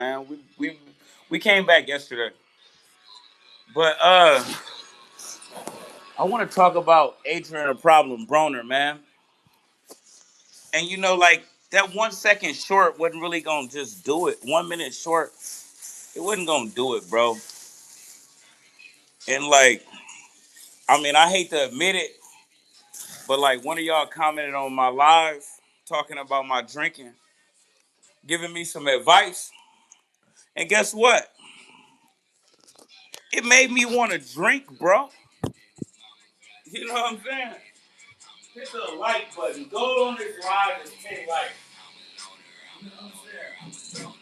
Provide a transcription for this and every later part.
Man, we came back yesterday, but I want to talk about Adrien a problem, Broner, man. And like that 1 second short wasn't really gonna just do it. 1 minute short, it wasn't gonna do it, bro. And like, I mean, I hate to admit it, but like one of y'all commented on my live talking about my drinking, giving me some advice, and guess what? It made me want to drink, bro. You know what I'm saying? Hit the like button. Go on this live and say like. You know what I'm saying?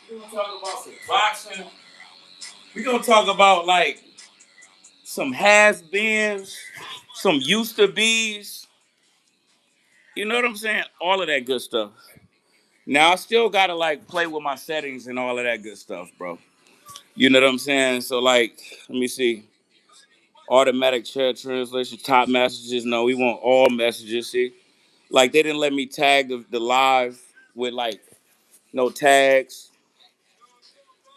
We're gonna talk about some boxing. We're gonna talk about like some has-beens, some used to be's. You know what I'm saying? All of that good stuff. Now I still gotta like play with my settings and all of that good stuff, bro. You know what I'm saying? So like, let me see. Automatic chat translation, top messages. No, we want all messages. See, like they didn't let me tag the live with like no tags.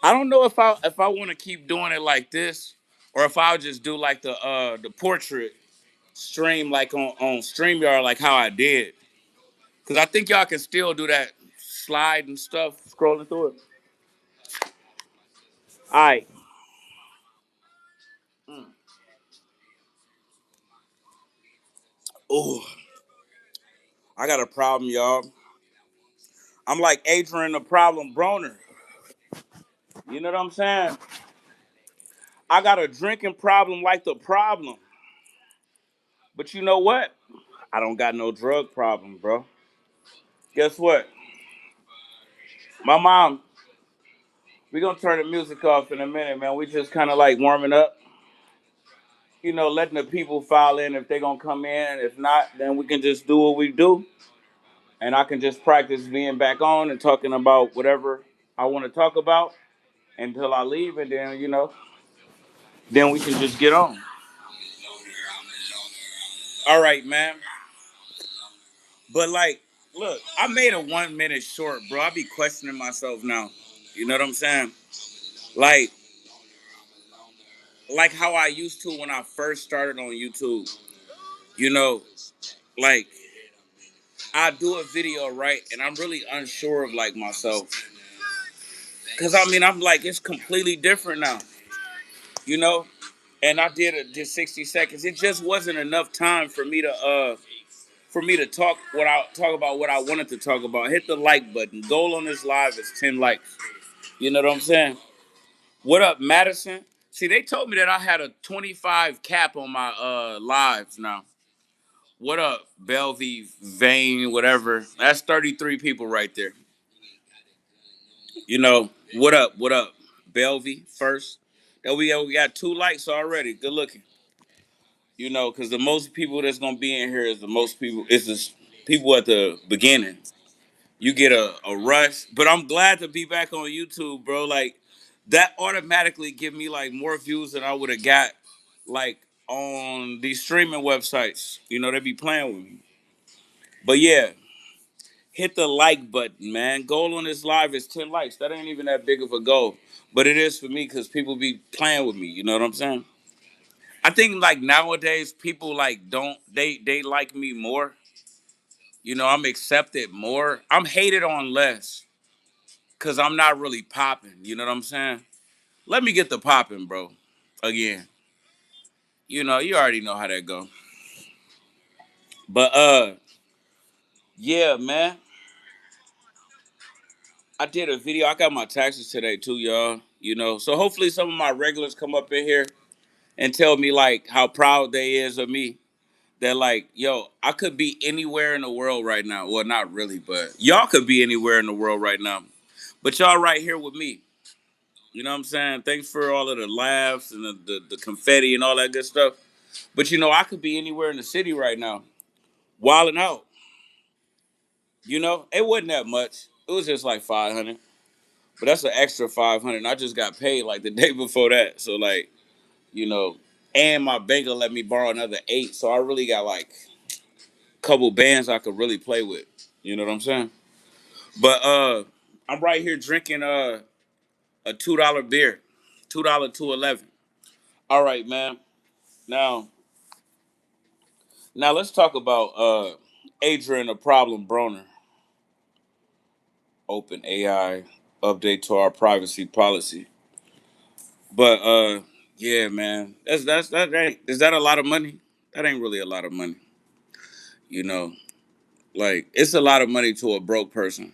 I don't know if I want to keep doing it like this, or if I'll just do like the portrait stream like on StreamYard like how I did. Cause I think y'all can still do that slide and stuff, scrolling through it. Alright. Oh, I got a problem, y'all. I'm like Adrien the problem Broner. You know what I'm saying? I got a drinking problem like the problem. But you know what? I don't got no drug problem, bro. Guess what? My mom, we gonna turn the music off in a minute, man. We just kind of like warming up. Letting the people file in if they gonna come in. If not, then we can just do what we do. And I can just practice being back on and talking about whatever I want to talk about until I leave. And then, then we can just get on. All right, man. But like, look, I made a 1 minute short, bro. I be questioning myself now. You know what I'm saying? Like, like how I used to when I first started on YouTube. You know, like I do a video, right? And I'm really unsure of like myself. Cause I mean I'm like it's completely different now. You know? And I did 60 seconds. It just wasn't enough time for me to talk about what I wanted to talk about. Hit the like button. Goal on this live is 10 likes. You know what I'm saying? What up, Madison? See, they told me that I had a 25 cap on my lives now. What up, Bellevue, Vane, whatever. That's 33 people right there. What up, what up? Bellevue first. That we got 2 likes already. Good looking. Because the most people that's gonna be in here is the most people. It's just people at the beginning. You get a rush, but I'm glad to be back on YouTube, bro. Like that automatically give me like more views than I would have got like on these streaming websites. They be playing with me. But yeah, hit the like button, man. Goal on this live is 10 likes. That ain't even that big of a goal, but it is for me because people be playing with me. You know what I'm saying? I think like nowadays people like don't they like me more. I'm accepted more. I'm hated on less because I'm not really popping. You know what I'm saying? Let me get the popping, bro. Again, you already know how that go. But yeah, man. I did a video. I got my taxes today too, y'all. So hopefully some of my regulars come up in here and tell me like how proud they is of me. That like, yo, I could be anywhere in the world right now. Well, not really, but y'all could be anywhere in the world right now. But y'all right here with me. You know what I'm saying? Thanks for all of the laughs and the confetti and all that good stuff. But I could be anywhere in the city right now, wilding out. It wasn't that much. It was just like 500. But that's an extra 500. I just got paid like the day before that. So like, you know, and my bank will let me borrow another 8. So I really got like a couple bands I could really play with. You know what I'm saying? But I'm right here drinking a $2 beer, $2 All right, man. Now now let's talk about Adrien, the problem Broner. Open AI update to our privacy policy. But yeah, man, that ain't, is that a lot of money? That ain't really a lot of money. You know, like it's a lot of money to a broke person,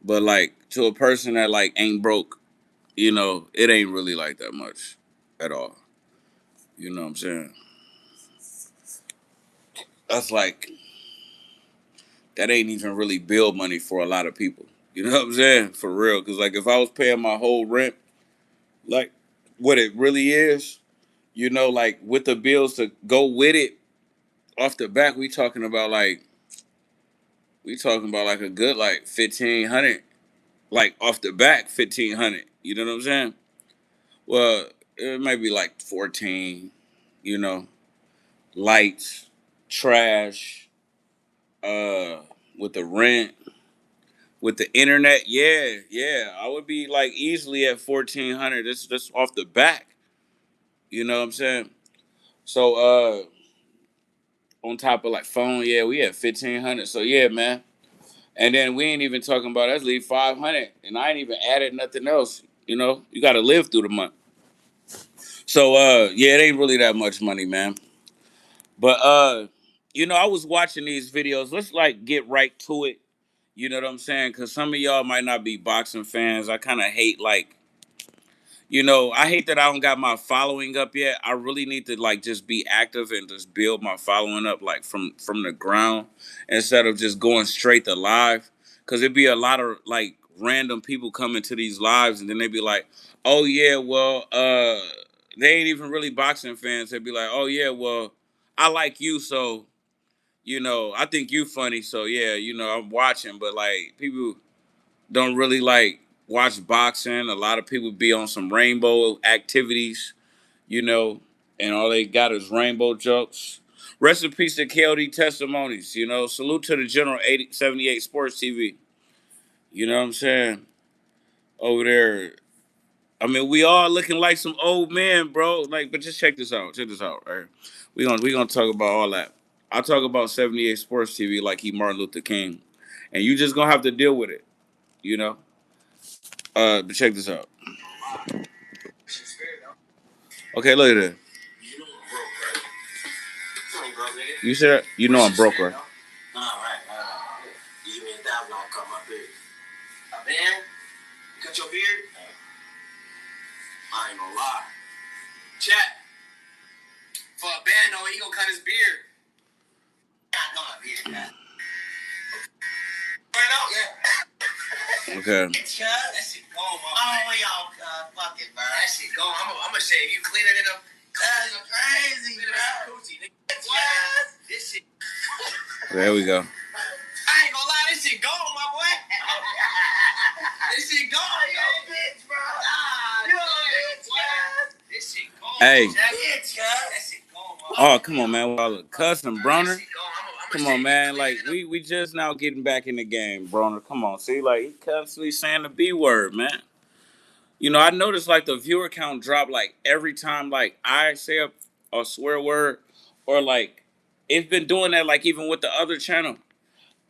but like to a person that like ain't broke, it ain't really like that much at all. You know what I'm saying? That's like that ain't even really bill money for a lot of people. You know what I'm saying? For real, because like if I was paying my whole rent, like what it really is, like with the bills to go with it off the back, we talking about like a good like 1,500, like off the back 1,500. You know what I'm saying? Well, it might be like 14. You know, lights, trash, uh, with the rent, with the internet. Yeah, yeah, I would be like easily at 1,400. That's off the back. You know what I'm saying? So on top of like phone, yeah, we at 1,500. So yeah, man. And then we ain't even talking about us leave 500, and I ain't even added nothing else. You got to live through the month. So yeah, it ain't really that much money, man. But I was watching these videos. Let's like get right to it. You know what I'm saying? Because some of y'all might not be boxing fans. I kind of hate like I hate that I don't got my following up yet. I really need to like just be active and just build my following up like from the ground instead of just going straight to live. Cause it'd be a lot of like random people coming to these lives and then they'd be like, oh yeah, well, they ain't even really boxing fans. They'd be like, oh yeah, well, I like you, so I think you funny, so yeah, I'm watching, but like people don't really like watch boxing. A lot of people be on some rainbow activities, you know, and all they got is rainbow jokes. Rest in peace to KLD testimonies, Salute to the General 78 Sports TV. You know what I'm saying? Over there. I mean, we all looking like some old men, bro. Like, but just check this out. Check this out, right? We gonna talk about all that. I talk about 78 Sports TV like he Martin Luther King. And you just gonna have to deal with it, you know? But check this out. Okay, look at that. You said I'm broke, right? All right. You give me $1,000, I'll cut my beard. A man? You cut your beard? I ain't gonna lie. Chat. For a band, though, he gonna cut his beard. I know my beard, man. Right now? Yeah. Okay. That shit gone, my boy. Oh, y'all, fuck it, bro. That shit gone. I'm gonna shave you cleaner than a... That's crazy, bro. What? This shit... There we go. I ain't gonna lie, this shit gone, my boy. This shit gone, yo, bitch, bro. You a bitch, guys. This shit gone. Hey. Bitch, guys. That shit gone, my boy. Oh, come on, man. Well, cousin Broner. Come on, man. Like, we just now getting back in the game, Broner. Come on. See, like, he constantly saying the B word, man. I noticed, like, the viewer count drop, like, every time, like, I say a swear word or, like, it's been doing that, like, even with the other channel.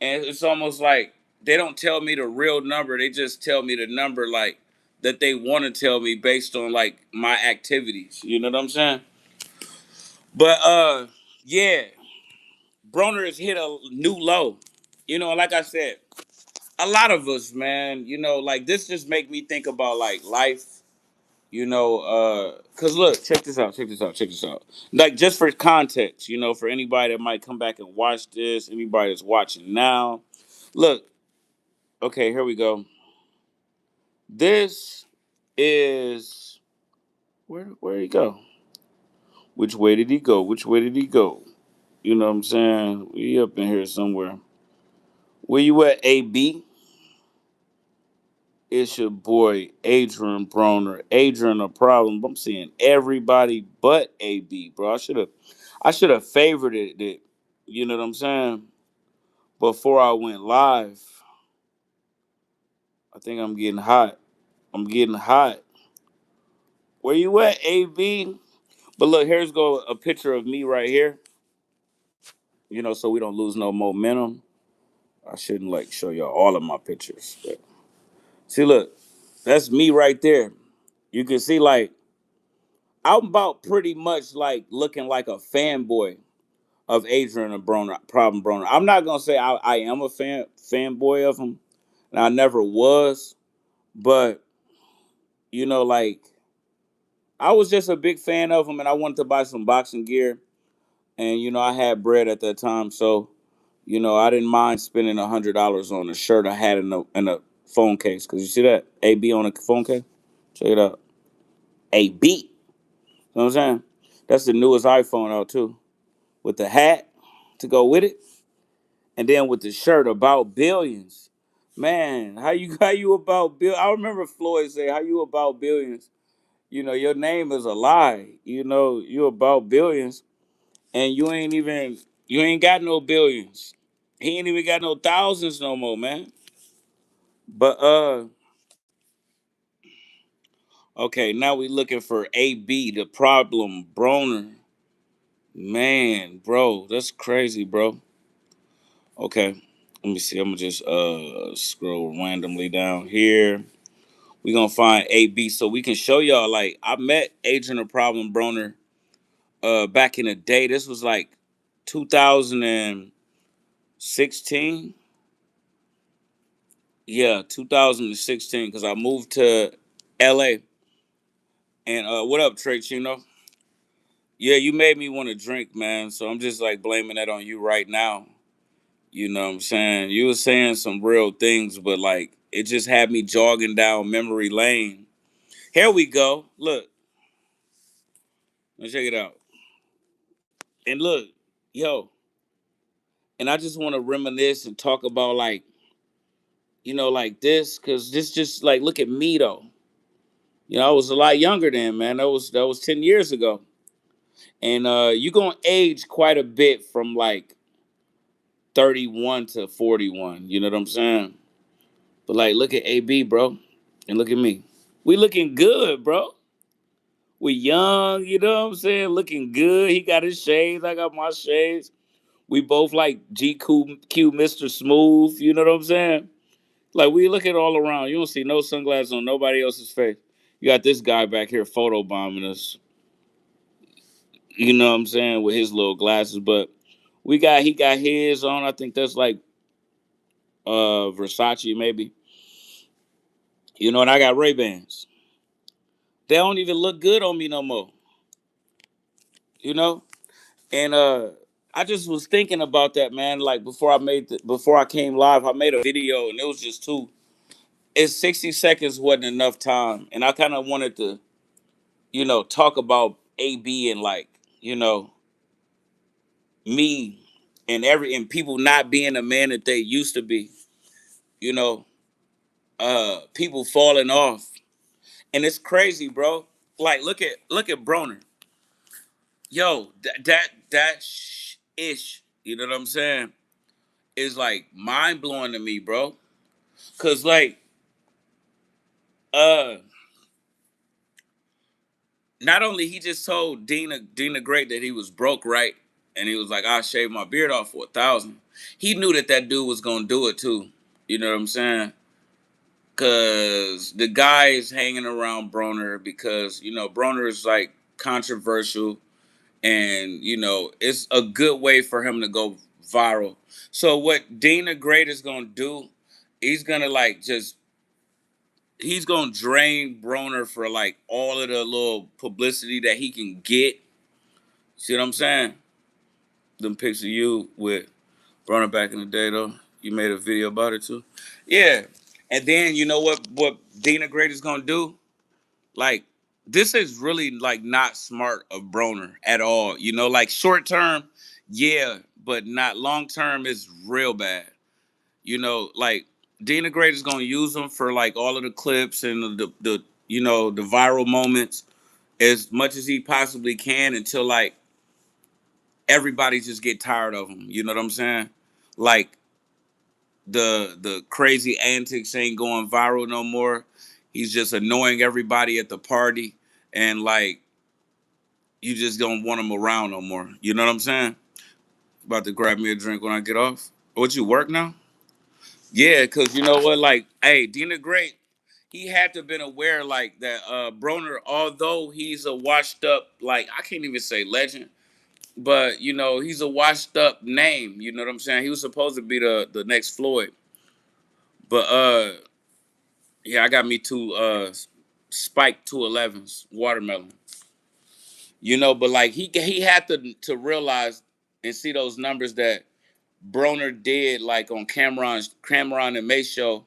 And it's almost like they don't tell me the real number. They just tell me the number, like, that they want to tell me based on, like, my activities. You know what I'm saying? But, yeah. Broner has hit a new low. Like I said, a lot of us, man, like, this just make me think about, like, life. Cause look, check this out. Like, just for context, for anybody that might come back and watch this, anybody that's watching now. Look, okay, here we go. This is where did he go? Which way did he go? Which way did he go? You know what I'm saying? We up in here somewhere. Where you at, AB? It's your boy Adrien Broner. Adrien, a problem. I'm seeing everybody but AB, bro. I should have favorited it. You know what I'm saying? Before I went live. I think I'm getting hot. I'm getting hot. Where you at, AB? But look, here's go a picture of me right here. So we don't lose no momentum. I shouldn't like show y'all all of my pictures. But see, look, that's me right there. You can see like I'm about pretty much like looking like a fanboy of Adrien and Broner, problem Broner. I'm not gonna say I am a fanboy of him, and I never was, but like I was just a big fan of him, and I wanted to buy some boxing gear, and I had bread at that time, so I didn't mind spending $100 on a shirt I had in a phone case. Cause you see that AB on a phone case? Check it out, AB. You know what I'm saying? That's the newest iPhone out too, with the hat to go with it, and then with the shirt about billions. Man, how you about bill? I remember Floyd say, "How you about billions? Your name is a lie. You about billions, and you ain't got no billions. He ain't even got no thousands no more, man." But okay, now we looking for AB, the problem Broner. Man, bro, that's crazy, bro. Okay, let me see. I'm gonna just scroll randomly down here. We gonna find AB so we can show y'all. Like I met Adrian the Problem Broner back in the day. This was like 2016. Yeah, 2016. Cause I moved to LA. And what up, Trey Chino? Yeah, you made me want to drink, man. So I'm just like blaming that on you right now. You know what I'm saying? You were saying some real things, but like it just had me jogging down memory lane. Here we go. Look, let's check it out. And look, yo, and I just want to reminisce and talk about like, like this, cause this just like look at me though. I was a lot younger then, man. That was 10 years ago. And you gonna age quite a bit from like 31 to 41. You know what I'm saying? But like look at AB, bro. And look at me. We looking good, bro. We young, you know what I'm saying? Looking good. He got his shades. I got my shades. We both like GQ Mr. Smooth. You know what I'm saying? Like we look at all around. You don't see no sunglasses on nobody else's face. You got this guy back here photobombing us. You know what I'm saying? With his little glasses. But he got his on. I think that's like Versace maybe. And I got Ray-Bans. They don't even look good on me no more. You know? And I just was thinking about that, man. Like before I came live, I made a video and it was just too. It's 60 seconds wasn't enough time, and I kind of wanted to, talk about AB and like, you know, me and people not being the man that they used to be. You know, people falling off, and it's crazy, bro. Like look at Broner. Yo, ish. You know what I'm saying? Is like mind blowing to me, bro. Cause like uh not only he just told Dina Great that he was broke, right? And he was like, I'll shave my beard off for 1,000. He knew that dude was gonna do it too. You know what I'm saying? Cause the guy is hanging around Broner because, Broner is like controversial and, it's a good way for him to go viral. So what Dina Great is gonna do, he's gonna like just he's gonna drain Broner for like all of the little publicity that he can get. See what I'm saying? Them pics of you with Broner back in the day though. You made a video about it too. Yeah. And then you know what Dina Great is gonna do? Like, this is really like not smart of Broner at all. Like short term, yeah, but not long term is real bad. Like Dina Great is gonna use them for like all of the clips and the viral moments as much as he possibly can until like everybody just get tired of him. You know what I'm saying? Like the crazy antics ain't going viral no more. He's just annoying everybody at the party, and like you just don't want him around no more. You know what I'm saying? About to grab me a drink when I get off. What, you work now? Yeah, cause you know what, like, hey, Dina Great, he had to have been aware like that. Broner, although he's a washed up, like I can't even say legend, but you know he's a washed up name. You know what I'm saying? He was supposed to be the next Floyd, but yeah, I got me two spiked 211s, watermelon. You know, but like he had to realize and see those numbers that Broner did, like on Cameron and May show,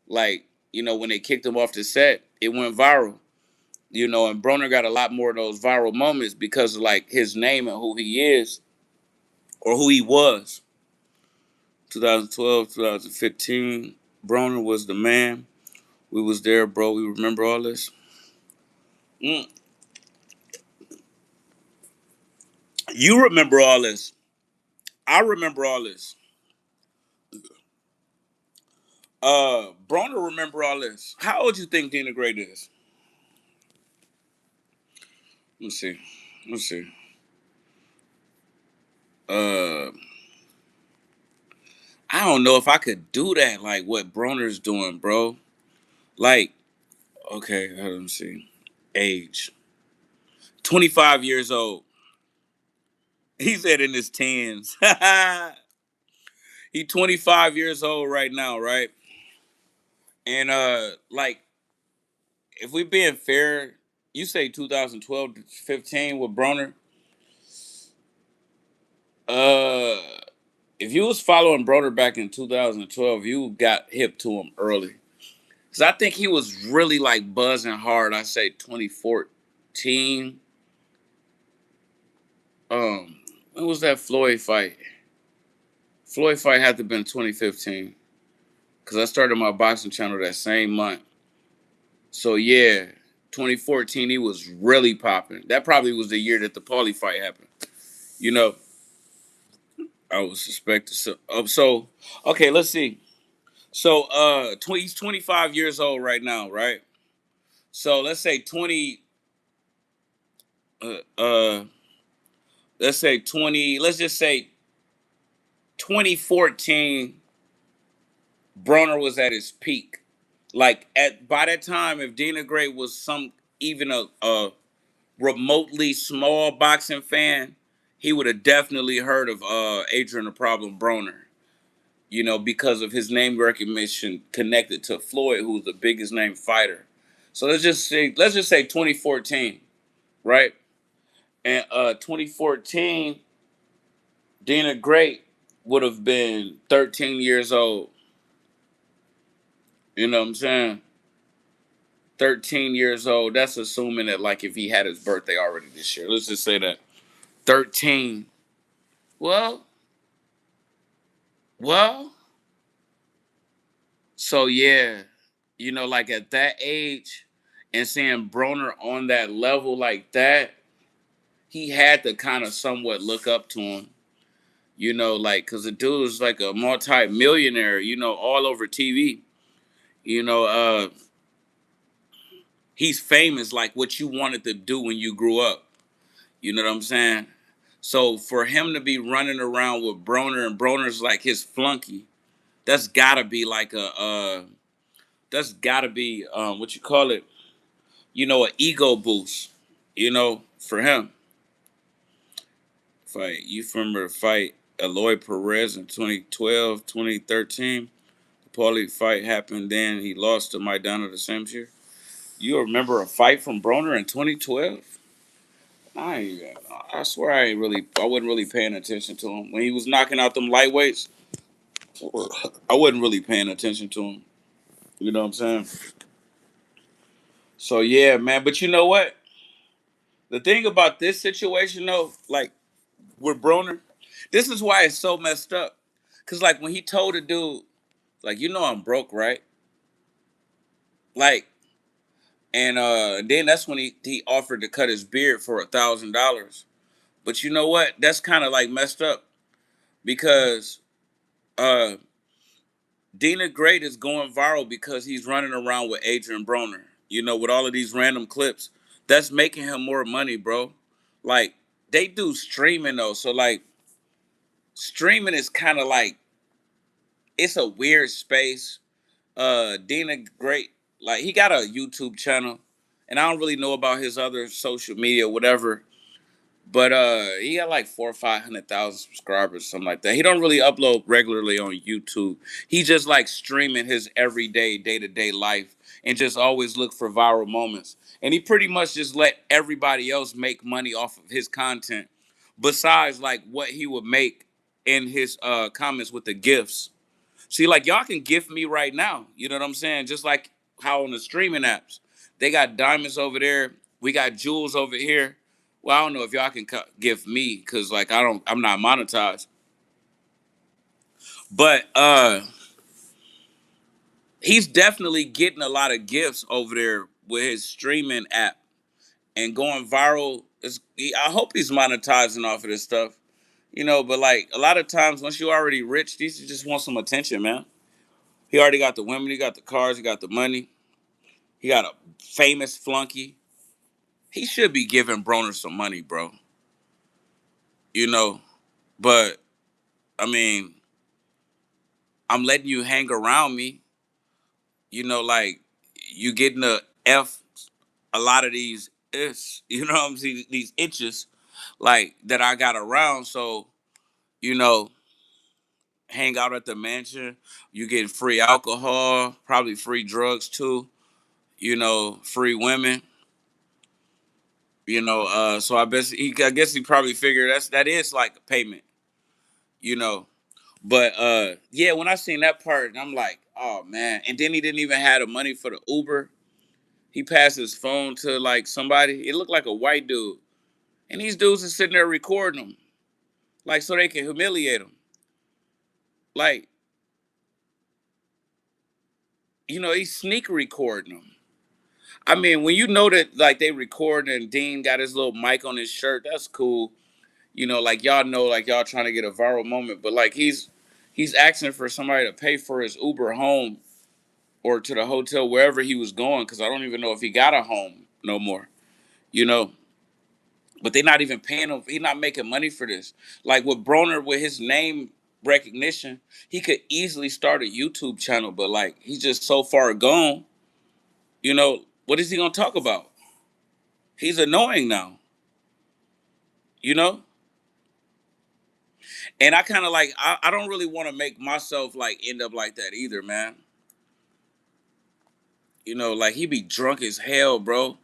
like, you know, when they kicked him off the set, it went viral. You know, and Broner got a lot more of those viral moments because of like his name and who he is or who he was. 2012, 2015, Broner was the man. We was there, bro. We remember all this. Mm. You remember all this. I remember all this. Broner remember all this. How old you think Dina Great is? Let's see. Let's see. Uh, I don't know if I could do that. Like what Broner's doing, bro. Like, okay, let me see. Age. 25 years old. He said in his tens. He 25 years old right now, right? And like if we being fair, you say 2012 to 15 with Broner. Uh if you was following Broner back in 2012, you got hip to him early. Cause I think he was really like buzzing hard. I say 2014. Um, when was that Floyd fight? Floyd fight had to have been 2015. Cause I started my boxing channel that same month. So yeah, 2014 he was really popping. That probably was the year that the Paulie fight happened. You know, I was suspected. So okay, let's see. So he's 25 years old right now, right? So let's say 20. Uh, uh, let's say 20. Let's just say 2014. Broner was at his peak. Like at by that time, if Dina Gray was some even a remotely small boxing fan, he would have definitely heard of Adrien the Problem Broner. You know, because of his name recognition connected to Floyd, who's the biggest name fighter. So let's just say 2014, right? And 2014, Dina Gray would have been 13 years old. You know what I'm saying? 13 years old. That's assuming that like if he had his birthday already this year. Let's just say that. 13. Well, well, so yeah, you know, like at that age and seeing Broner on that level like that, he had to kind of somewhat look up to him. You know, like, cause the dude is like a multi-millionaire, you know, all over TV. You know, he's famous like what you wanted to do when you grew up. You know what I'm saying? So for him to be running around with Broner and Broner's like his flunky, that's gotta be like that's gotta be what you call it, you know, an ego boost, you know, for him. Fight. You remember the fight Eloy Perez in 2012, 2013? The Paulie fight happened then. He lost to Maidana the same year. You remember a fight from Broner in 2012? I swear I wasn't really paying attention to him when he was knocking out them lightweights. I wasn't really paying attention to him. You know what I'm saying? So yeah, man. But you know what? The thing about this situation though, like with Broner, this is why it's so messed up. Cause like when he told the dude, like, you know I'm broke, right? Like, and then that's when he offered to cut his beard for $1,000. But you know what? That's kind of like messed up because uh Dina Great is going viral because he's running around with Adrien Broner. You know, with all of these random clips, that's making him more money, bro. Like they do streaming though, so like streaming is kind of like it's a weird space. Dina Great, like he got a YouTube channel, and I don't really know about his other social media, whatever. But he got like 400,000 or 500,000 subscribers, something like that. He don't really upload regularly on YouTube. He just like streaming his everyday, day to day life, and just always look for viral moments. And he pretty much just let everybody else make money off of his content, besides like what he would make in his comments with the gifts. See, like y'all can gift me right now. You know what I'm saying? Just like how on the streaming apps, they got diamonds over there. We got jewels over here. Well, I don't know if y'all can gift me because like I'm not monetized. But he's definitely getting a lot of gifts over there with his streaming app and going viral. I hope he's monetizing off of this stuff. You know, but like a lot of times once you're already rich, these just want some attention, man. He already got the women, he got the cars, he got the money. He got a famous flunky. He should be giving Broner some money, bro. You know, but I mean, I'm letting you hang around me. You know, like you getting a lot of these is, you know what I'm saying, these itches like that I got around. So, you know, hang out at the mansion. You getting free alcohol, probably free drugs too. You know, free women. You know, so I guess he probably figured that is like a payment, you know. But yeah, when I seen that part, I'm like, oh man. And then he didn't even have the money for the Uber. He passed his phone to like somebody. It looked like a white dude. And these dudes are sitting there recording him. Like so they can humiliate him. Like, you know, he's sneak recording them. I mean, when you know that like they recording and Dean got his little mic on his shirt, that's cool. You know, like y'all know, like y'all trying to get a viral moment, but like he's asking for somebody to pay for his Uber home or to the hotel wherever he was going, because I don't even know if he got a home no more. You know, but they're not even paying him. He's not making money for this. Like with Broner, with his name recognition, he could easily start a YouTube channel, but like he's just so far gone. You know, what is he gonna talk about? He's annoying now. You know. And I kind of like, I don't really want to make myself like end up like that either, man. You know, like he be drunk as hell, bro.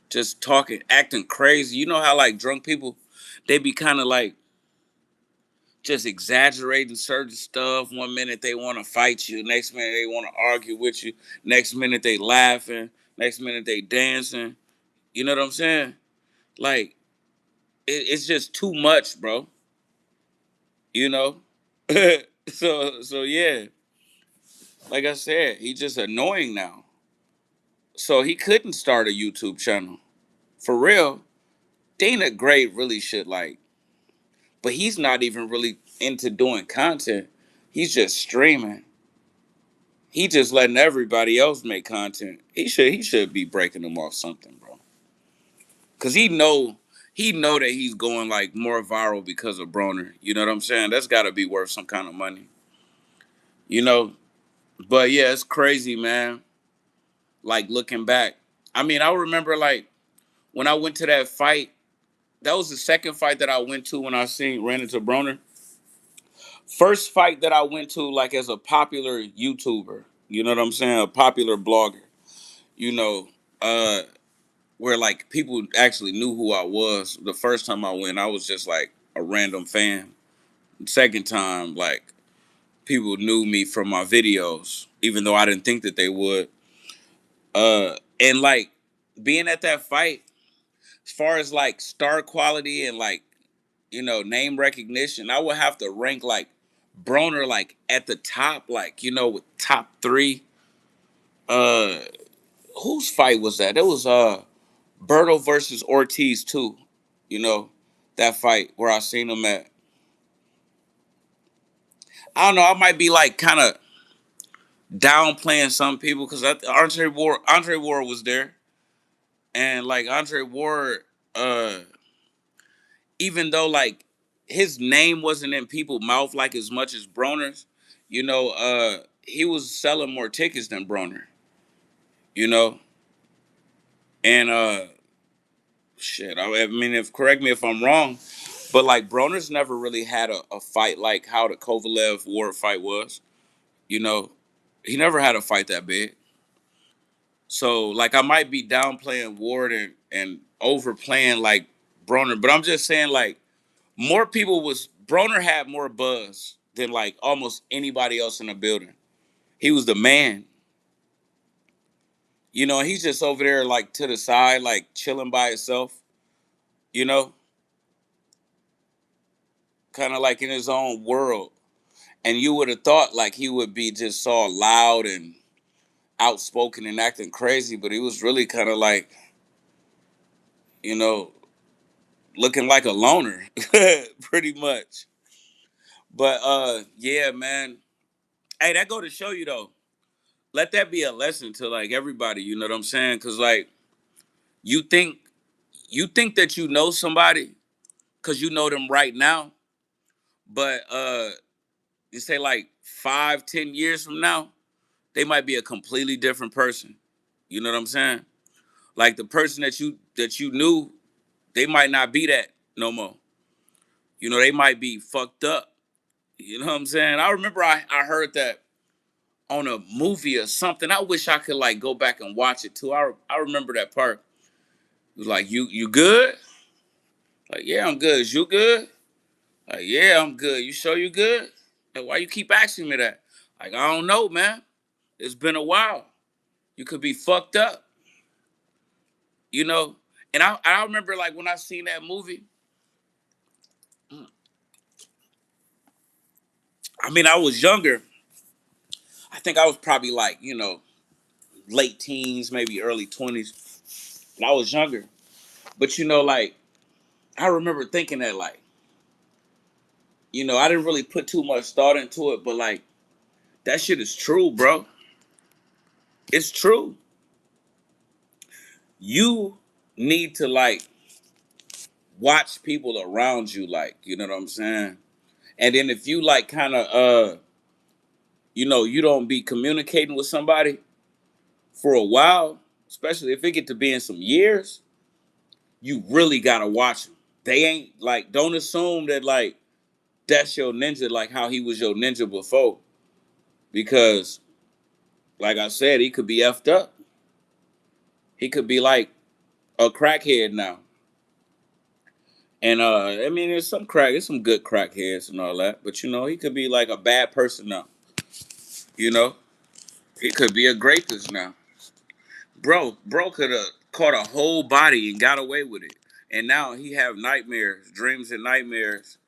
Just talking, acting crazy. You know how like drunk people, they be kind of like just exaggerating certain stuff. One minute they want to fight you, next minute they want to argue with you, next minute they laughing, next minute they dancing. You know what I'm saying? Like it's just too much, bro. You know. So yeah, like I said, he's just annoying now. So he couldn't start a YouTube channel. For real, Dana Gray really should like, but he's not even really into doing content. He's just streaming. He just letting everybody else make content. He should be breaking them off something, bro. Cause he know that he's going like more viral because of Broner. You know what I'm saying? That's gotta be worth some kind of money. You know? But yeah, it's crazy, man. Like looking back. I mean, I remember like when I went to that fight. That was the second fight that I went to when I ran into Broner. First fight that I went to like as a popular YouTuber. You know what I'm saying? A popular blogger. You know, uh, where like people actually knew who I was. The first time I went, I was just like a random fan. Second time, like people knew me from my videos, even though I didn't think that they would. And like being at that fight, as far as like star quality and like name recognition, I would have to rank like Broner like at the top, like with top three. Uh, whose fight was that? It was Berto versus Ortiz too. You know that fight where I seen him at. I don't know. I might be like kind of downplaying some people because Andre Ward was there, and like Andre Ward, uh, even though like his name wasn't in people's mouth like as much as Broner's, he was selling more tickets than Broner, you know, and shit. I mean, if correct me if I'm wrong, but like Broner's never really had a fight like how the Kovalev Ward fight was, you know, he never had a fight that big. So like I might be downplaying Ward and overplaying like Broner, but I'm just saying like more people was Broner had more buzz than like almost anybody else in the building. He was the man. He's just over there like to the side, like chilling by himself, you know, kind of like in his own world. And you would have thought like he would be just so loud and outspoken and acting crazy, but he was really kind of like, you know, looking like a loner, pretty much. But yeah, man. Hey, that go to show you though. Let that be a lesson to like everybody. You know what I'm saying? Because like you think that you know somebody because you know them right now, but you say like 5, 10 years from now, they might be a completely different person. You know what I'm saying? Like the person that you knew, they might not be that no more. They might be fucked up. You know what I'm saying? I remember I heard that on a movie or something. I wish I could like go back and watch it too. I remember that part. It was like, you good? Like, yeah, I'm good. Is you good? Like, yeah, I'm good. You sure you good? Like, why you keep asking me that? Like, I don't know, man. It's been a while. You could be fucked up, you know? And I remember like when I seen that movie, I mean, I was younger. I think I was probably like, late teens, maybe early 20s. And I was younger. But like I remember thinking that like, I didn't really put too much thought into it, but like that shit is true, bro. It's true. You need to like watch people around you, like, you know what I'm saying? And then if you like kind of you don't be communicating with somebody for a while, especially if it get to be in some years, you really gotta watch them. They ain't like, don't assume that like that's your ninja, like how he was your ninja before, because like I said, he could be effed up. He could be like a crackhead now. And I mean, there's some good crackheads and all that, but he could be like a bad person now. You know, he could be a rapist now. Bro could have caught a whole body and got away with it, and now he have nightmares, dreams and nightmares.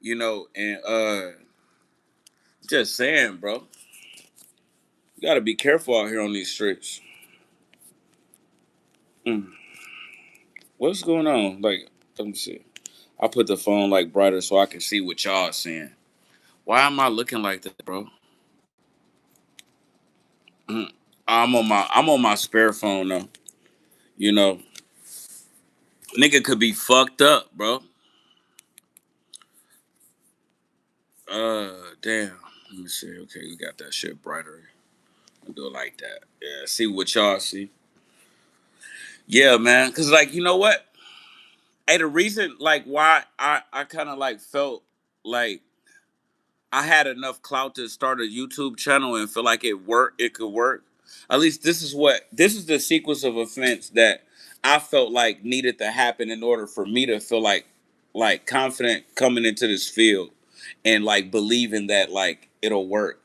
And just saying, bro, you got to be careful out here on these streets. Mm. What's going on? Like, let me see. I put the phone like brighter so I can see what y'all seeing. Why am I looking like that, bro? Mm. I'm on my spare phone though. You know, nigga could be fucked up, bro. Damn. Let me see. Okay, we got that shit brighter. I'll do it like that. Yeah, see what y'all see. Yeah, man. Cause like, you know what? Hey, the reason like why I kind of like felt like I had enough clout to start a YouTube channel and feel like it could work. At least this is the sequence of events that I felt like needed to happen in order for me to feel like confident coming into this field and like believing that like it'll work.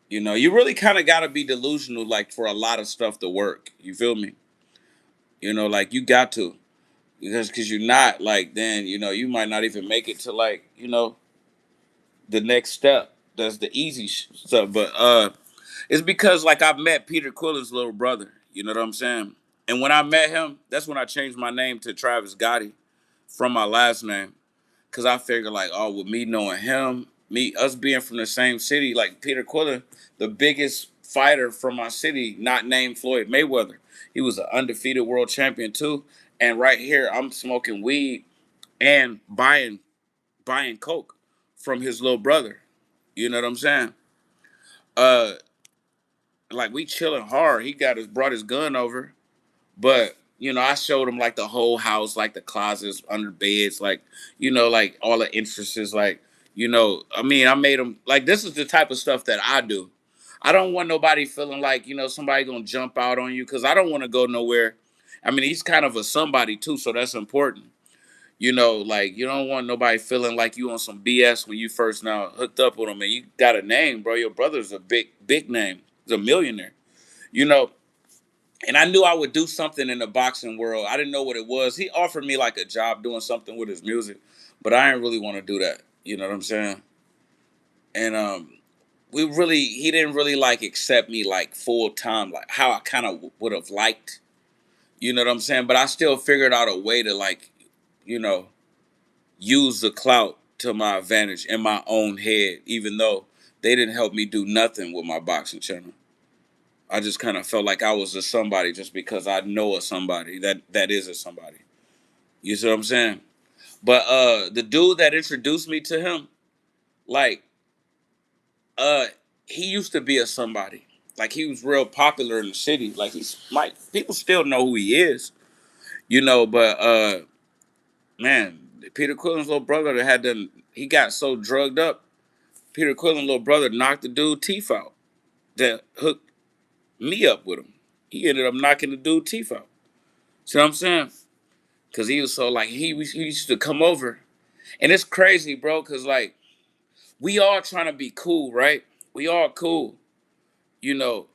You really kind of got to be delusional like for a lot of stuff to work. You feel me? Like you got to, because you're not like, then you might not even make it to like the next step. That's the easy stuff. But it's because like I met Peter Quillen's little brother. You know what I'm saying? And when I met him, that's when I changed my name to Travis Gotti from my last name. Cause I figured like, oh, with me knowing him, us being from the same city, like Peter Quillen, the biggest fighter from my city, not named Floyd Mayweather. He was an undefeated world champion too. And right here, I'm smoking weed and buying coke from his little brother. You know what I'm saying? Uh, like we chilling hard. He brought his gun over, but I showed him like the whole house, like the closets, under beds, like like all the entrances, like I mean, I made him like this is the type of stuff that I do. I don't want nobody feeling like somebody gonna jump out on you because I don't want to go nowhere. I mean, he's kind of a somebody too, so that's important. Like you don't want nobody feeling like you on some BS when you first now hooked up with him and you got a name, bro. Your brother's a big name. He's a millionaire. You know, and I knew I would do something in the boxing world. I didn't know what it was. He offered me like a job doing something with his music, but I didn't really want to do that. You know what I'm saying? And he didn't really like accept me like full time, like how I kind of would have liked. You know what I'm saying? But I still figured out a way to like, you know, use the clout to my advantage in my own head, even though they didn't help me do nothing with my boxing channel. I just kind of felt like I was a somebody just because I know a somebody that is a somebody. You see what I'm saying? But the dude that introduced me to him, like uh he used to be a somebody. Like he was real popular in the city. Like people still know who he is, but man, Peter Quillen's little brother that had done he got so drugged up. Peter Quillen's little brother knocked the dude teeth out that hooked me up with him. He ended up knocking the dude teeth out. See what I'm saying? Cause he was so like he used to come over, and it's crazy, bro. Cause like we all trying to be cool, right? We all cool, you know.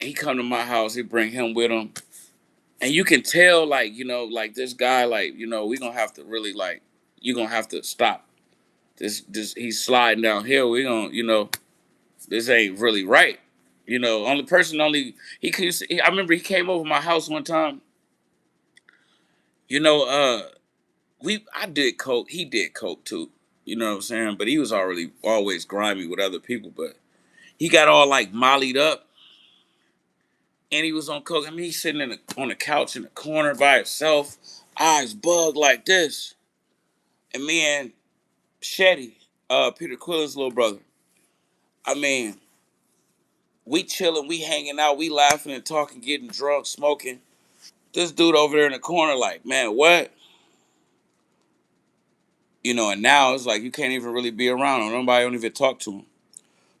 He come to my house, he bring him with him, and you can tell like like this guy like we gonna have to really like you gonna have to stop this. He's sliding downhill. We gonna this ain't really right. Only person he could. I remember he came over my house one time. You know, I did coke. He did coke too. You know what I'm saying? But he was already always grimy with other people. But he got all like mollied up, and he was on coke. I mean, he's sitting on the couch in the corner by himself, eyes bugged like this. And me and Shetty, Peter Quillen's little brother. I mean, we chilling, we hanging out, we laughing and talking, getting drunk, smoking. This dude over there in the corner, like, man, what? And now it's like you can't even really be around him. Nobody don't even talk to him.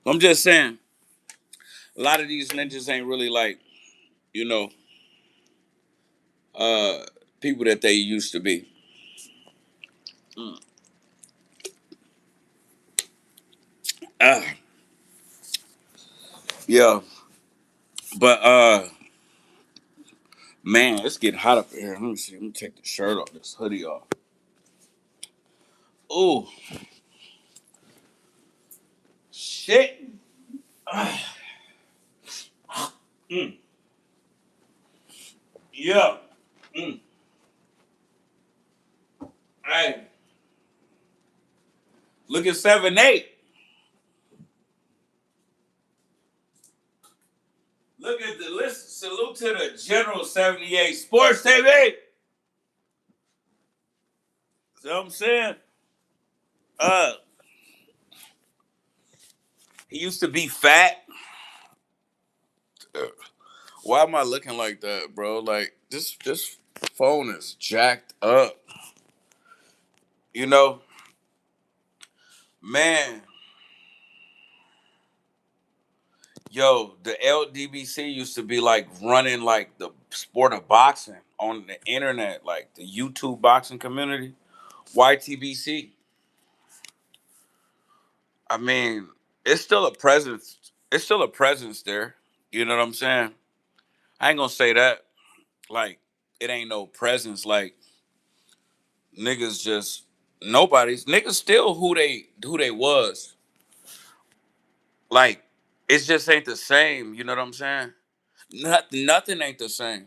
I'm just saying, a lot of these ninjas ain't really like, you know, uh, people that they used to be. Mm. Uh, yeah, but man, it's getting hot up here. Let me see. Let me take the shirt off, this hoodie off. Oh, shit. Ah, mm, yeah. Mm. Hey, look at 7-8. Look at the list. Salute to the General 78 Sports TV. See what I'm saying? Uh, he used to be fat. Why am I looking like that, bro? Like this phone is jacked up. You know, man. Yo, the LDBC used to be like running like the sport of boxing on the internet, like the YouTube boxing community. YTBC. I mean, it's still a presence. It's still a presence there. You know what I'm saying? I ain't gonna say that. Like, it ain't no presence. Like, niggas just nobody's niggas still who they was. Like, it just ain't the same. You know what I'm saying? Nothing ain't the same.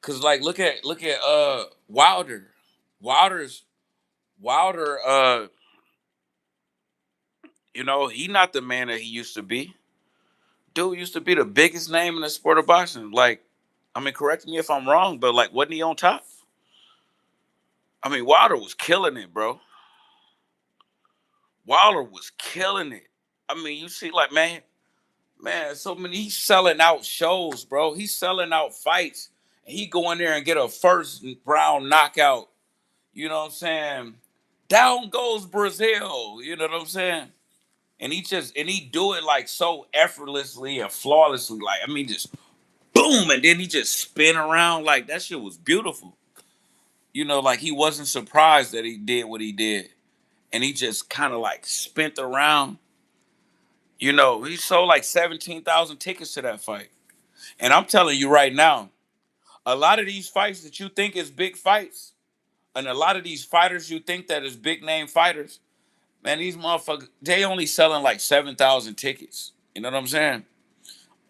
Cause like look at Wilder. Wilder's Wilder he not the man that he used to be. dude used to be the biggest name in the sport of boxing. Like, I mean, correct me if I'm wrong, but like, wasn't he on top? I mean, Wilder was killing it, bro. Wilder was killing it. I mean, you see, like, man, so many. He's selling out shows, bro. He's selling out fights. And he go in there and get a first round knockout. You know what I'm saying? Down goes Brazil. You know what I'm saying? And he do it like so effortlessly and flawlessly. Like, I mean, just boom, and then he just spin around. Like, that shit was beautiful. You know, like he wasn't surprised that he did what he did. And he just kind of like spent around. You know, he sold like 17,000 tickets to that fight. And I'm telling you right now, a lot of these fights that you think is big fights, and a lot of these fighters you think that is big name fighters, man, these motherfuckers, they only selling like 7,000 tickets. You know what I'm saying?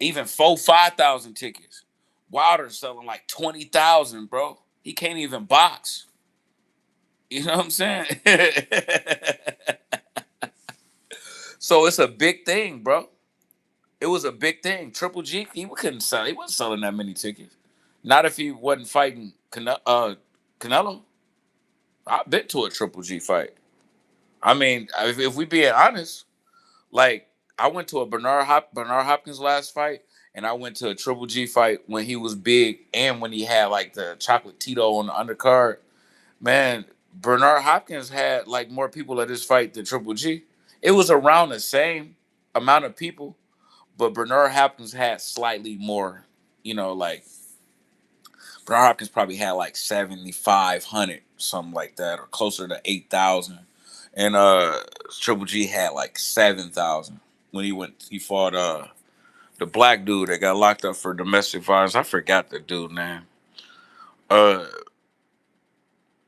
Even 5,000 tickets. Wilder's selling like 20,000, bro. He can't even box. You know what I'm saying? So it's a big thing, bro. It was a big thing. Triple G, he couldn't sell. He wasn't selling that many tickets. Not if he wasn't fighting Canelo. I've been to a Triple G fight. I mean, if we being honest, like I went to a Bernard Hopkins last fight, and I went to a Triple G fight when he was big and when he had like the chocolate Tito on the undercard. Man, Bernard Hopkins had like more people at his fight than Triple G. It was around the same amount of people, but Bernard Hopkins had slightly more. You know, like Bernard Hopkins probably had like 7,500, something like that, or closer to 8,000. And Triple G had like 7,000 when he fought the black dude that got locked up for domestic violence. I forgot the dude name. Uh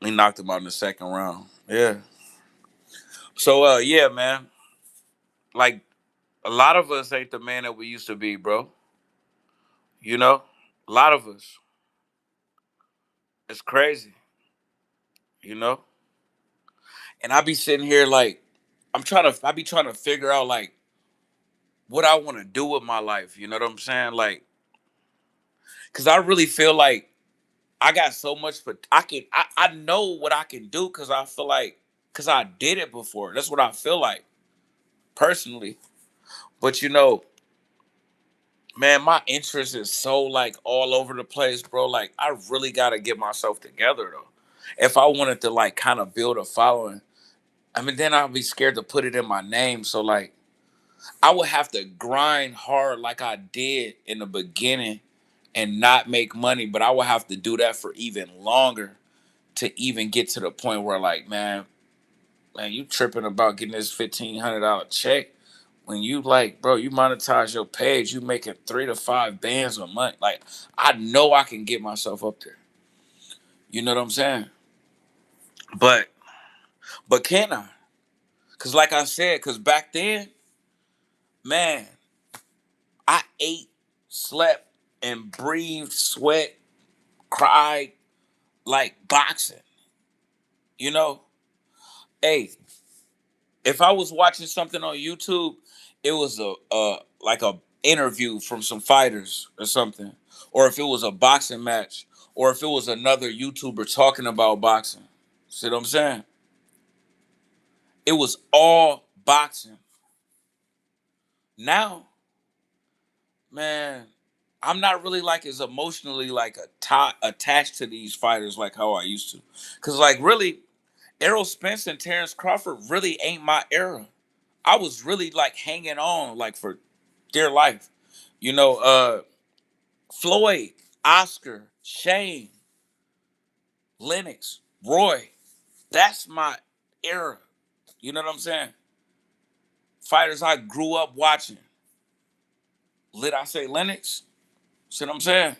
he knocked him out in the second round. Yeah. So yeah, man. Like a lot of us ain't the man that we used to be, bro. You know? A lot of us. It's crazy, you know? And I be sitting here like I be trying to figure out like what I want to do with my life. You know what I'm saying? Like, cause I really feel like I got so much, but I know what I can do because I feel like, because I did it before. That's what I feel like personally. But you know, man, my interest is so like all over the place, bro. Like, I really got to get myself together though. If I wanted to like kind of build a following, I mean, then I'd be scared to put it in my name. So like, I would have to grind hard like I did in the beginning and not make money, but I would have to do that for even longer to even get to the point where like, man, you tripping about getting this $1,500 check when you like, bro, you monetize your page, you making 3 to 5 bands a month. Like, I know I can get myself up there. You know what I'm saying? But can I? Cause like I said, cause back then, man, I ate, slept, and breathed, sweat, cried like boxing. You know? Hey, if I was watching something on YouTube, it was a like a interview from some fighters or something, or if it was a boxing match, or if it was another YouTuber talking about boxing. See what I'm saying? It was all boxing. Now, man, I'm not really like as emotionally like attached to these fighters like how I used to, cause like really, Errol Spence and Terrence Crawford really ain't my era. I was really like hanging on like for dear life. You know, Floyd, Oscar, Shane, Lennox, Roy. That's my era. You know what I'm saying? Fighters I grew up watching. I say Lennox? See what I'm saying?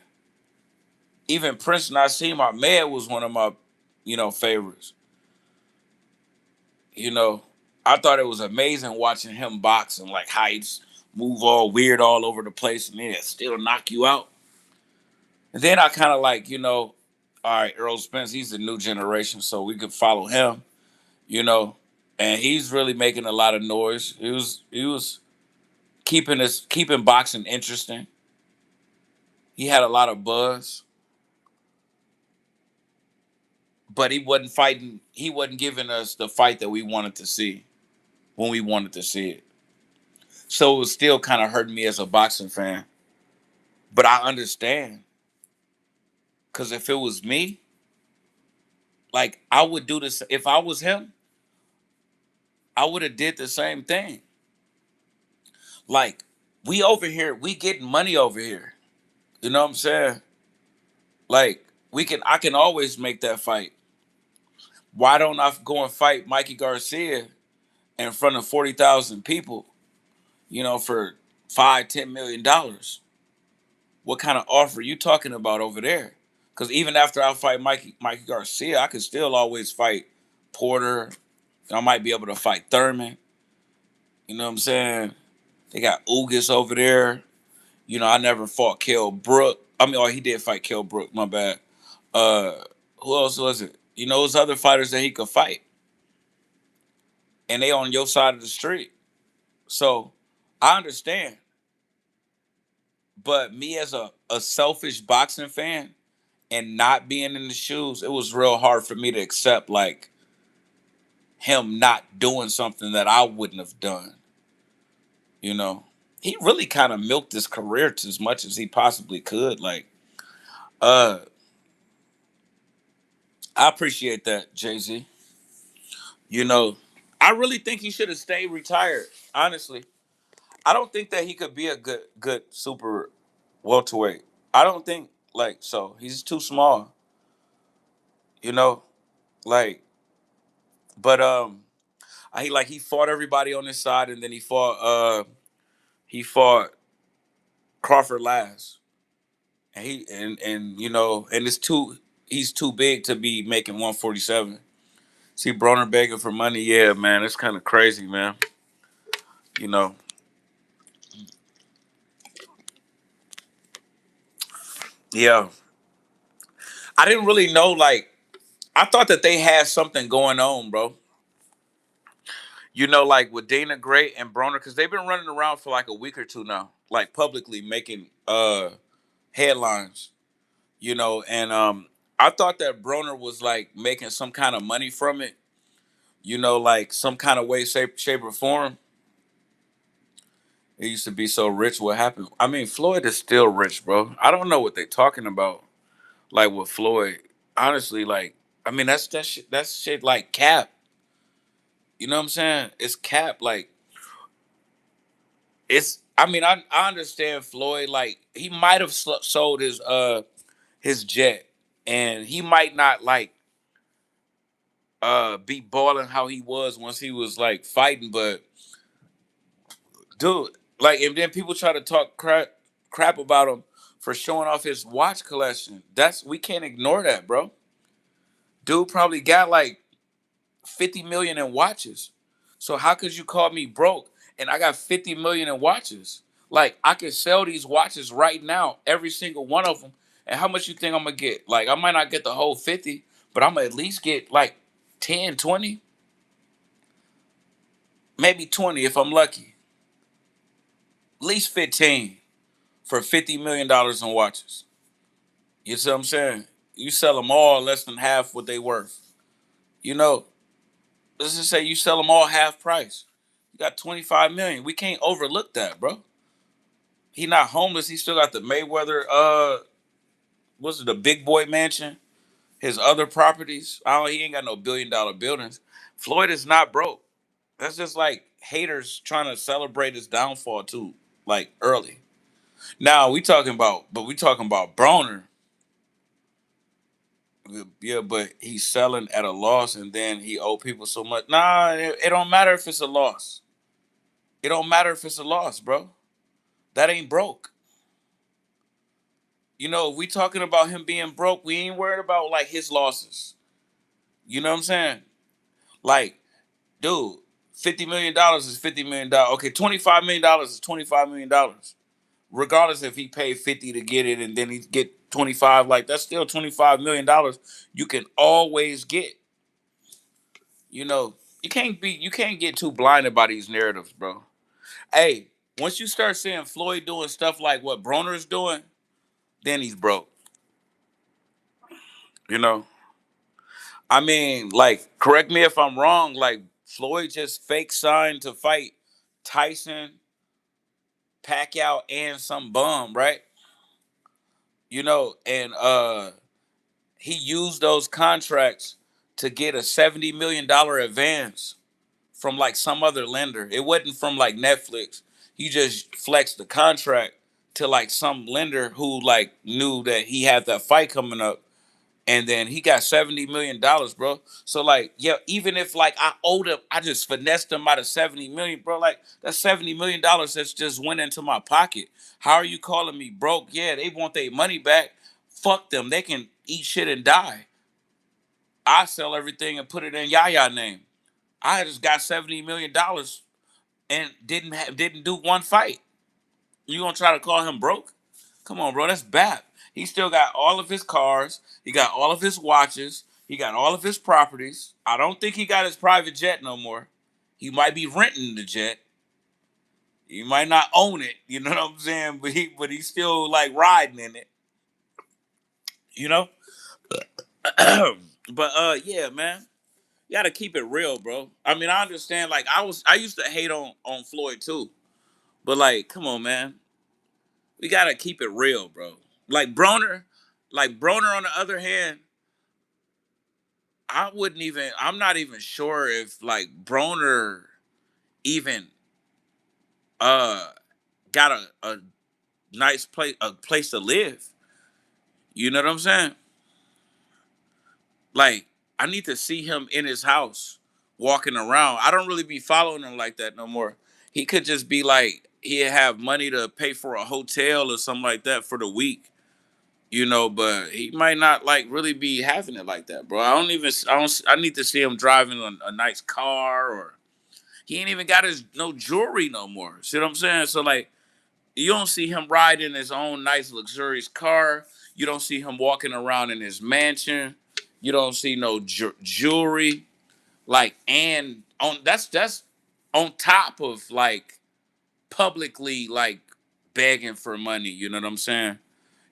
Even Prince Nassim Ahmed was one of my, favorites. You know, I thought it was amazing watching him box and like how he just move all weird all over the place and then still knock you out. And then I kind of like, all right, Earl Spence, he's the new generation, so we could follow him, you know, and he's really making a lot of noise. He was keeping boxing interesting. He had a lot of buzz, but he wasn't fighting. He wasn't giving us the fight that we wanted to see when we wanted to see it. So it was still kind of hurting me as a boxing fan. But I understand, because if it was me, like I would do this. If I was him, I would have did the same thing. Like we over here, we getting money over here. You know what I'm saying? Like I can always make that fight. Why don't I go and fight Mikey Garcia in front of 40,000 people? For $5-10 million. What kind of offer you talking about over there? Because even after I fight Mikey Garcia, I could still always fight Porter. I might be able to fight Thurman. You know what I'm saying? They got Ugas over there. I never fought Kell Brook. I mean, he did fight Kell Brook. My bad. Uh, who else was it? Those other fighters that he could fight, and they on your side of the street. So I understand, but me as a selfish boxing fan and not being in the shoes, it was real hard for me to accept like him not doing something that I wouldn't have done. You know, he really kind of milked his career to as much as he possibly could. Like, uh, I appreciate that, Jay-Z. You know, I really think he should have stayed retired. Honestly, I don't think that he could be a good super welterweight. I don't think like so. He's too small. You know, like, but he fought everybody on his side, and then he fought Crawford last, and it's too he's too big to be making 147. See Broner begging for money, yeah, man, it's kind of crazy, man. You know, yeah. I didn't really know. Like, I thought that they had something going on, bro. Like with Dana Gray and Broner, because they've been running around for like a week or two now, like publicly making headlines. And I thought that Broner was like making some kind of money from it. Like some kind of way, shape, or form. It used to be so rich. What happened? I mean, Floyd is still rich, bro. I don't know what they're talking about. Like with Floyd, honestly, like I mean, that's shit like cap. You know what I'm saying? It's cap. Like it's. I mean, I understand Floyd. Like he might have sold his jet, and he might not like be balling how he was once he was like fighting. But dude, like, and then people try to talk crap about him for showing off his watch collection. We can't ignore that, bro. Dude probably got like 50 million in watches. So how could you call me broke and I got 50 million in watches? Like I could sell these watches right now, every single one of them. And how much you think I'm gonna get? Like I might not get the whole 50, but I'm gonna at least get like 10, 20, maybe 20 if I'm lucky. At least 15 for $50 million in watches. You see what I'm saying? You sell them all less than half what they worth. You know, let's just say you sell them all half price. You got 25 million. We can't overlook that, bro. He not homeless. He still got the Mayweather what's it, the big boy mansion, his other properties. He ain't got no $1 billion buildings. Floyd is not broke. That's just like haters trying to celebrate his downfall too, like early. Now we talking about Broner. Yeah, but he's selling at a loss, and then he owe people so much. Nah, it don't matter if it's a loss. It don't matter if it's a loss, bro. That ain't broke. If we talking about him being broke, we ain't worried about like his losses. You know what I'm saying? Like, dude, $50 million is $50 million. Okay, $25 million is $25 million. Regardless if he paid 50 to get it and then he get 25, like that's still $25 million you can always get. You know, you can't get too blinded by these narratives, bro. Hey, Once you start seeing Floyd doing stuff like what Broner is doing, then he's broke. You know, I mean, like, correct me if I'm wrong. Like, Floyd just fake signed to fight Tyson, Pacquiao, and some bum, right? And he used those contracts to get a $70 million advance from like some other lender. It wasn't from like Netflix. He just flexed the contract to like some lender who like knew that he had that fight coming up, and then he got $70 million, bro. So like, yeah, even if like I owed him, I just finessed him out of 70 million, bro. Like that's $70 million that's just went into my pocket. How are you calling me broke? Yeah, they want their money back. Fuck them. They can eat shit and die. I sell everything and put it in Yaya name. I just got $70 million and didn't do one fight. You gonna try to call him broke? Come on, bro. That's bad. He still got all of his cars. He got all of his watches. He got all of his properties. I don't think he got his private jet no more. He might be renting the jet. He might not own it. You know what I'm saying? But he's still like riding in it. You know. But yeah, man. You gotta keep it real, bro. I mean, I understand. Like, I used to hate on Floyd too, but like, come on, man. We gotta keep it real, bro. Like Broner, on the other hand, I wouldn't even. I'm not even sure if like Broner even uh got a nice place to live. You know what I'm saying? Like, I need to see him in his house walking around. I don't really be following him like that no more. He could just be like he'd have money to pay for a hotel or something like that for the week. But he might not like really be having it like that, bro. I need to see him driving a nice car, or he ain't even got his no jewelry no more. See what I'm saying? So like, you don't see him riding his own nice luxurious car. You don't see him walking around in his mansion. You don't see no jewelry. Like, and on that's on top of like publicly like begging for money. You know what I'm saying?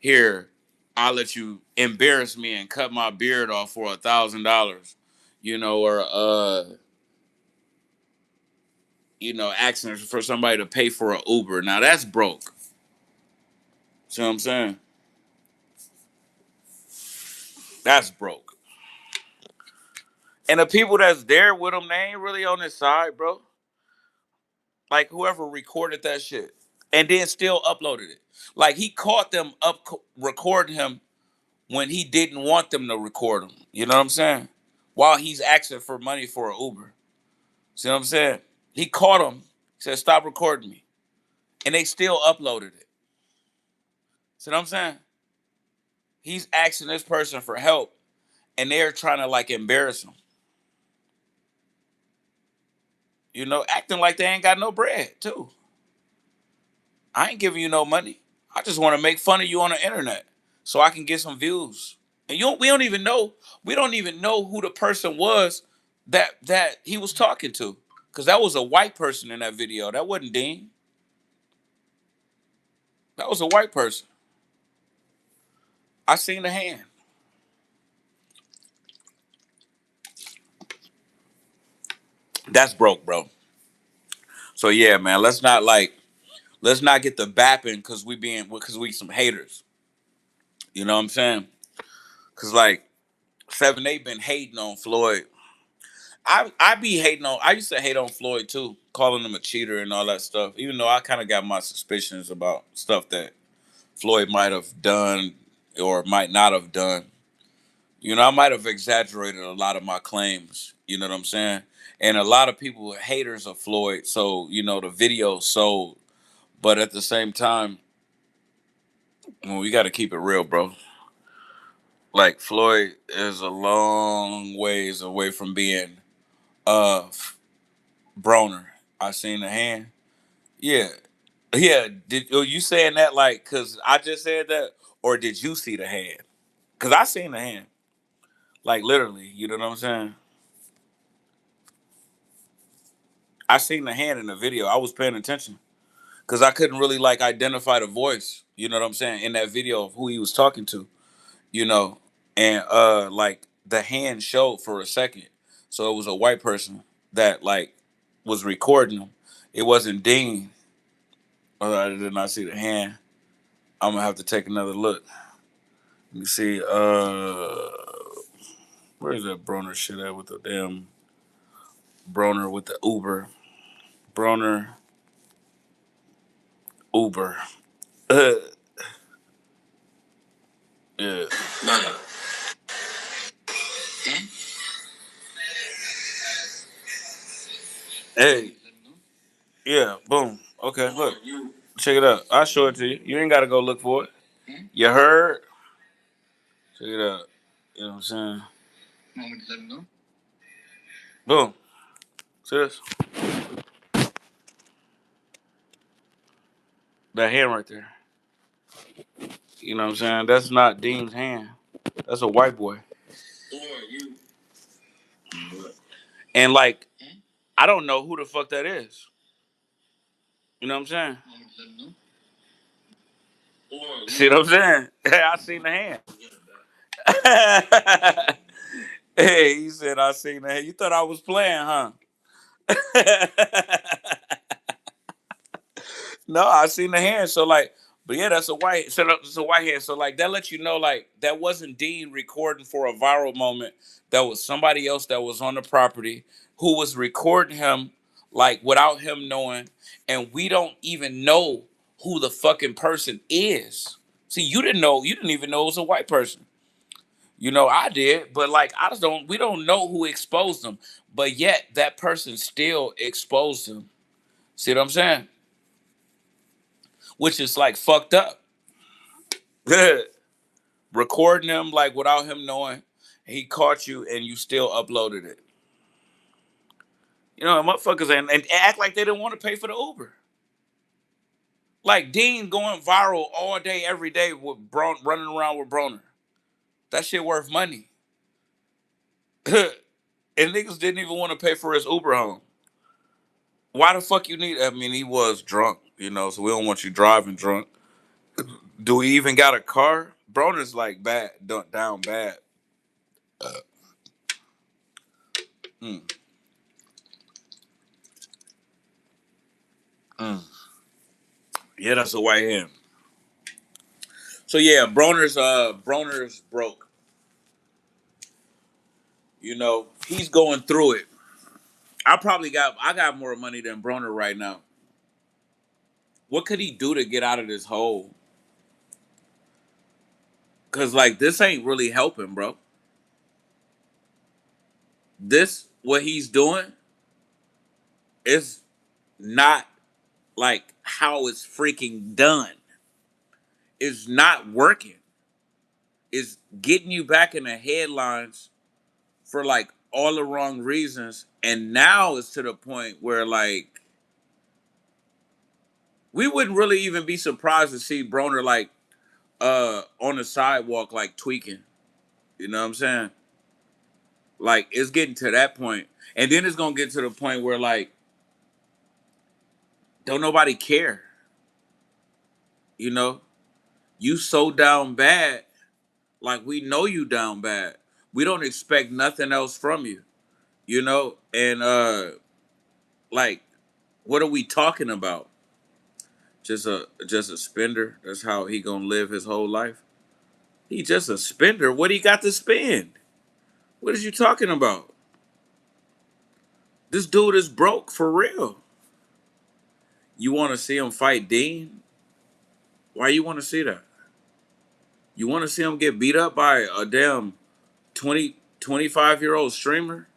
Here, I'll let you embarrass me and cut my beard off for $1,000. Or asking for somebody to pay for an Uber. Now that's broke. See what I'm saying? That's broke. And the people that's there with him, they ain't really on his side, bro. Like, whoever recorded that shit and then still uploaded it. Like, he caught them recording him when he didn't want them to record him. You know what I'm saying? While he's asking for money for an Uber. See what I'm saying? He caught him, said, "Stop recording me." And they still uploaded it. See what I'm saying? He's asking this person for help and they're trying to like embarrass him. Acting like they ain't got no bread, too. I ain't giving you no money. I just want to make fun of you on the internet so I can get some views. And we don't even know who the person was that he was talking to. Cause that was a white person in that video. That wasn't Dean. That was a white person. I seen the hand. That's broke, bro. So yeah, man, let's not get the bapping because we some haters. You know what I'm saying? Cause like 7 8 been hating on Floyd. I used to hate on Floyd too, calling him a cheater and all that stuff. Even though I kind of got my suspicions about stuff that Floyd might have done or might not have done. I might have exaggerated a lot of my claims. You know what I'm saying? And a lot of people were haters of Floyd, so the video sold. But at the same time, well, we got to keep it real, bro. Like, Floyd is a long ways away from being uh Broner. I seen the hand. Yeah, yeah. Are you saying that like because I just said that, or did you see the hand? Because I seen the hand, like literally. You know what I'm saying? I seen the hand in the video. I was paying attention. because I couldn't really like identify the voice. You know what I'm saying in that video of who he was talking to. You know, and like the hand showed for a second, so it was a white person that like was recording him. It wasn't Dean. I did not see the hand. I'm gonna have to take another look. Let me see. Where is that Broner shit at with the damn Broner with the Uber? Broner Uber. Uh, yeah. Hey. Yeah. Boom. Okay. Look. Check it out. I'll show it to you. You ain't gotta go look for it. You heard? Check it out. You know what I'm saying? Boom. See this? That hand right there. You know what I'm saying? That's not Dean's hand. That's a white boy. And like, I don't know who the fuck that is. You know what I'm saying? See what I'm saying? I seen the hand. Hey, he said I seen the hand. You thought I was playing, huh? No, I seen the hand. So like, but yeah, that's a white. So that's a white hand. So like, that lets you know like that wasn't Dean recording for a viral moment. That was somebody else that was on the property who was recording him like without him knowing, and we don't even know who the fucking person is. See, you didn't know. You didn't even know it was a white person. You know, I did, but like I just don't. We don't know who exposed them, but yet that person still exposed him. See what I'm saying? Which is like fucked up. Good. Recording him like without him knowing. He caught you and you still uploaded it. You know, motherfuckers and act like they didn't want to pay for the Uber. Like Dean going viral all day, every day with running around with Broner. That shit worth money. And niggas didn't even want to pay for his Uber home. Why the fuck you need? I mean, he was drunk, you know, so we don't want you driving drunk. Do we even got a car? Broner's like bad, down bad. Mm, mm. Yeah, that's a white hand. So yeah, Broner's broke. You know, he's going through it. I got more money than Broner right now. What could he do to get out of this hole? Cause like this ain't really helping, bro. This what he's doing is not like how it's freaking done. It's not working. It's getting you back in the headlines for like all the wrong reasons. And now it's to the point where like we wouldn't really even be surprised to see Broner like on the sidewalk like tweaking. You know what I'm saying? Like it's getting to that point. And then it's gonna get to the point where like don't nobody care. You know? You so down bad, like we know you down bad. We don't expect nothing else from you. You know? And like what are we talking about? Just a spender. That's how he gonna live his whole life. He just a spender. What he got to spend? What is you talking about? This dude is broke for real. You want to see him fight Dean? Why you want to see that? You want to see him get beat up by a damn 25-year-old streamer?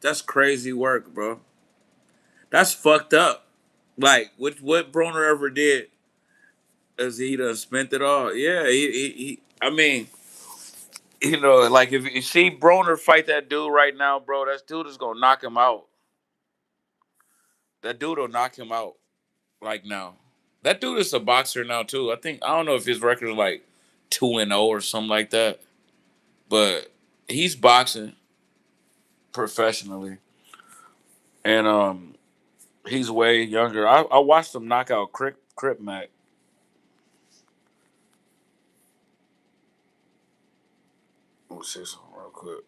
That's crazy work, bro. That's fucked up. Like, what Broner ever did is he done spent it all. Yeah, I mean, you know, like if you see Broner fight that dude right now, bro, that dude is gonna knock him out. That dude will knock him out like now. That dude is a boxer now too. I don't know if his record is like 2-0 or something like that, but he's boxing professionally, and He's way younger. I watched him knock out Crip Mac. Let me see something real quick.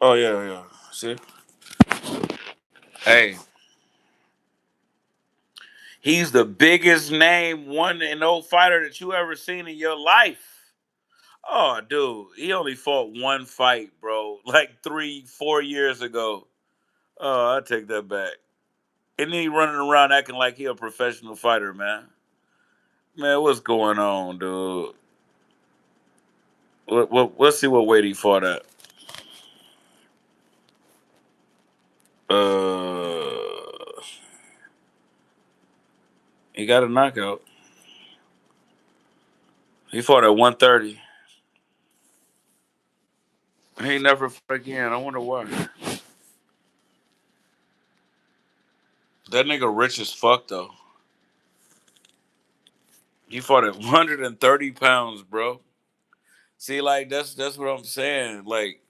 Oh yeah, yeah. See, hey, he's the biggest name 1-0 fighter that you ever seen in your life. Oh, dude, he only fought one fight, bro. Like 3, 4 years ago. Oh, I take that back. And then he running around acting like he a professional fighter, man. Man, what's going on, dude? Let's see what weight he fought at. Uh, he got a knockout. He fought at 130. He ain't never fought again. I wonder why. That nigga rich as fuck though. He fought at 130 pounds, bro. See, like that's what I'm saying. Like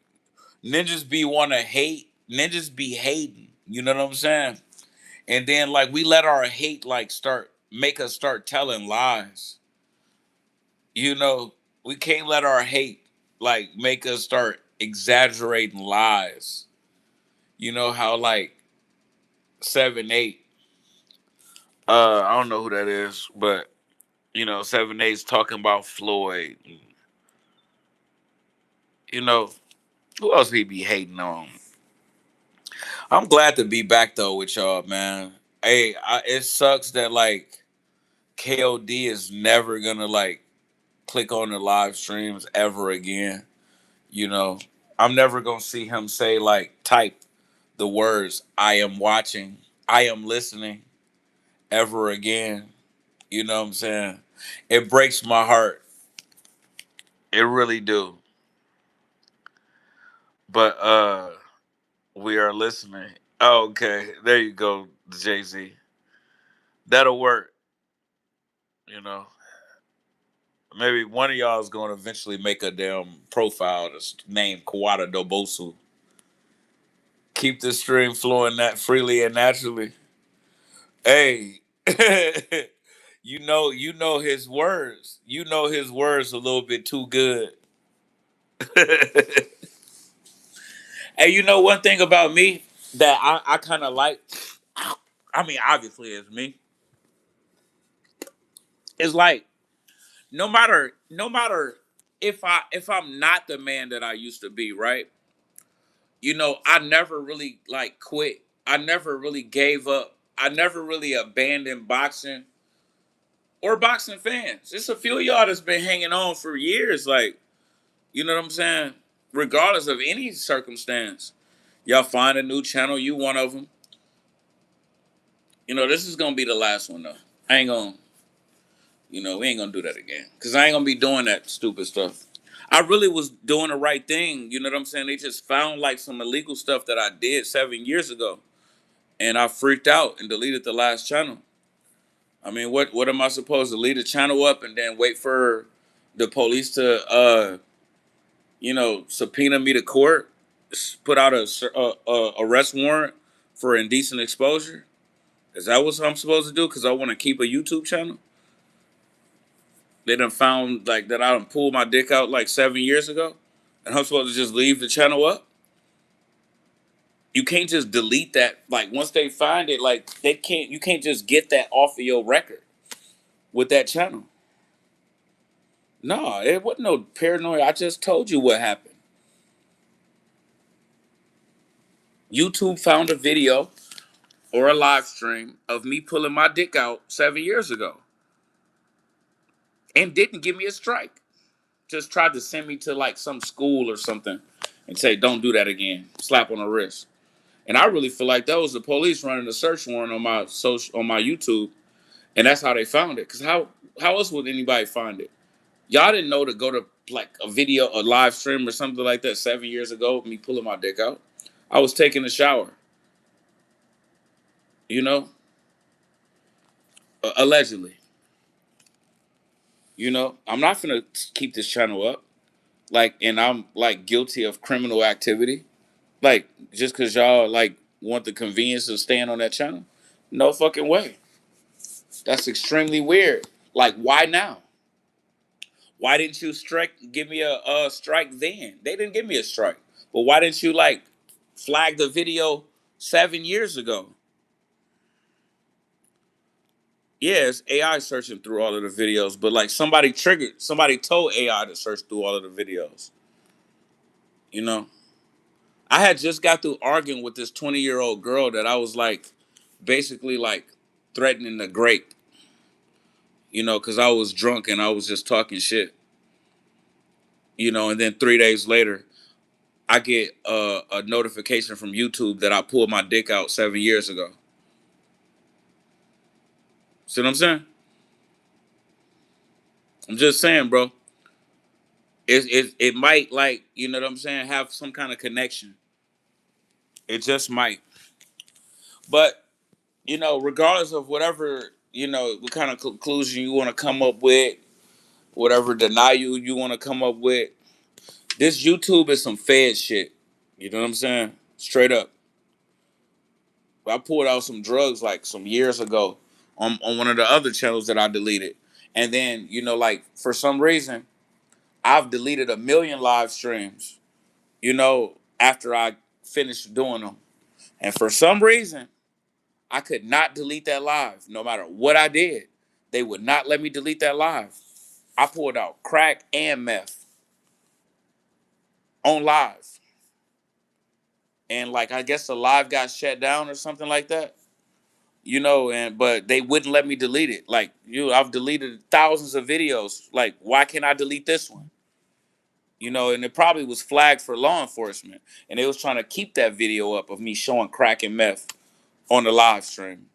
ninjas be wanna hate. Ninjas be hating. You know what I'm saying? And then like we let our hate like start make us start telling lies. You know, we can't let our hate like make us start exaggerating lies. You know how like 7-8. I don't know who that is, but 7-8's talking about Floyd. You know who else he be hating on? I'm glad to be back though with y'all, man. Hey, it sucks that like KOD is never gonna like click on the live streams ever again. You know, I'm never gonna see him say like type the words "I am watching," "I am listening" ever again. You know what I'm saying? It breaks my heart. It really do. But we are listening. Oh, okay, there you go, Jay-Z. That'll work. You know, maybe one of y'all is going to eventually make a damn profile that's named Kawada Dobosu. Keep the stream flowing that freely and naturally. Hey, you know his words. You know his words a little bit too good. Hey, you know one thing about me that I kind of like. I mean, obviously, it's me. It's like no matter if I'm not the man that I used to be, right? I never really like quit. I never really gave up. I never really abandoned boxing or boxing fans. It's a few of y'all that's been hanging on for years, like, you know what I'm saying? Regardless of any circumstance. Y'all find a new channel, you one of them. This is gonna be the last one though. I ain't gonna, we ain't gonna do that again. Cause I ain't gonna be doing that stupid stuff. I really was doing the right thing, you know what I'm saying? They just found like some illegal stuff that I did 7 years ago. And I freaked out and deleted the last channel. I mean, what am I supposed to leave the channel up and then wait for the police to subpoena me to court, put out a arrest warrant for indecent exposure? Is that what I'm supposed to do? Because I want to keep a YouTube channel? They done found like that I done pulled my dick out like 7 years ago, and I'm supposed to just leave the channel up? You can't just delete that. Like once they find it, like they can't. You can't just get that off of your record with that channel. No, it wasn't no paranoia. I just told you what happened. YouTube found a video or a live stream of me pulling my dick out 7 years ago and didn't give me a strike. Just tried to send me to like some school or something and say, don't do that again. Slap on the wrist. And I really feel like that was the police running a search warrant on my YouTube, and that's how they found it. Cause how else would anybody find it? Y'all didn't know to go to like a live stream or something like that 7 years ago, me pulling my dick out. I was taking a shower, you know, allegedly. I'm not gonna keep this channel up, like, and I'm like guilty of criminal activity. Like, just because y'all, like, want the convenience of staying on that channel? No fucking way. That's extremely weird. Like, why now? Why didn't you give me a strike then? They didn't give me a strike. But why didn't you, like, flag the video 7 years ago? Yeah, it's AI searching through all of the videos, but like somebody told AI to search through all of the videos. You know, I had just got through arguing with this 20-year-old girl that I was like, basically like threatening to grape. Because I was drunk and I was just talking shit. And then 3 days later, I get a notification from YouTube that I pulled my dick out 7 years ago. See what I'm saying? I'm just saying, bro. It might, like, you know what I'm saying, have some kind of connection. It just might. But, regardless of whatever, what kind of conclusion you want to come up with, whatever denial you want to come up with, this YouTube is some fed shit. You know what I'm saying? Straight up. I pulled out some drugs like some years ago on one of the other channels that I deleted. And then, like, for some reason, I've deleted 1 million live streams, after I finished doing them. And for some reason, I could not delete that live, no matter what I did. They would not let me delete that live. I pulled out crack and meth on live. And like, I guess the live got shut down or something like that. But they wouldn't let me delete it. Like, I've deleted thousands of videos. Like, why can't I delete this one? And it probably was flagged for law enforcement. And they was trying to keep that video up of me showing crack and meth on the live stream.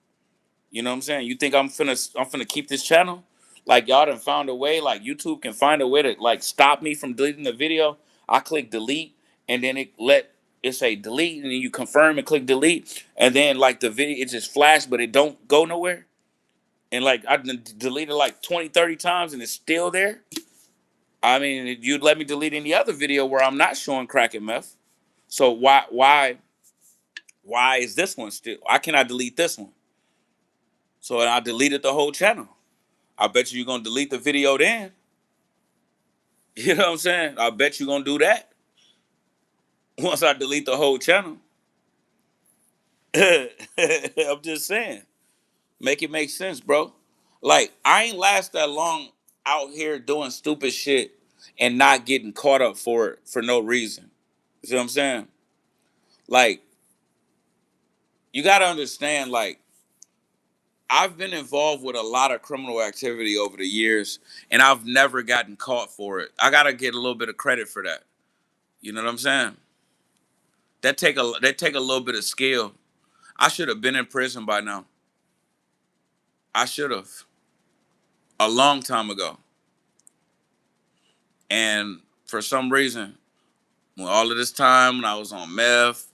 You know what I'm saying? You think I'm finna keep this channel? Like, y'all done found a way, like YouTube can find a way to like stop me from deleting the video. I click delete and then it say delete, and then you confirm and click delete, and then like the video, it just flashed but it don't go nowhere. And like, I deleted like 20, 30 times and it's still there. I mean, you'd let me delete any other video where I'm not showing crack and meth. So why is this one still? Why can't I delete this one? So I deleted the whole channel. I bet you're gonna delete the video then. You know what I'm saying? I bet you're gonna do that once I delete the whole channel. I'm just saying. Make it make sense, bro. Like, I ain't last that long out here doing stupid shit and not getting caught up for it for no reason. You see what I'm saying? Like, you gotta understand, like, I've been involved with a lot of criminal activity over the years, and I've never gotten caught for it. I gotta get a little bit of credit for that. You know what I'm saying? That take a little bit of skill. I should have been in prison by now. I should have a long time ago. And for some reason, when all of this time when I was on meth,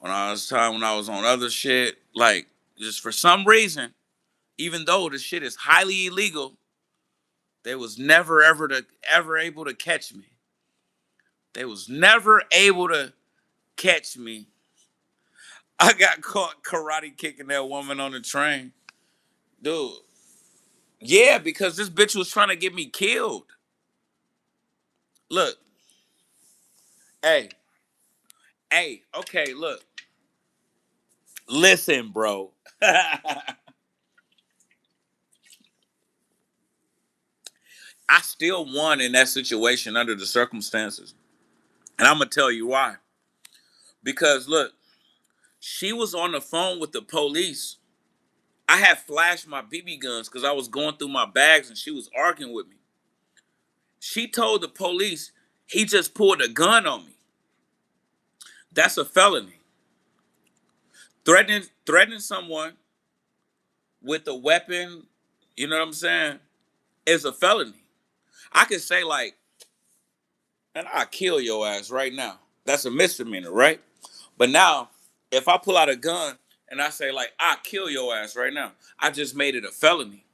when I was on other shit, like, just for some reason, even though the shit is highly illegal, they was never ever able to catch me. They was never able to catch me. I got caught karate kicking that woman on the train. Dude. Yeah, because this bitch was trying to get me killed. Look. Hey. Hey. Okay, look. Listen, bro. I still won in that situation under the circumstances. And I'm going to tell you why. Because, look, she was on the phone with the police. I had flashed my BB guns because I was going through my bags and she was arguing with me. She told the police he just pulled a gun on me. That's a felony. Threatening someone with a weapon, you know what I'm saying, is a felony. I could say, like, and I'll kill your ass right now. That's a misdemeanor, right? But now, if I pull out a gun and I say, like, I'll kill your ass right now, I just made it a felony.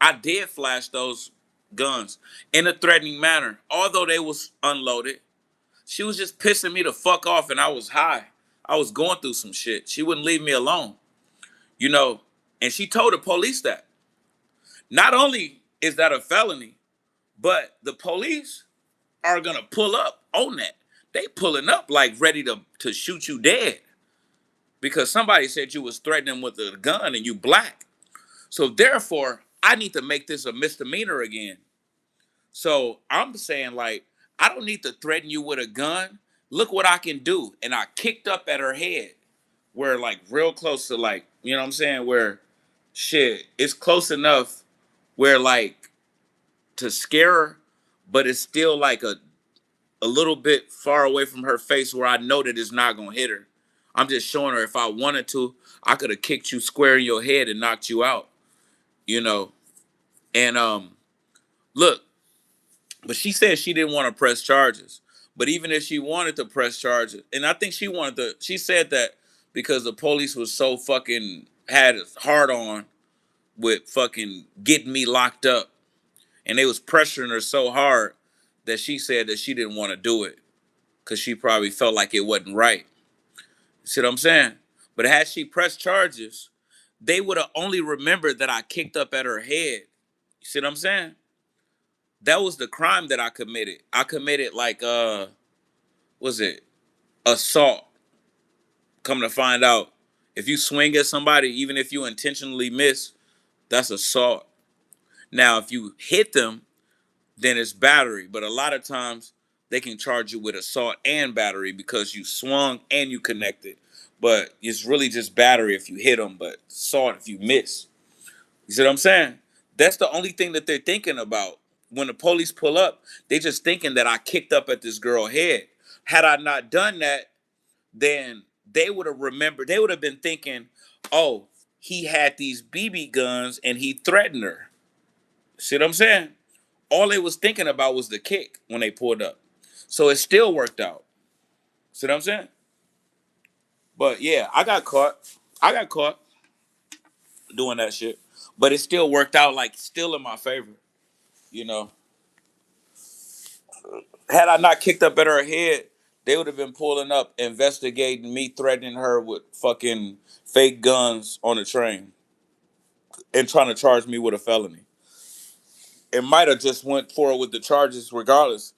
I did flash those guns in a threatening manner. Although they was unloaded, she was just pissing me the fuck off and I was high. I was going through some shit. She wouldn't leave me alone, you know. And she told the police that. Not only is that a felony, but the police are gonna pull up on that. They pulling up like ready to shoot you dead because somebody said you was threatening with a gun and you black. So therefore, I need to make this a misdemeanor again. So I'm saying like, I don't need to threaten you with a gun. Look what I can do. And I kicked up at her head where like real close to like, you know what I'm saying? Where shit, it's close enough where like to scare her, but it's still like a little bit far away from her face where I know that it's not gonna hit her. I'm just showing her if I wanted to, I could have kicked you square in your head and knocked you out, you know. And look, but she said she didn't want to press charges. But even if she wanted to press charges, and I think she wanted to, she said that because the police was so fucking had it hard on with fucking getting me locked up, and they was pressuring her so hard that she said that she didn't want to do it because she probably felt like it wasn't right. You see what I'm saying? But had she pressed charges, they would have only remembered that I kicked up at her head. You see what I'm saying? That was the crime that I committed. I committed like was it assault? Come to find out, if you swing at somebody, even if you intentionally miss, that's assault. Now, if you hit them, then it's battery. But a lot of times they can charge you with assault and battery because you swung and you connected. But it's really just battery if you hit them, but assault if you miss. You see what I'm saying? That's the only thing that they're thinking about. When the police pull up, they just thinking that I kicked up at this girl's head. Had I not done that, then they would have remembered, they would have been thinking, oh, he had these BB guns and he threatened her. See what I'm saying? All they was thinking about was the kick when they pulled up. So it still worked out. See what I'm saying? But yeah, I got caught. I got caught doing that shit. But it still worked out like still in my favor. You know. Had I not kicked up at her head, they would have been pulling up, investigating me, threatening her with fucking fake guns on the train and trying to charge me with a felony. It might have just went forward with the charges regardless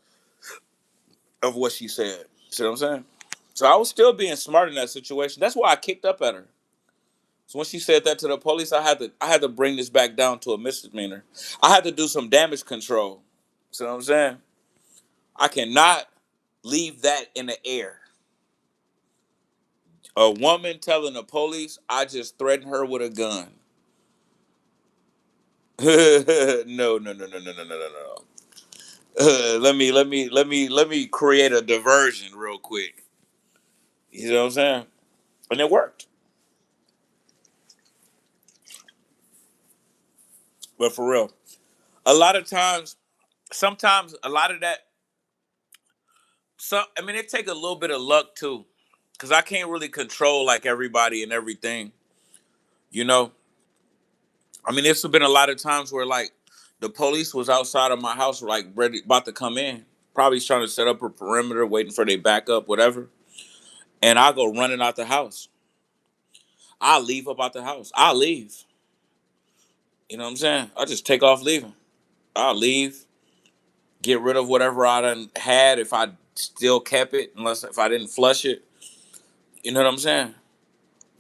of what she said. See what I'm saying? So I was still being smart in that situation. That's why I kicked up at her. So when she said that to the police, I had to bring this back down to a misdemeanor. I had to do some damage control. See what I'm saying? I cannot leave that in the air. A woman telling the police I just threatened her with a gun. No, no, no, no, no, no, no, no, no. Let me create a diversion real quick. You know what I'm saying? And it worked. But for real, a lot of times, sometimes a lot of that. So I mean, it take a little bit of luck too, because I can't really control like everybody and everything. You know, I mean, there's been a lot of times where like the police was outside of my house, like ready about to come in, probably trying to set up a perimeter, waiting for their backup, whatever. And I go running out the house. I leave up out the house. I leave. You know what I'm saying? I just take off leaving. I'll leave, get rid of whatever I done had if I still kept it, unless if I didn't flush it. You know what I'm saying?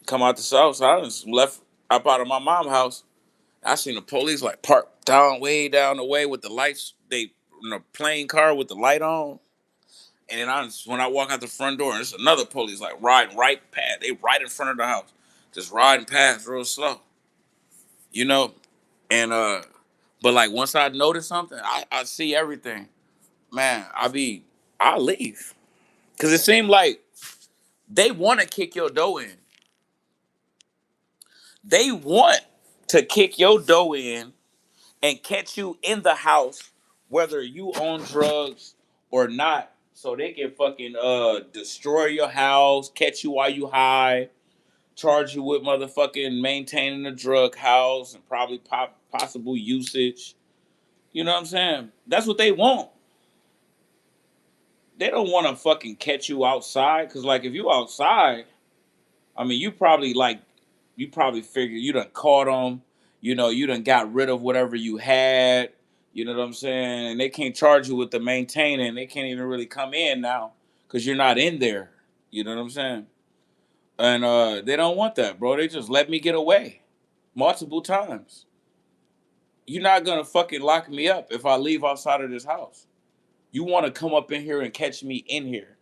Come out the house. I just left up out of my mom's house. I seen the police like parked down way down the way with the lights. They in a plain car with the light on. And then when I walk out the front door, there's another police like riding right past. They right in front of the house, just riding past real slow. You know, and but like once I notice something, I see everything. Man, I leave because it seemed like they want to kick your door in. They want to kick your door in and catch you in the house, whether you own drugs or not, so they can fucking destroy your house, catch you while you high, charge you with motherfucking maintaining a drug house and probably possible usage. You know what I'm saying? That's what they want. They don't want to fucking catch you outside, because like if you outside, I mean, you probably figure you done caught them. You know, you done got rid of whatever you had. You know what I'm saying? And they can't charge you with the maintaining. They can't even really come in now because you're not in there. You know what I'm saying? And they don't want that, bro. They just let me get away multiple times. You're not gonna fucking lock me up if I leave outside of this house. You want to come up in here and catch me in here.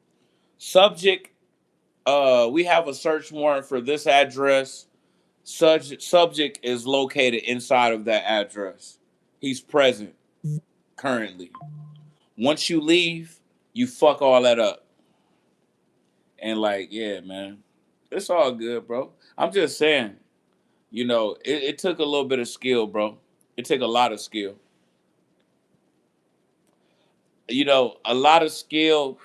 Subject, we have a search warrant for this address. Subject is located inside of that address. He's present currently. Once you leave, you fuck all that up. And like, yeah, man, it's all good, bro. I'm just saying, it took a little bit of skill, bro. It took a lot of skill. A lot of skill,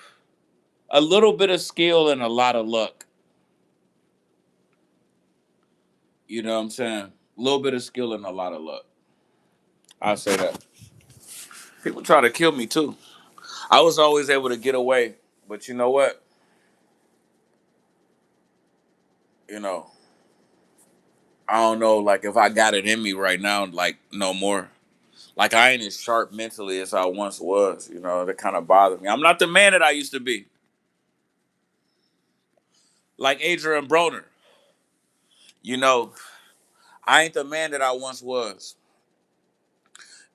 a little bit of skill, and a lot of luck. You know what I'm saying? A little bit of skill and a lot of luck. I'll say that. People try to kill me too. I was always able to get away, but you know what? You know, I don't know, like if I got it in me right now, like no more. Like I ain't as sharp mentally as I once was. That kind of bothered me. I'm not the man that I used to be. Like Adrien Broner. You know, I ain't the man that I once was.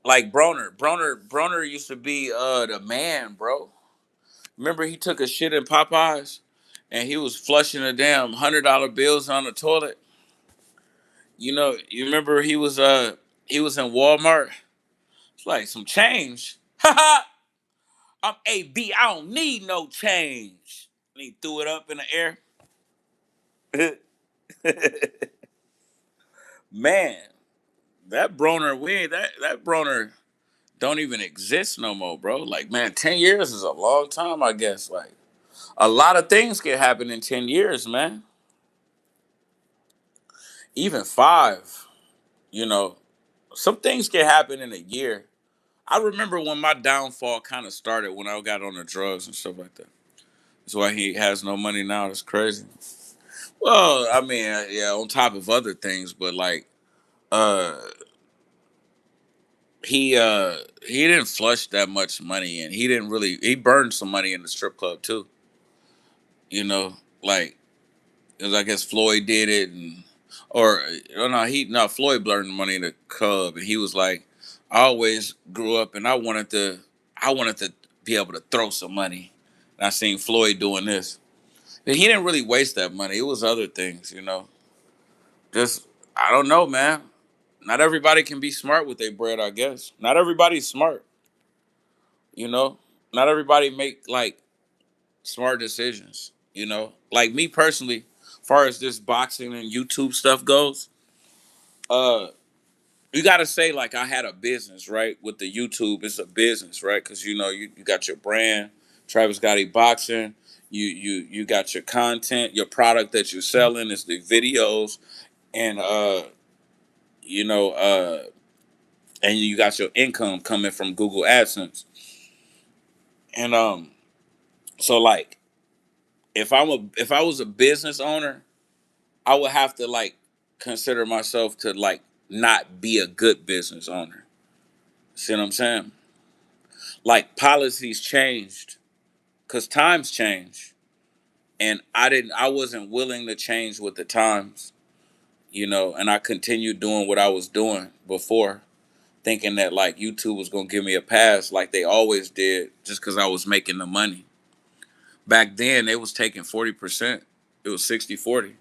Like Broner used to be the man, bro. Remember he took a shit in Popeyes and he was flushing the damn $100 bills on the toilet. You remember he was in Walmart. It's like some change. Ha I'm AB. I don't need no change. And he threw it up in the air. Man, that Broner that Broner don't even exist no more, bro. Like, man, 10 years is a long time, I guess. Like, a lot of things can happen in 10 years, man. Even 5, you know. Some things can happen in a year. I remember when my downfall kind of started when I got on the drugs and stuff like that. That's why he has no money now. That's crazy. Well, I mean, yeah, on top of other things, but like, uh, he didn't flush that much money, and he burned some money in the strip club too. You know, like, 'cause I guess Floyd did it, or oh no, Floyd burned the money in the club, and he was like, I always grew up, and I wanted to be able to throw some money. And I seen Floyd doing this. And he didn't really waste that money. It was other things. Just I don't know, man. Not everybody can be smart with their bread, I guess. Not everybody's smart, you know. Not everybody make like smart decisions. Like me personally, as far as this boxing and YouTube stuff goes, uh, you gotta say like I had a business, right? With the YouTube, it's a business, right? Because you got your brand, Travis Gotti Boxing. You got your content, your product that you're selling is the videos, and you know and you got your income coming from Google AdSense. And so like if I was a business owner, I would have to like consider myself to like not be a good business owner. See what I'm saying? Like policies changed because times change. And I wasn't willing to change with the times, and I continued doing what I was doing before, thinking that like YouTube was gonna give me a pass like they always did, just because I was making the money. Back then they was taking 40%. It was 60-40.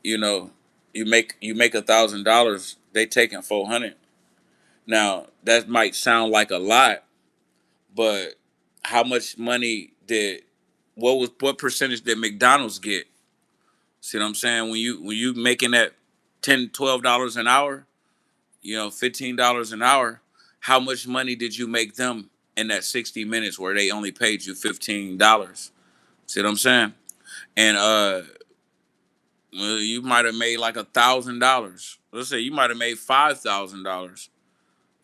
You know, you make $1,000, they taking 400. Now that might sound like a lot, but how much money did what percentage did McDonald's get? See what I'm saying? When you making that $10, $12 an hour, $15 an hour, how much money did you make them in that 60 minutes where they only paid you $15? See what I'm saying? And well, you might have made like $1,000. Let's say you might have made $5,000,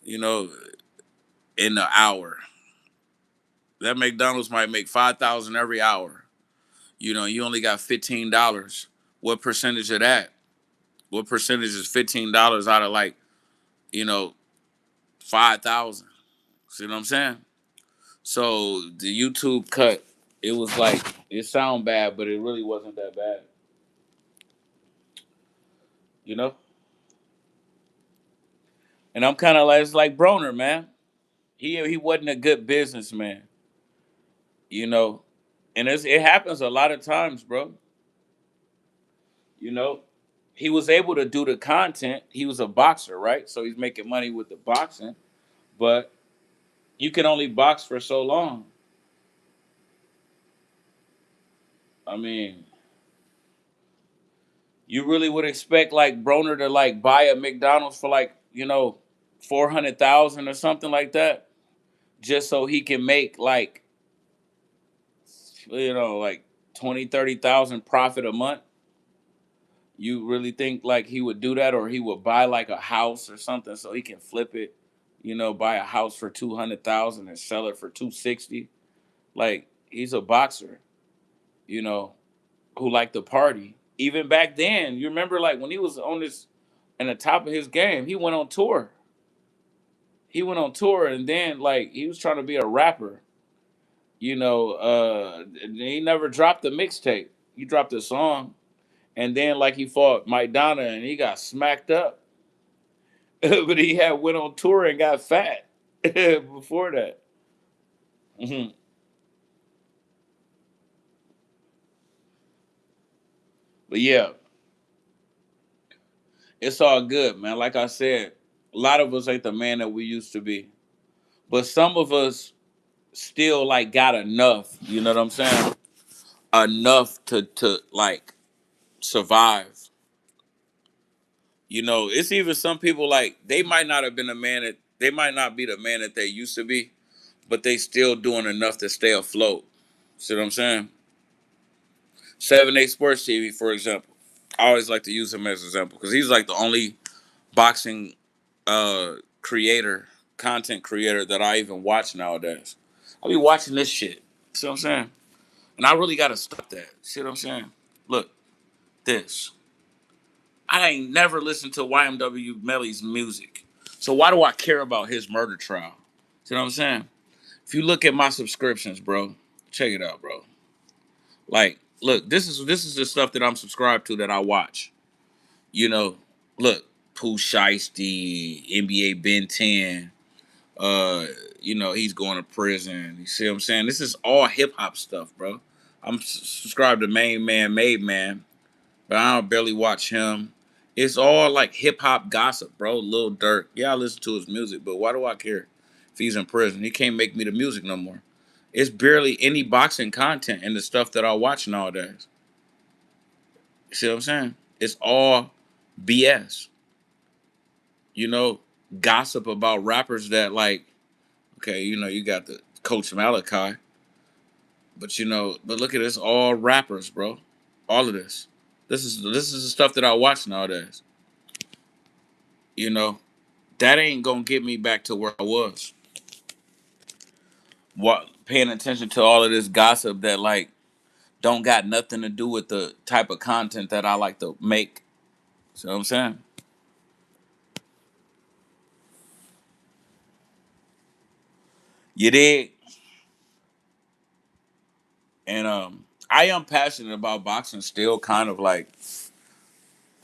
you know, in the hour. That McDonald's might make 5,000 every hour. You only got $15. What percentage of that? What percentage is $15 out of like, you know, 5,000? See what I'm saying? So the YouTube cut, it was like it sound bad, but it really wasn't that bad. You know? And I'm kind of like it's like Broner, man. He wasn't a good businessman, you know. And it happens a lot of times, bro. You know, he was able to do the content. He was a boxer, right? So he's making money with the boxing, but you can only box for so long. I mean, you really would expect like Broner to like buy a McDonald's for like, 400,000 or something like that, just so he can make like, like 20, 30,000 profit a month. You really think like he would do that, or he would buy like a house or something so he can flip it, buy a house for 200,000 and sell it for 260? Like he's a boxer, you know, who liked to party. Even back then, you remember like when he was on this and the top of his game, he went on tour. He went on tour and then like he was trying to be a rapper. He never dropped a mixtape. He dropped a song and then like he fought Mike Donna and he got smacked up. But he had went on tour and got fat before that. Hmm. But yeah, it's all good, man. Like I said, a lot of us ain't the man that we used to be, but some of us still like got enough. You know what I'm saying? Enough to like survive. It's even some people like they might not have been a man that they might not be the man that they used to be, but they still doing enough to stay afloat. See what I'm saying? 7 8 Sports TV, for example. I always like to use him as an example because he's like the only boxing creator, content creator that I even watch nowadays. I be watching this shit. See what I'm saying? And I really gotta stop that. See what I'm saying? Look, this. I ain't never listened to YMW Melly's music. So why do I care about his murder trial? See what I'm saying? If you look at my subscriptions, bro, check it out, bro. Like, look, this is the stuff that I'm subscribed to that I watch. You know, look, Pooh Shiesty, NBA Ben 10, he's going to prison. You see what I'm saying? This is all hip hop stuff, bro. I'm subscribed to Main Man, Made Man, but I don't barely watch him. It's all like hip hop gossip, bro. Lil Durk. Yeah, I listen to his music, but why do I care if he's in prison? He can't make me the music no more. It's barely any boxing content in the stuff that I watch nowadays. You see what I'm saying? It's all BS. You know, gossip about rappers that like, okay, you got the Coach Malachi, but look at this, all rappers, bro. All of this. This is the stuff that I watch nowadays. You know, that ain't gonna get me back to where I was. What paying attention to all of this gossip that like don't got nothing to do with the type of content that I like to make. See what I'm saying? You did. And I am passionate about boxing still, kind of like,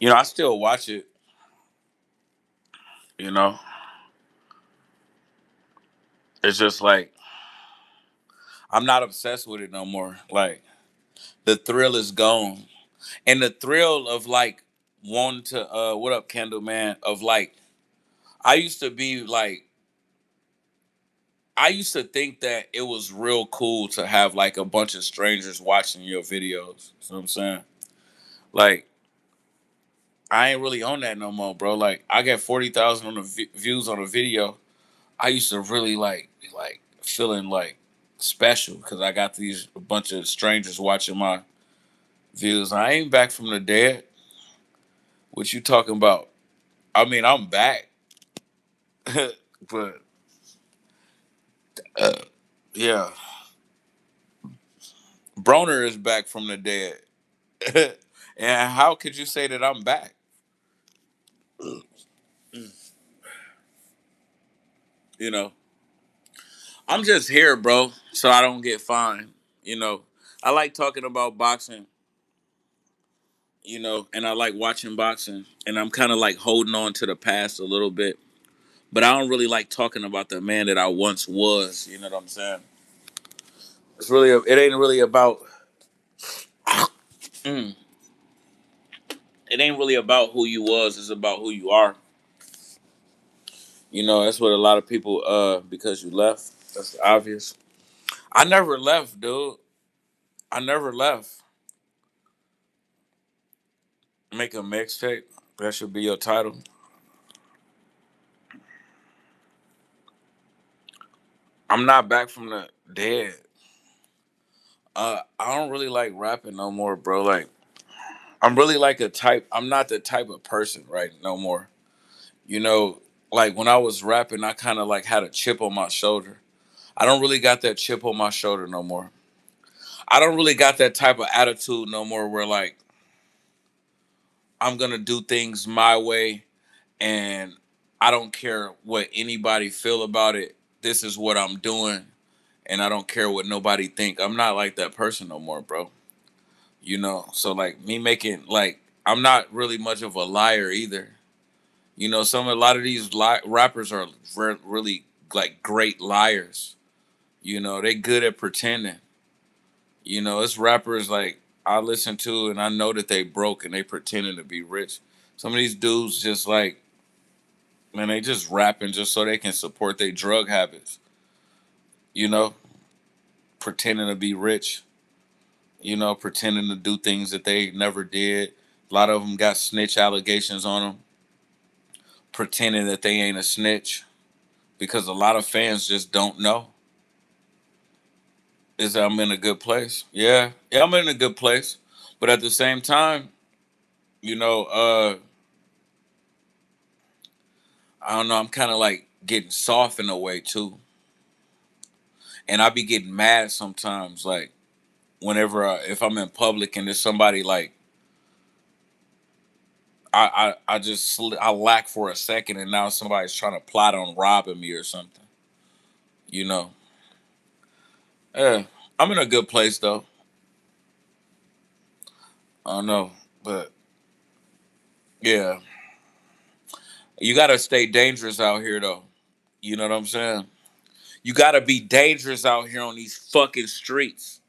I still watch it, you know. It's just like I'm not obsessed with it no more. Like the thrill is gone. And the thrill of like wanting to what up, Kendall, man, of like I used to be like I used to think that it was real cool to have like a bunch of strangers watching your videos. You know what I'm saying? Like I ain't really on that no more, bro. Like I get 40,000 on the views on a video. I used to really like be like feeling like special because I got these a bunch of strangers watching my views. I ain't back from the dead. What you talking about? I mean, I'm back, but uh, yeah, Broner is back from the dead. And how could you say that I'm back? You know, I'm just here, bro, so I don't get fined. You know, I like talking about boxing, and I like watching boxing, and I'm kind of like holding on to the past a little bit, but I don't really like talking about the man that I once was. You know what I'm saying? It ain't really about, mm, it ain't really about who you was. It's about who you are. That's what a lot of people, because you left. That's obvious. I never left, dude. I never left. Make a mixtape. That should be your title. I'm not back from the dead. I don't really like rapping no more, bro. Like, I'm really like a type. I'm not the type of person, right? No more. You know, like when I was rapping, I kind of like had a chip on my shoulder. I don't really got that chip on my shoulder no more. I don't really got that type of attitude no more where like I'm gonna do things my way and I don't care what anybody feel about it. This is what I'm doing and I don't care what nobody think. I'm not like that person no more, bro. So like me making like I'm not really much of a liar either. A lot of these rappers are really like great liars. They good at pretending. It's rappers like I listen to and I know that they broke and they pretending to be rich. Some of these dudes just like, man, they just rapping just so they can support their drug habits. You know, pretending to be rich. Pretending to do things that they never did. A lot of them got snitch allegations on them, pretending that they ain't a snitch because a lot of fans just don't know. Is that I'm in a good place? Yeah, yeah, I'm in a good place. But at the same time, you know, uh, I don't know. I'm kind of like getting soft in a way too, and I be getting mad sometimes. Like whenever if I'm in public and there's somebody like I just I lack for a second, and now somebody's trying to plot on robbing me or something. You know, yeah, I'm in a good place though. I don't know, but yeah, you gotta stay dangerous out here though. You know what I'm saying? You gotta be dangerous out here on these fucking streets.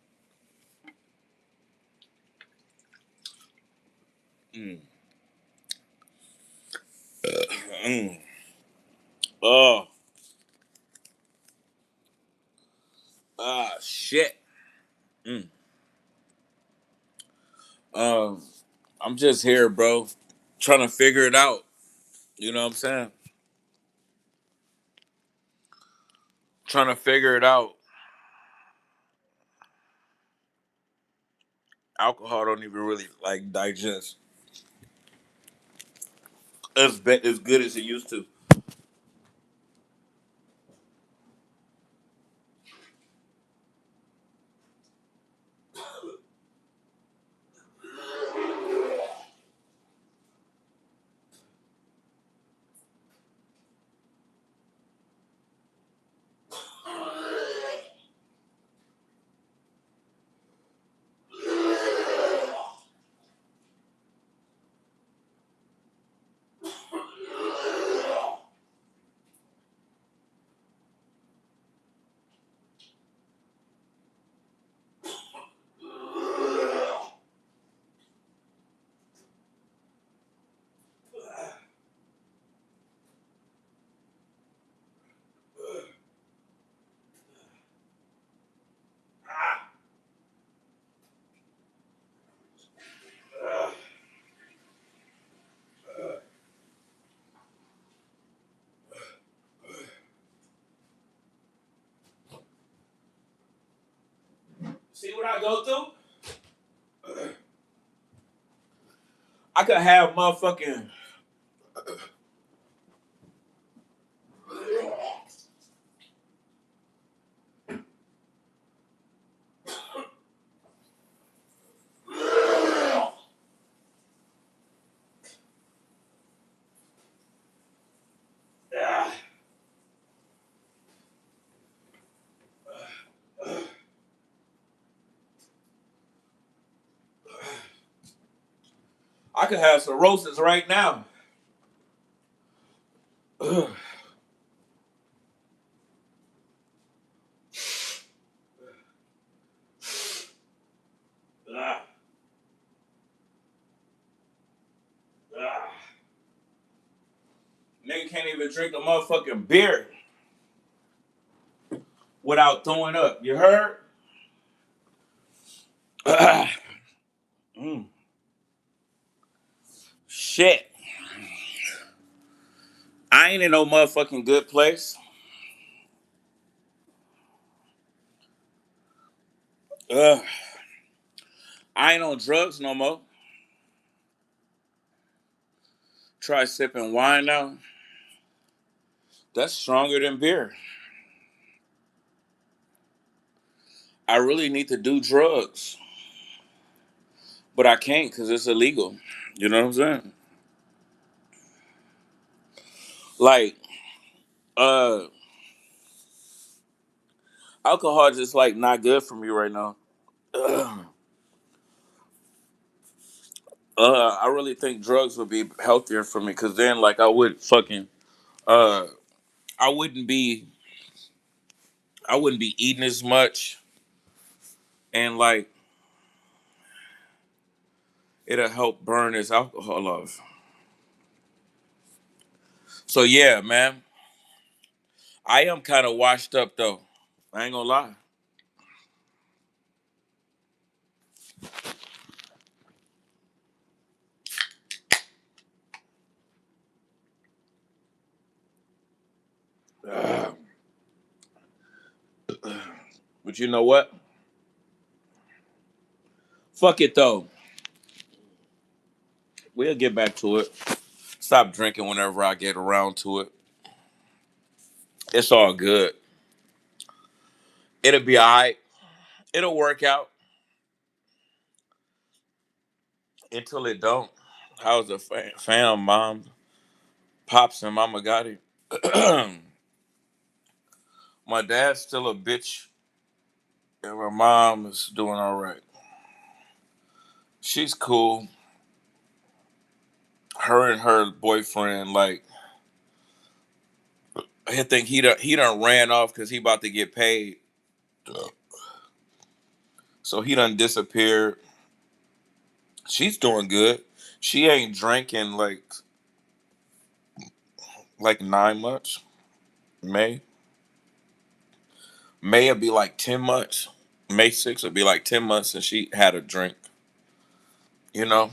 Mm. Mm. Oh, shit. Mm. Um, I'm just here, bro, trying to figure it out. You know what I'm saying? Trying to figure it out. Alcohol don't even really like digest as good as it used to. See what I go through? I could have motherfucking. I could have cirrhosis right now. Ugh. Ah, ah. Nigga can't even drink a motherfucking beer without throwing up. You heard? Ah. Mm. Shit. I ain't in no motherfucking good place. Ugh. I ain't on drugs no more. Try sipping wine now. That's stronger than beer. I really need to do drugs, but I can't because it's illegal. You know what I'm saying? Like, uh, alcohol just like not good for me right now. Ugh. I really think drugs would be healthier for me because then, like, uh, I wouldn't be, I wouldn't be eating as much, and like, it'll help burn this alcohol off. So yeah, man, I am kind of washed up though. I ain't gonna lie. Ugh. But you know what? Fuck it though. We'll get back to it. Stop drinking whenever I get around to it. It's all good. It'll be all right. It'll work out until it don't. How's the fam, mom, pops, and mama got it? My dad's still a bitch, and my mom is doing all right. She's cool. Her and her boyfriend, like, I think he done ran off because he about to get paid. So he done disappeared. She's doing good. She ain't drinking like 9 months. May. May will be like 10 months. May 6th will be like 10 months since she had a drink. You know,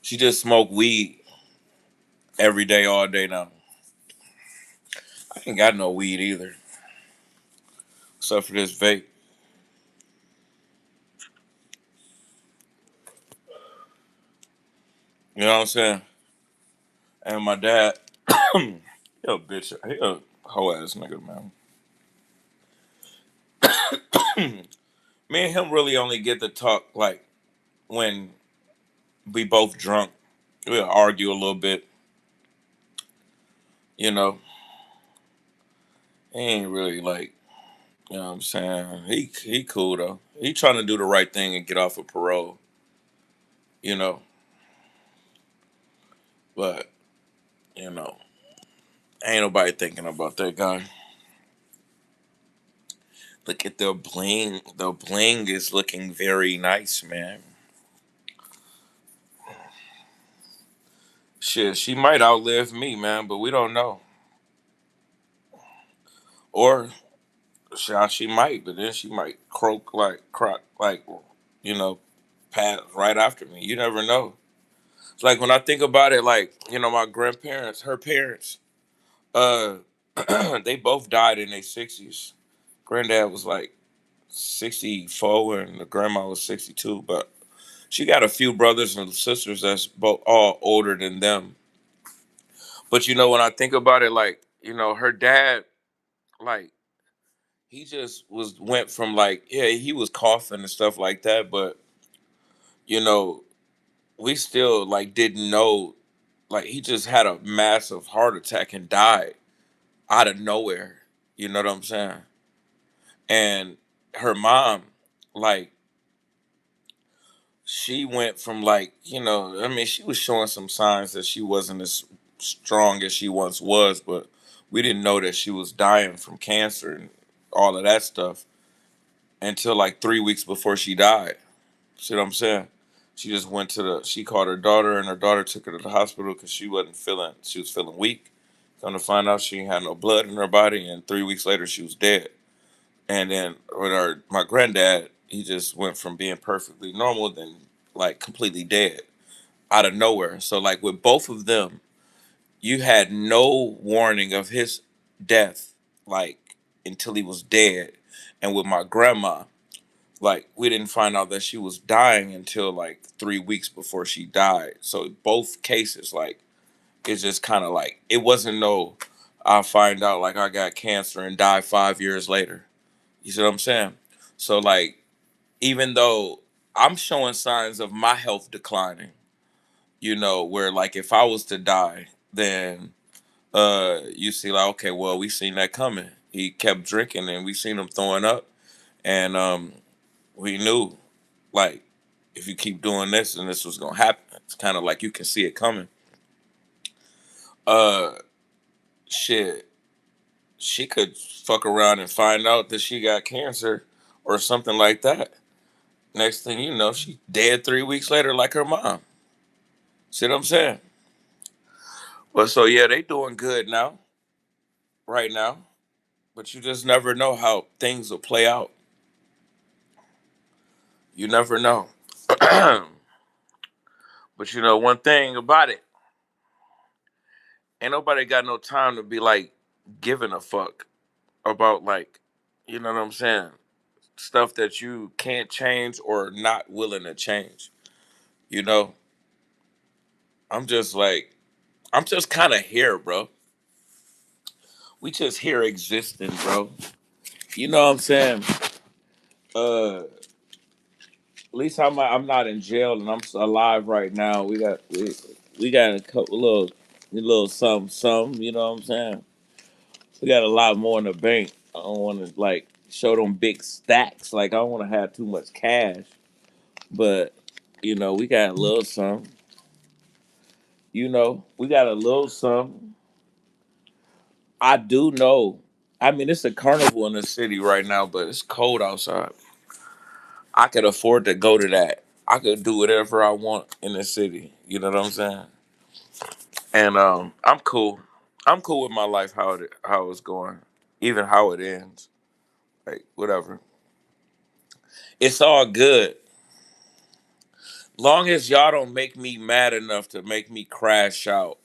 she just smoked weed every day, all day now. I ain't got no weed either, except for this vape. You know what I'm saying? And my dad, he a bitch, he a hoe ass nigga, man. Me and him really only get to talk like when we both drunk. We'll argue a little bit, you know. He ain't really like, you know what I'm saying? He cool though. He trying to do the right thing and get off of parole, you know. But, you know, ain't nobody thinking about that guy. Look at the bling. The bling is looking very nice, man. Shit, she might outlive me, man, but we don't know. Or she might, but then she might croak like, you know, pass right after me. You never know. It's like when I think about it, like, you know, my grandparents, her parents, uh, they both died in their 60s. Granddad was like 64 and the grandma was 62, but she got a few brothers and sisters that's both all older than them. But you know, when I think about it, like, you know, her dad, like, he just went from like, yeah, he was coughing and stuff like that, but you know, we still like didn't know, like, he just had a massive heart attack and died out of nowhere. You know what I'm saying? And her mom, like, she went from like, I mean, she was showing some signs that she wasn't as strong as she once was, but we didn't know that she was dying from cancer and all of that stuff until like 3 weeks before she died. See what I'm saying? She just went to she called her daughter, and her daughter took her to the hospital because she was feeling weak. Come to find out, she had no blood in her body, and 3 weeks later, she was dead. And then with my granddad, he just went from being perfectly normal, then like completely dead out of nowhere. So like with both of them, you had no warning of his death, like until he was dead. And with my grandma, like we didn't find out that she was dying until like 3 weeks before she died. So both cases, like it's just kind of like it wasn't no. I'll find out like I got cancer and die 5 years later. You see what I'm saying? So like even though I'm showing signs of my health declining, where like if I was to die, then you see like okay, well we seen that coming. He kept drinking and we seen him throwing up, and we knew like if you keep doing this then this was gonna happen. It's kind of like you can see it coming. Uh shit. She could fuck around and find out that she got cancer or something like that. Next thing you know, she dead 3 weeks later like her mom. See what I'm saying? But so yeah, they doing good now, right now. But you just never know how things will play out. You never know. But one thing about it, ain't nobody got no time to be like giving a fuck about like, you know what I'm saying? Stuff that you can't change or not willing to change. You know, I'm just like, I'm just kind of here, bro. We just here existing, bro. You know what I'm saying? At least I'm not in jail and I'm alive right now. We got a couple little something. You know what I'm saying? We got a lot more in the bank. I don't want to like show them big stacks. Like I don't want to have too much cash, but we got a little something. We got a little something. I do know. I mean, it's a carnival in the city right now, but it's cold outside. I could afford to go to that. I could do whatever I want in the city. You know what I'm saying? And I'm cool. I'm cool with my life how it's going, even how it ends. Like whatever. It's all good. Long as y'all don't make me mad enough to make me crash out,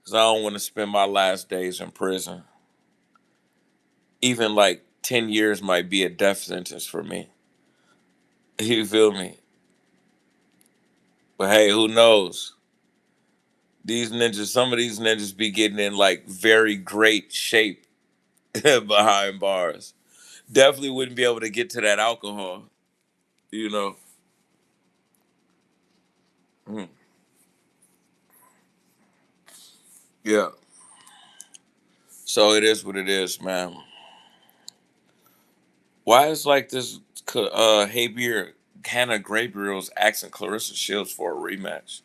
cause I don't want to spend my last days in prison. Even like 10 years might be a death sentence for me. You feel me? But hey, who knows? Some of these ninjas be getting in like very great shape behind bars. Definitely wouldn't be able to get to that alcohol, you know. Mm. Yeah. So it is what it is, man. Why is like this Hey Beer Hannah Gabriel's asking Clarissa Shields for a rematch?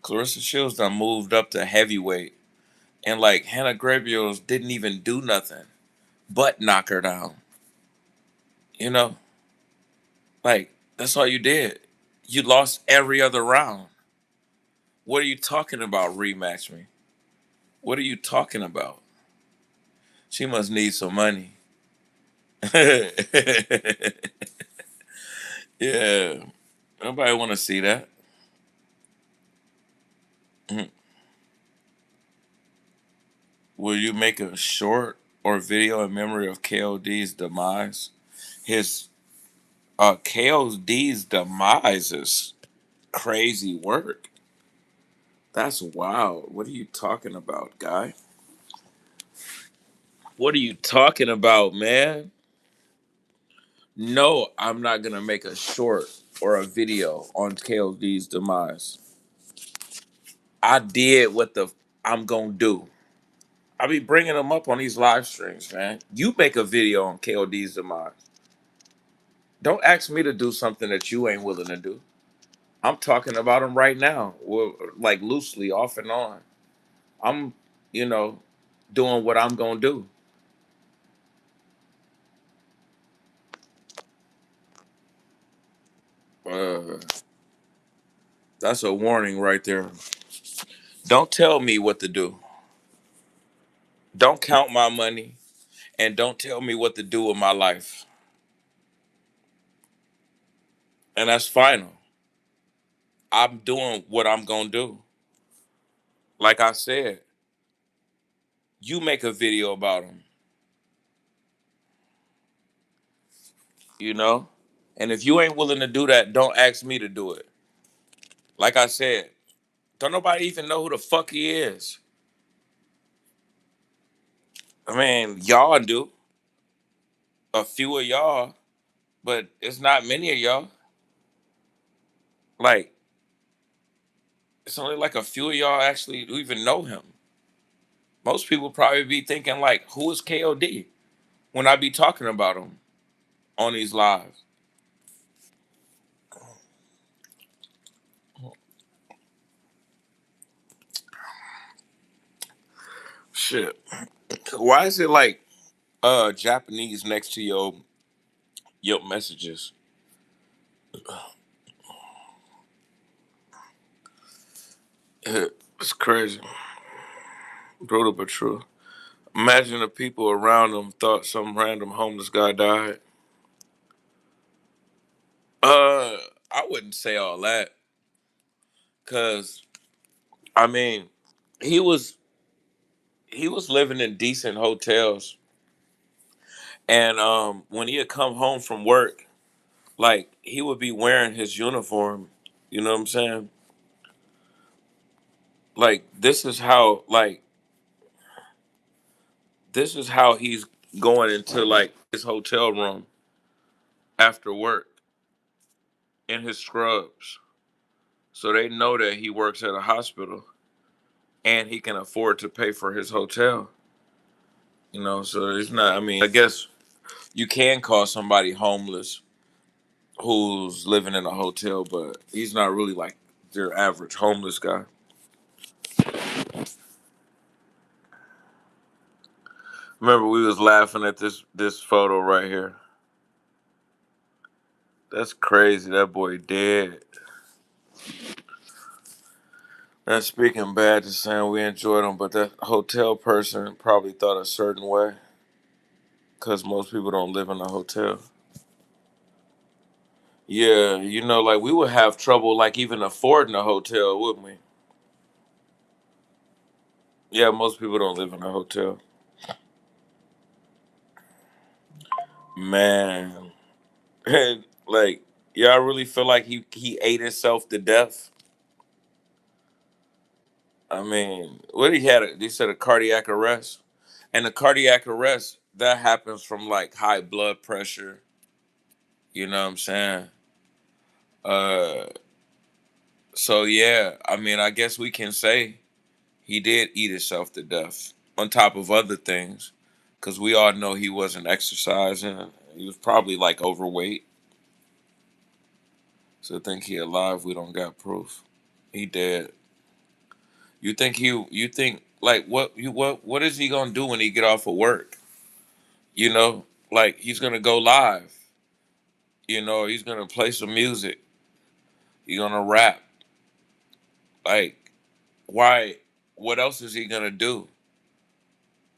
Clarissa Shields done moved up to heavyweight, and like Hannah Gabriel's didn't even do nothing but knock her down. You know, like that's all you did. You lost every other round. What are you talking about? Rematch me. What are you talking about? She must need some money. Yeah. Nobody want to see that. Mhm. Will you make a short or video in memory of KOD's demise? His KOD's demise is crazy work. That's wild. What are you talking about, guy? What are you talking about, man? No, I'm not gonna make a short or a video on KOD's demise. I did what the I'm gonna do. I be bringing them up on these live streams, man. You make a video on KOD's demise. Don't ask me to do something that you ain't willing to do. I'm talking about him right now, well, like loosely, off and on. I'm, you know, doing what I'm gonna do. Uh, that's a warning right there. Don't tell me what to do. Don't count my money, and don't tell me what to do with my life. And that's final. I'm doing what I'm gonna do. Like I said, you make a video about him, you know? And if you ain't willing to do that, don't ask me to do it. Like I said, don't nobody even know who the fuck he is. I mean, y'all do. A few of y'all, but it's not many of y'all. Like, it's only like a few of y'all actually who even know him. Most people probably be thinking like, who is KOD when I be talking about him on these lives? Shit. Why is it like Japanese next to your messages? It's crazy. Brutal but true. Imagine the people around him thought some random homeless guy died. Uh, I wouldn't say all that, cause I mean, he was he was living in decent hotels, and when he had come home from work, like he would be wearing his uniform. You know what I'm saying? Like this is how he's going into like his hotel room after work in his scrubs, so they know that he works at a hospital and he can afford to pay for his hotel. You know, so it's not. I mean, I guess you can call somebody homeless who's living in a hotel, but he's not really like your average homeless guy. Remember, we was laughing at this photo right here. That's crazy. That boy dead. That's speaking bad to saying we enjoyed him, but that hotel person probably thought a certain way because most people don't live in a hotel. Yeah, like we would have trouble like even affording a hotel, wouldn't we? Yeah, most people don't live in a hotel. Man, like y'all really feel like he ate himself to death? I mean, what he had? They said a cardiac arrest, and the cardiac arrest that happens from like high blood pressure. You know what I'm saying? Uh, so yeah, I mean, I guess we can say he did eat himself to death on top of other things, because we all know he wasn't exercising. He was probably like overweight. So think he alive? We don't got proof. He dead. You think like what is he gonna do when he get off of work? Like he's gonna go live. He's gonna play some music. He's gonna rap. Like why? What else is he gonna do?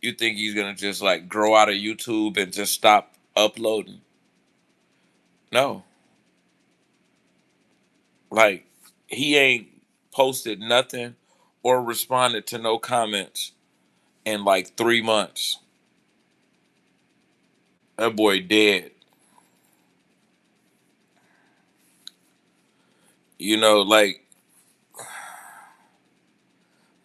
You think he's gonna just like grow out of YouTube and just stop uploading? No. Like he ain't posted nothing or responded to no comments in like 3 months. That boy dead. Like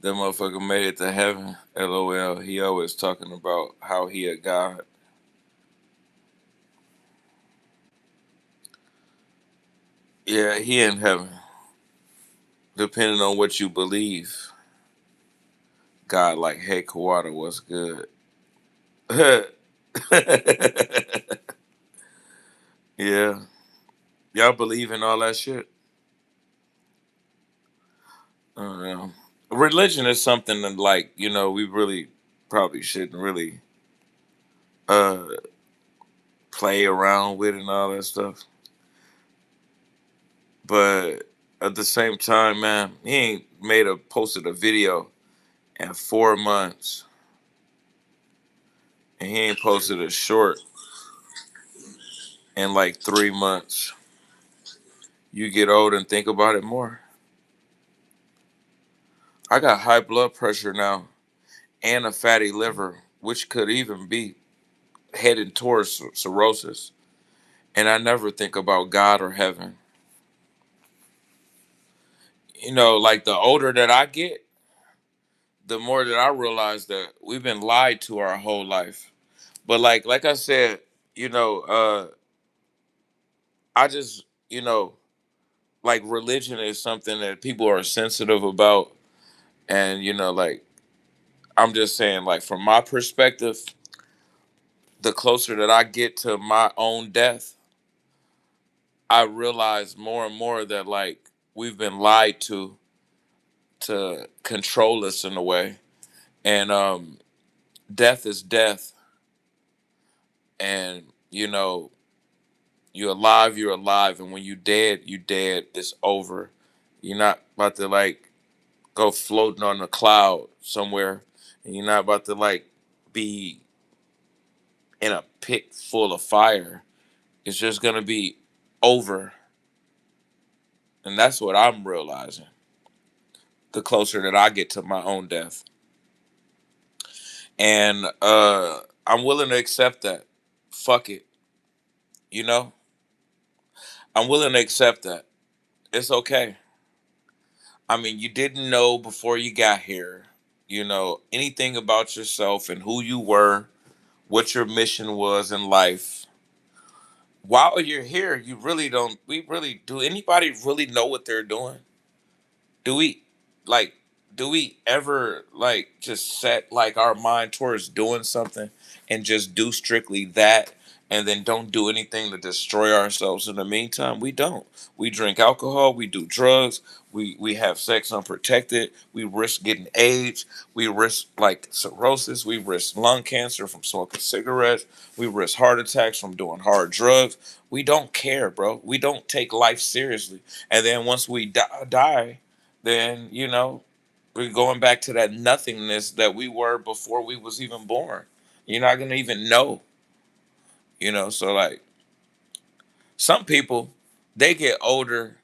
that motherfucker made it to heaven. LOL. He always talking about how he a god. Yeah, he in heaven. Depending on what you believe. God, like, hey, Kawada, what's good? Yeah. Y'all believe in all that shit? know. Religion is something that, like, we really probably shouldn't really uh play around with and all that stuff. But at the same time, man, he ain't posted a video in 4 months, and he ain't posted a short in like 3 months. You get old and think about it more. I got high blood pressure now and a fatty liver, which could even be heading towards cirrhosis. And I never think about God or heaven. Like the older that I get, the more that I realize that we've been lied to our whole life. But like I said, you know, uh, I just like religion is something that people are sensitive about, and like I'm just saying, like from my perspective, the closer that I get to my own death, I realize more and more that like we've been lied to control us in a way, and death is death, and you're alive, and when you dead, you dead. It's over. You're not about to like go floating on a cloud somewhere, and you're not about to like be in a pit full of fire. It's just gonna be over, and that's what I'm realizing. The closer that I get to my own death, and I'm willing to accept that. Fuck it, you know. I'm willing to accept that. It's okay. I mean, you didn't know before you got here, anything about yourself and who you were, what your mission was in life. While you're here, you really don't. We really do. Anybody really know what they're doing? Do we like? Do we ever like just set like our mind towards doing something and just do strictly that, and then don't do anything to destroy ourselves in the meantime? We don't. We drink alcohol, we do drugs, we have sex unprotected, we risk getting AIDS, we risk like cirrhosis, we risk lung cancer from smoking cigarettes, we risk heart attacks from doing hard drugs. We don't care, bro. We don't take life seriously. And then once we die, then we're going back to that nothingness that we were before we was even born. You're not gonna even know, so like some people, they get older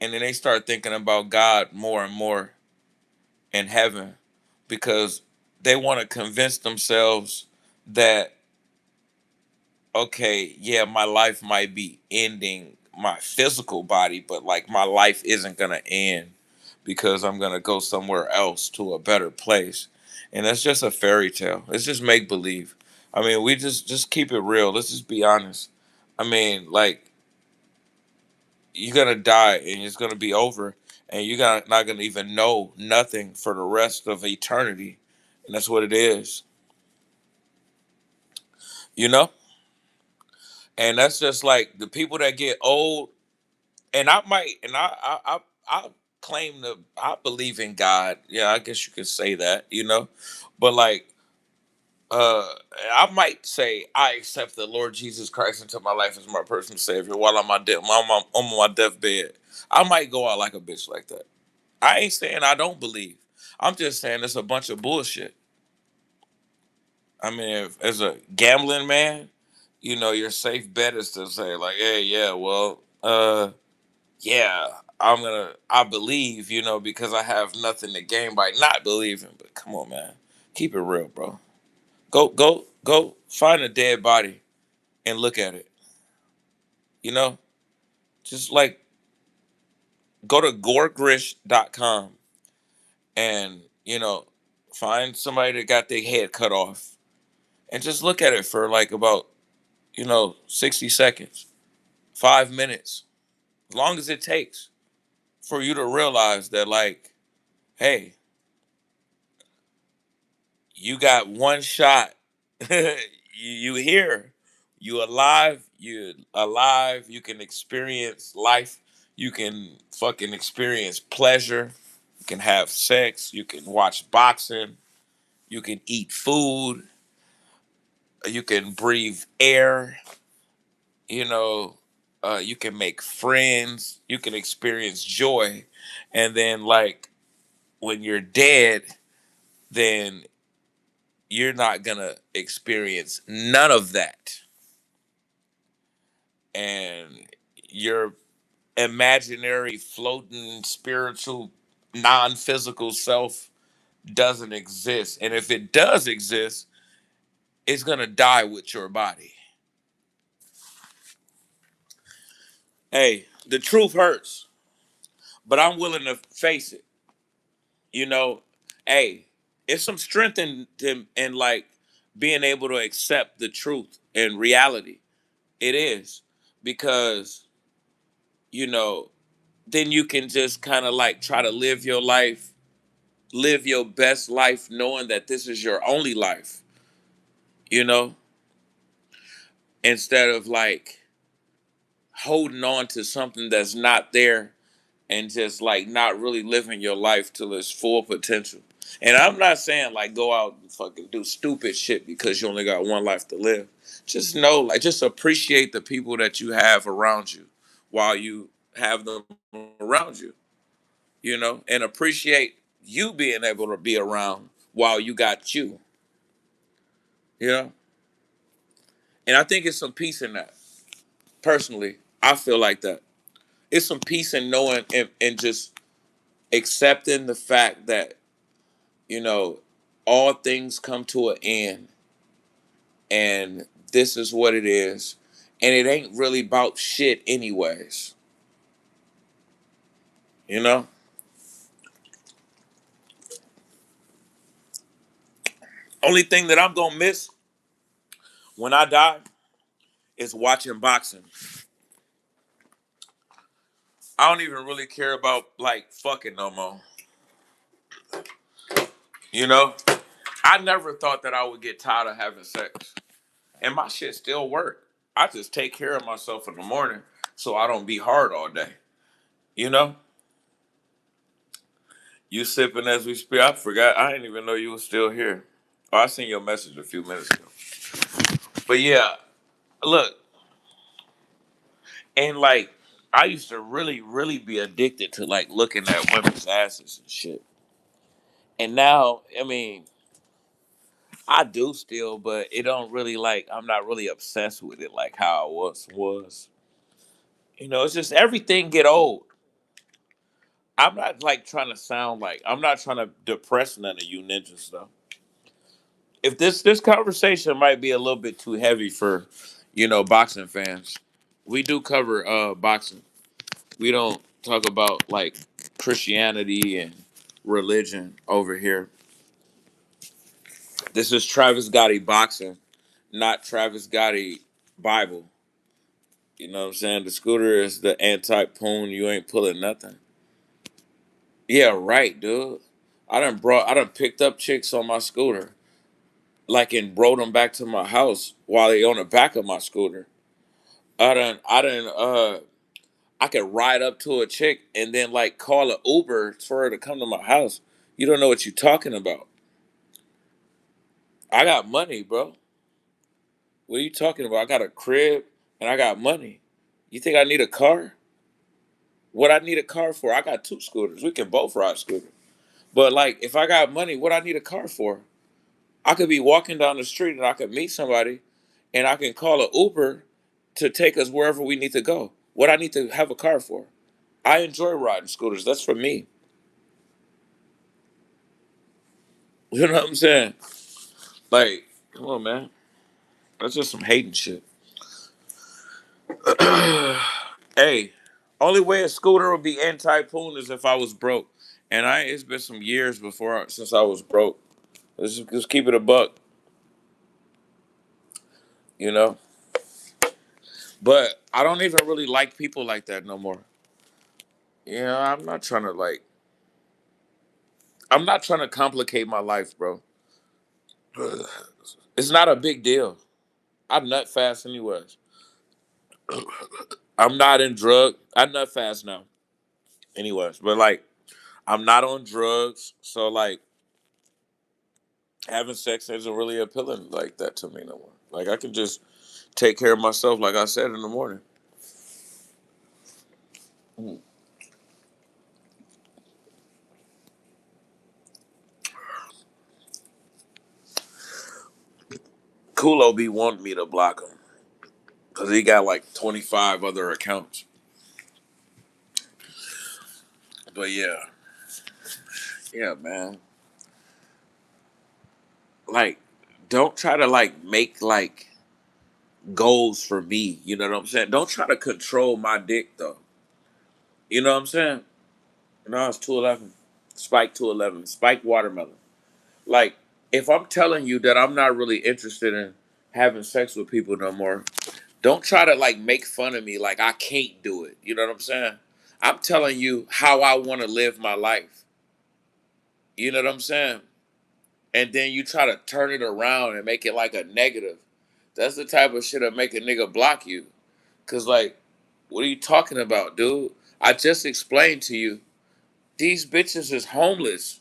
and then they start thinking about God more and more in heaven, because they want to convince themselves that, okay, yeah, my life might be ending my physical body, but like my life isn't gonna end because I'm gonna go somewhere else to a better place. And that's just a fairy tale. It's just make believe. I mean, we just keep it real. Let's just be honest. I mean, like, you're gonna die and it's gonna be over, and not gonna even know nothing for the rest of eternity. And that's what it is, you know? And that's just like the people that get old. And I might, and I claim to, I believe in God. Yeah, I guess you could say that, but like, uh, I might say I accept the Lord Jesus Christ into my life as my personal Savior while on my deathbed. I might go out like a bitch like that. I ain't saying I don't believe. I'm just saying it's a bunch of bullshit. I mean, if, as a gambling man, your safe bet is to say like, hey, yeah, well, yeah, I believe, because I have nothing to gain by not believing. But come on, man, keep it real, bro. Go find a dead body and look at it. You know, just like go to goregrish.com and find somebody that got their head cut off and just look at it for like about 60 seconds, 5 minutes, as long as it takes for you to realize that, like, hey, you got one shot. You here. You alive. You can experience life. You can fucking experience pleasure. can have sex, you can watch boxing, you can eat food, you can breathe air, you know, you can make friends, you can experience joy. And then, like, when you're dead, then you're not gonna experience none of that. And your imaginary, floating, spiritual, non physical self doesn't exist. And if it does exist, it's gonna die with your body. Hey, the truth hurts, but I'm willing to face it. You know, hey, it's some strength in like being able to accept the truth and reality. It is because you know then you can just kind of like try to live your life, live your best life, knowing that this is your only life. You know, instead of like holding on to something that's not there and just like not really living your life to its full potential. And I'm not saying like go out and fucking do stupid shit because you only got one life to live. Just know, like, just appreciate the people that you have around you while you have them around you, you know, and appreciate you being able to be around while you got you know. And I think it's some peace in that. Personally, I feel like that. It's some peace in knowing and just accepting the fact that you know, all things come to an end, and this is what it is, and it ain't really about shit, anyways. You know, only thing that I'm gonna miss when I die is watching boxing. I don't even really care about like fucking no more. You know, I never thought that I would get tired of having sex, and my shit still work. I just take care of myself in the morning so I don't be hard all day. You know. You sipping as we speak. I forgot. I didn't even know you were still here. Oh, I seen your message a few minutes ago. But yeah, look, and like I used to really, really be addicted to like looking at women's asses and shit. And now, I mean, I do still, but it don't really like I'm not really obsessed with it like how I was. You know, it's just everything get old. I'm not like trying to sound like I'm not trying to depress none of you ninja stuff. If this conversation might be a little bit too heavy for, you know, boxing fans, we do cover boxing. We don't talk about like Christianity and religion over here. This is Travis Gotti boxing, not Travis Gotti Bible. You know what I'm saying? The scooter is the anti-poon. You ain't pulling nothing. Yeah, right, dude. I done picked up chicks on my scooter, like, and rode them back to my house while they on the back of my scooter. I could ride up to a chick and then like call an Uber for her to come to my house. You don't know what you're talking about. I got money, bro. What are you talking about? I got a crib and I got money. You think I need a car? What I need a car for? I got two scooters. We can both ride scooters. But like, if I got money, what I need a car for? I could be walking down the street and I could meet somebody, and I can call an Uber to take us wherever we need to go. What I need to have a car for? I enjoy riding scooters. That's for me. You know what I'm saying? Like, come on, man. That's just some hating shit. Hey, only way a scooter would be anti-poon is if I was broke. And it's been some years since I was broke. Let's keep it a buck, you know? But I don't even really like people like that no more. You know, I'm not trying to complicate my life, bro. It's not a big deal. I nut fast anyways. I'm not in drug. I nut fast now. Anyways, but like I'm not on drugs, so like having sex isn't really appealing like that to me no more. Like I can just take care of myself, like I said in the morning. Mm. Kulo be wanting me to block him because he got like 25 other accounts. But yeah, yeah, man. Like, don't try to like make like goals for me. You know what I'm saying? Don't try to control my dick though. You know what I'm saying? No, it's 211. Spike 211. Spike watermelon. Like, if I'm telling you that I'm not really interested in having sex with people no more, don't try to like make fun of me like I can't do it. You know what I'm saying? I'm telling you how I want to live my life. You know what I'm saying? And then you try to turn it around and make it like a negative. That's the type of shit that make a nigga block you. Cause like, what are you talking about, dude? I just explained to you, these bitches is homeless.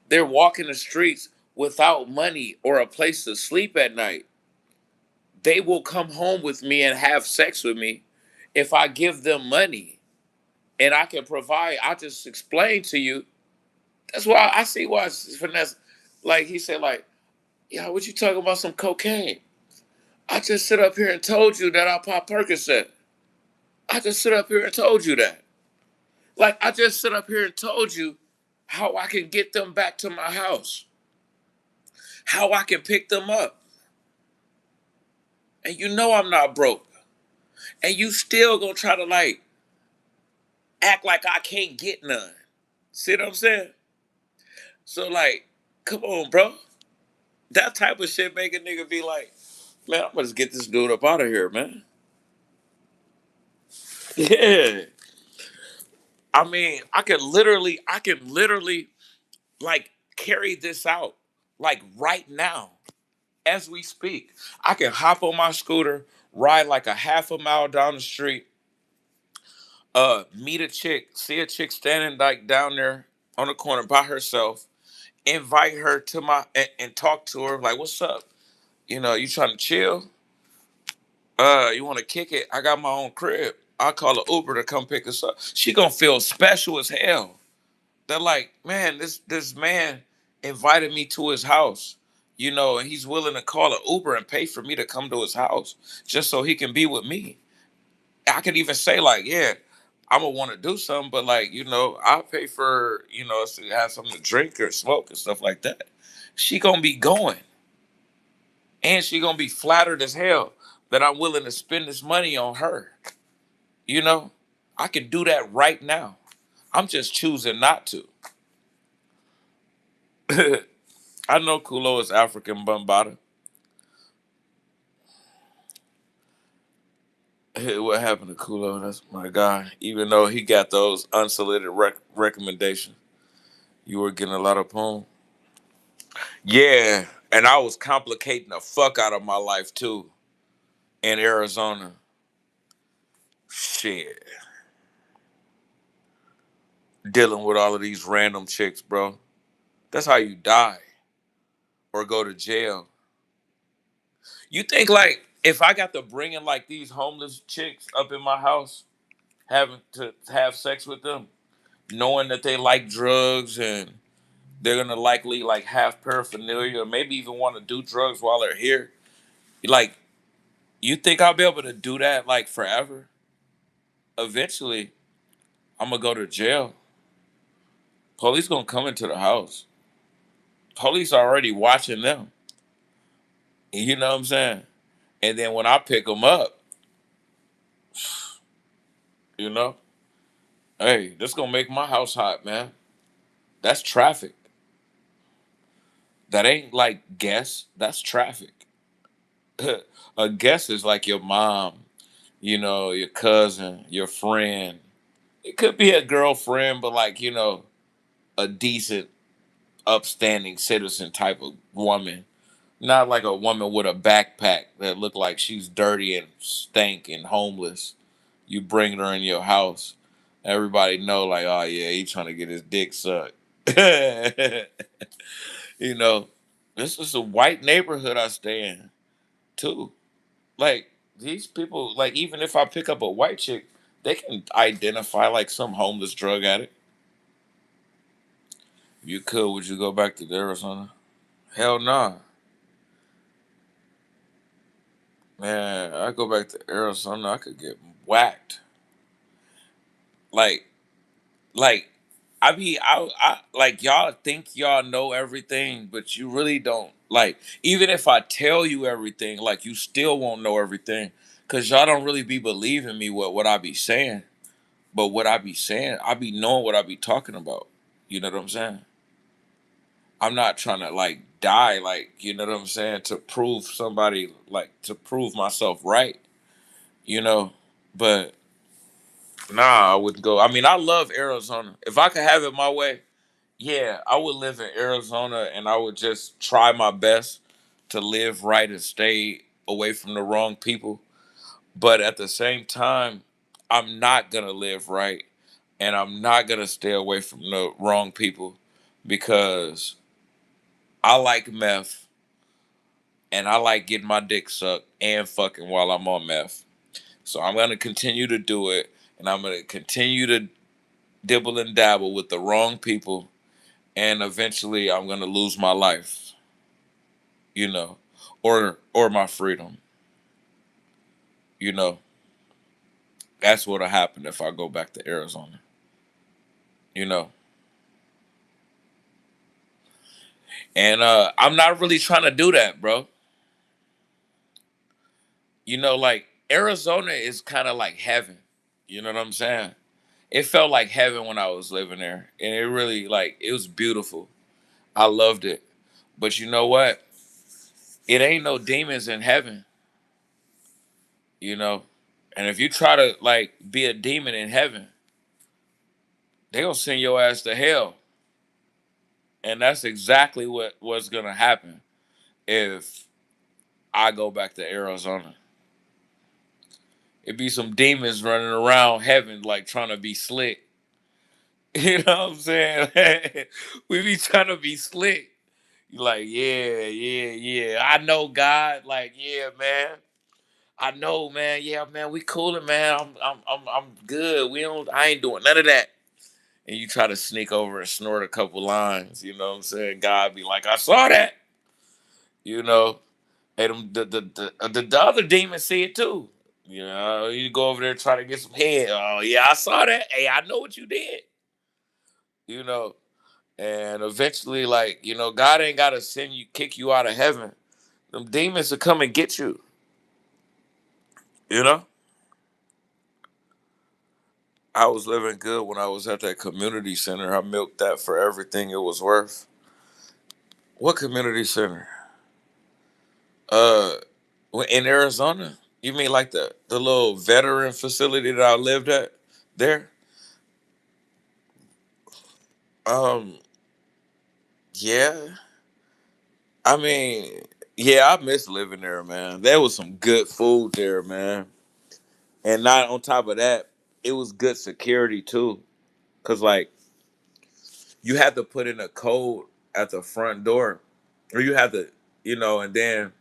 They're walking the streets without money or a place to sleep at night. They will come home with me and have sex with me if I give them money and I can provide. I just explained to you. That's why I see why it's finesse. Like he said, like, yeah, what you talking about some cocaine? I just sit up here and told you that I pop Percocet. I just sit up here and told you that. Like I just sit up here and told you how I can get them back to my house, how I can pick them up. And you know I'm not broke. And you still gonna try to like act like I can't get none. See what I'm saying? So like, come on, bro. That type of shit make a nigga be like, man, I'm gonna just get this dude up out of here, man. Yeah. I can literally like carry this out like right now as we speak. I can hop on my scooter, ride like a half a mile down the street, meet a chick, see a chick standing like down there on the corner by herself, invite her to my and talk to her like, "What's up? You know, you trying to chill? You want to kick it? I got my own crib. I'll call an Uber to come pick us up." She gonna feel special as hell. They're like, "Man, this man invited me to his house, you know, and he's willing to call an Uber and pay for me to come to his house just so he can be with me." I could even say like, "Yeah, I'm gonna want to do something, but like, you know, I'll pay for, you know, us to have something to drink or smoke and stuff like that." She gonna be going, and she gonna be flattered as hell that I'm willing to spend this money on her. You know, I can do that right now. I'm just choosing not to. I know Kulo is African Bambata. Hey, what happened to Kulo? That's my guy. Even though he got those unsolicited recommendations, you were getting a lot of poem. Yeah, and I was complicating the fuck out of my life too in Arizona. Shit, dealing with all of these random chicks, bro. That's how you die or go to jail. You think like if I got to bring in like these homeless chicks up in my house, having to have sex with them, knowing that they like drugs and they're gonna likely like have paraphernalia or maybe even want to do drugs while they're here. Like, you think I'll be able to do that like forever? Eventually, I'm gonna go to jail. Police gonna come into the house. Police already watching them. You know what I'm saying? And then when I pick them up, you know, hey, this gonna make my house hot, man. That's traffic. That ain't like guess. That's traffic. A guess is like your mom, you know, your cousin, your friend. It could be a girlfriend, but like, you know, a decent, upstanding citizen type of woman. Not like a woman with a backpack that look like she's dirty and stank and homeless. You bring her in your house. Everybody know, like, oh yeah, he trying to get his dick sucked. You know, this is a white neighborhood I stay in too. Like these people, like even if I pick up a white chick, they can identify like some homeless drug addict. You could, would you go back to Arizona? Hell nah. Man, I go back to Arizona, I could get whacked. Like, like, I like y'all think y'all know everything, but you really don't. Like, even if I tell you everything, like you still won't know everything, cause y'all don't really be believing me what I be saying. But what I be saying, I be knowing what I be talking about. You know what I'm saying? I'm not trying to like die, like you know what I'm saying, to prove somebody, like to prove myself right. You know, but nah, I wouldn't go. I mean, I love Arizona. If I could have it my way, yeah, I would live in Arizona and I would just try my best to live right and stay away from the wrong people. But at the same time, I'm not going to live right and I'm not going to stay away from the wrong people because I like meth and I like getting my dick sucked and fucking while I'm on meth. So I'm going to continue to do it and I'm going to continue to dibble and dabble with the wrong people and eventually I'm going to lose my life, you know, or my freedom, you know. That's what'll happen if I go back to Arizona, you know. And I'm not really trying to do that, bro. You know, like Arizona is kind of like heaven. You know what I'm saying? It felt like heaven when I was living there. And it really like it was beautiful. I loved it. But you know what? It ain't no demons in heaven, you know. And if you try to like be a demon in heaven, they gonna send your ass to hell. And that's exactly what's gonna happen if I go back to Arizona. It be some demons running around heaven like trying to be slick. You know what I'm saying? We be trying to be slick. You like, yeah, yeah, yeah. I know God. Like, yeah, man. I know, man. Yeah, man. We coolin', man. I'm good. We don't. I ain't doing none of that. And you try to sneak over and snort a couple lines. You know what I'm saying? God be like, I saw that. You know. And the other demons see it too. You know, you go over there try to get some head. Oh yeah, I saw that. Hey, I know what you did. You know, and eventually, like you know, God ain't gotta send you, kick you out of heaven. Them demons will come and get you. You know, I was living good when I was at that community center. I milked that for everything it was worth. What community center? Uh, in Arizona. You mean like the little veteran facility that I lived at there? Um, yeah. I mean, yeah, I miss living there, man. There was some good food there, man. And not on top of that, it was good security too. Cause like you had to put in a code at the front door. Or you had to, you know, and then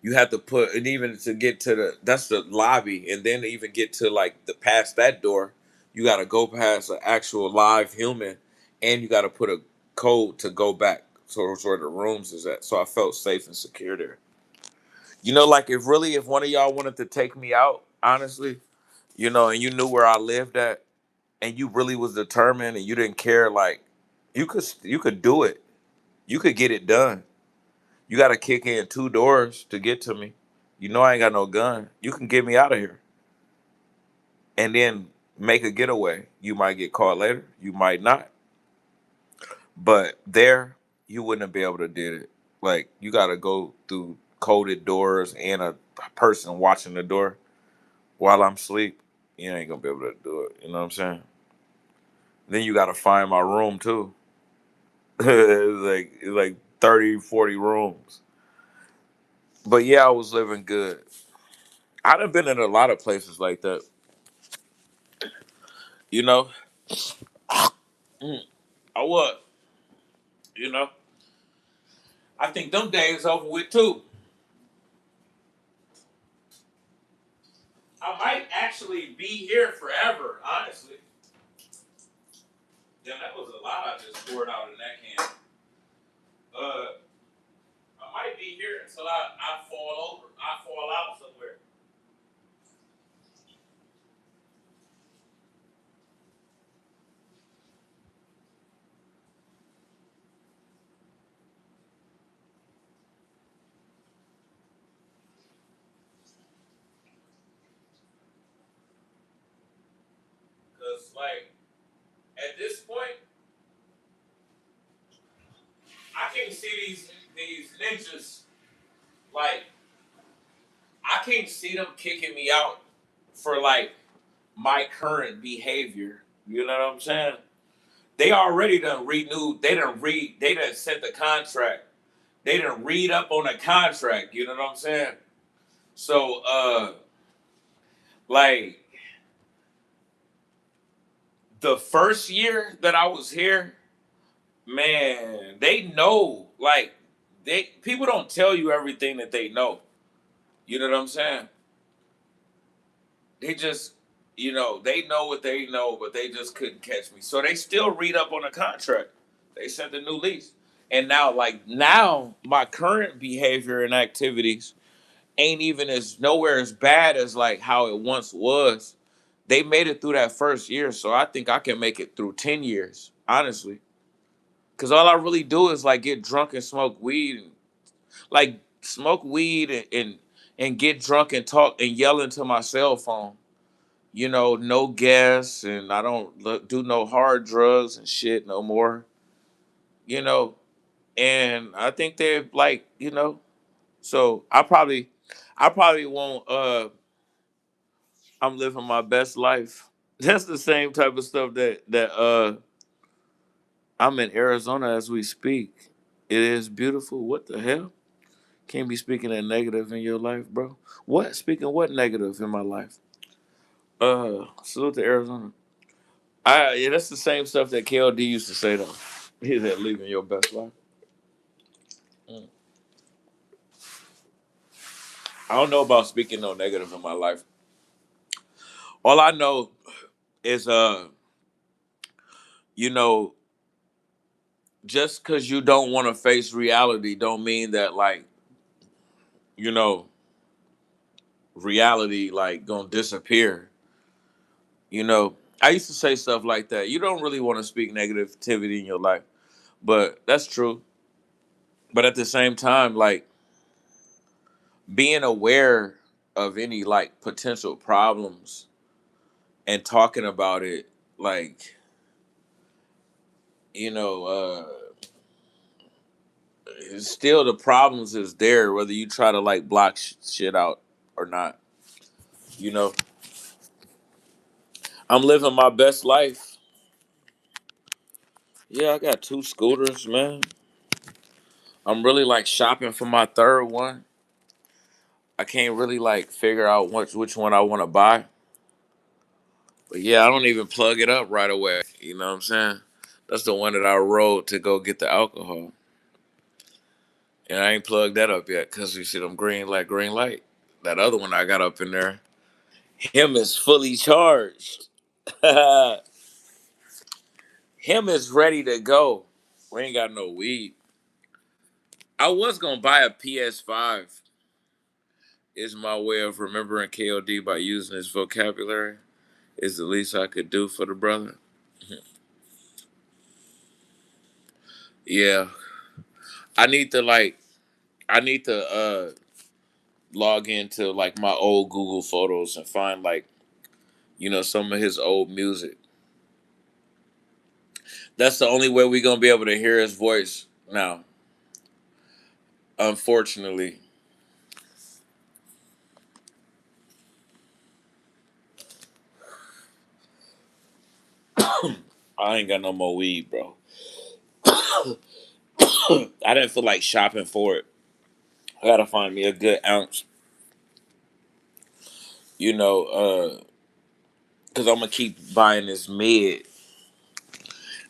you had to put and even to get to that's the lobby. And then to even get to like the past that door, you gotta go past an actual live human and you gotta put a code to go back towards where the rooms is at. So I felt safe and secure there. You know, like if one of y'all wanted to take me out, honestly, you know, and you knew where I lived at, and you really was determined, and you didn't care, like you could do it. You could get it done. You got to kick in two doors to get to me. You know I ain't got no gun. You can get me out of here, and then make a getaway. You might get caught later. You might not. But there, you wouldn't be able to did it. Like you got to go through coded doors and a person watching the door while I'm asleep, you ain't gonna be able to do it. You know what I'm saying? Then you gotta find my room too. It's like 30, 40 rooms. But yeah, I was living good. I done been in a lot of places like that. You know, Mm, I was. You know, I think them days over with too. I might actually be here forever, honestly. Damn, that was a lot I just poured out in that can. Uh, I might be here until I fall over. I fall out somewhere. Cause like at this point, I can't see these ninjas like I can't see them kicking me out for like my current behavior. You know what I'm saying? They already done renewed. They done set the contract. They done read up on the contract. You know what I'm saying? So like the first year that I was here, man, they know like they people don't tell you everything that they know. You know what I'm saying? They just they know what they know, but they just couldn't catch me. So they still read up on the contract. They sent the new lease. And now my current behavior and activities ain't even as nowhere as bad as like how it once was. They made it through that first year, so I think I can make it through 10 years, honestly. Cause all I really do is like get drunk and smoke weed and like smoke weed and get drunk and talk and yell into my cell phone. No gas, and I don't do no hard drugs and shit no more. You know, and I think they're like, so I probably won't. I'm living my best life. That's the same type of stuff that I'm in Arizona as we speak. It is beautiful. What the hell? Can't be speaking that negative in your life, bro. What? Speaking what negative in my life? Salute to Arizona. Yeah, that's the same stuff that KLD used to say though. He said living your best life. Mm. I don't know about speaking no negative in my life. All I know is you know, just cause you don't want to face reality don't mean that like, you know, reality like gonna disappear. I used to say stuff like that. You don't really want to speak negativity in your life. But that's true. But at the same time, like being aware of any like potential problems and talking about it, like, you know, still the problems is there whether you try to like block shit out or not. You know, I'm living my best life. Yeah, I got two scooters, man. I'm really like shopping for my third one. I can't really like figure out which one I want to buy. But yeah, I don't even plug it up right away. You know what I'm saying? That's the one that I rode to go get the alcohol. And I ain't plugged that up yet because you see them green light. That other one I got up in there, him is fully charged. Him is ready to go. We ain't got no weed. I was gonna buy a PS5. Is my way of remembering KOD by using his vocabulary. Is the least I could do for the brother. Yeah, I need to like I need to log into like my old Google photos and find like some of his old music. That's the only way we're gonna be able to hear his voice now. Unfortunately, I ain't got no more weed, bro. I didn't feel like shopping for it. I gotta find me a good ounce. You know, Cause I'm gonna keep buying this mid,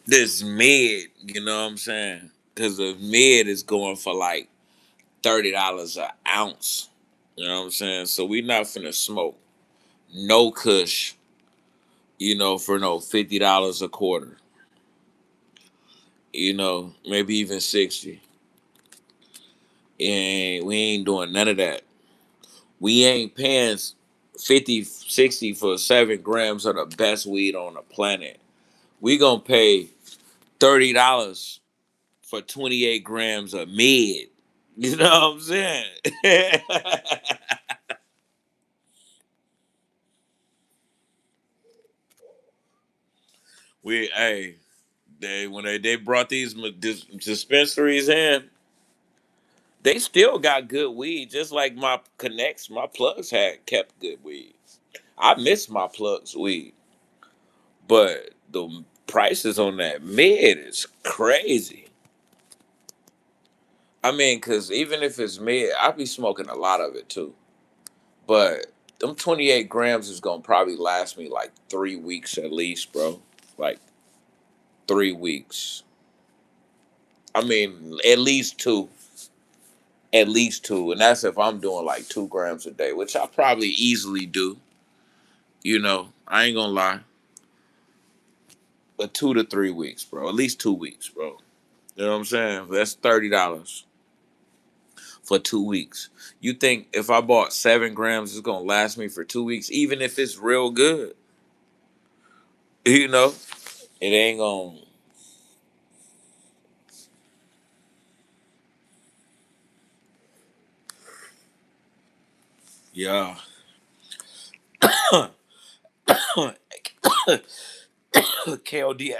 you know what I'm saying? Cause the mid is going for like $30 an ounce. You know what I'm saying? So we not finna smoke no kush, for no $50 a quarter. Maybe even 60. And we ain't doing none of that. We ain't paying 50, 60 for 7 grams of the best weed on the planet. We gonna pay $30 for 28 grams of mid. You know what I'm saying? Hey, when they brought these dispensaries in, they still got good weed. Just like my connects, my plugs had kept good weed. I miss my plugs weed, but the prices on that mid is crazy. I mean, cause even if it's mid, I be smoking a lot of it too. But them 28 grams is gonna probably last me like 3 weeks at least, bro. Like 3 weeks. I mean, at least two, and that's if I'm doing like 2 grams a day, which I probably easily do. I ain't gonna lie, but 2 to 3 weeks, bro. At least 2 weeks, bro. You know what I'm saying? That's $30 for 2 weeks. You think if I bought 7 grams, it's gonna last me for 2 weeks, even if it's real good? You know, it ain't gonna. Yeah. KOD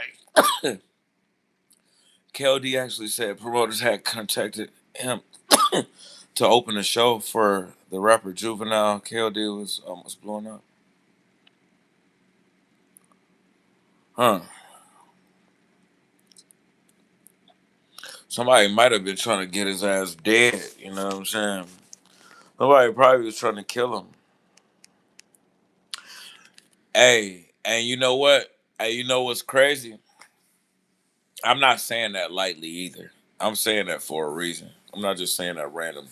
KOD actually said promoters had contacted him to open a show for the rapper Juvenile. KOD was almost blown up. Huh. Somebody might have been trying to get his ass dead, you know what I'm saying? Somebody probably was trying to kill him. Hey, and you know what? Hey, you know what's crazy? I'm not saying that lightly either. I'm saying that for a reason. I'm not just saying that randomly.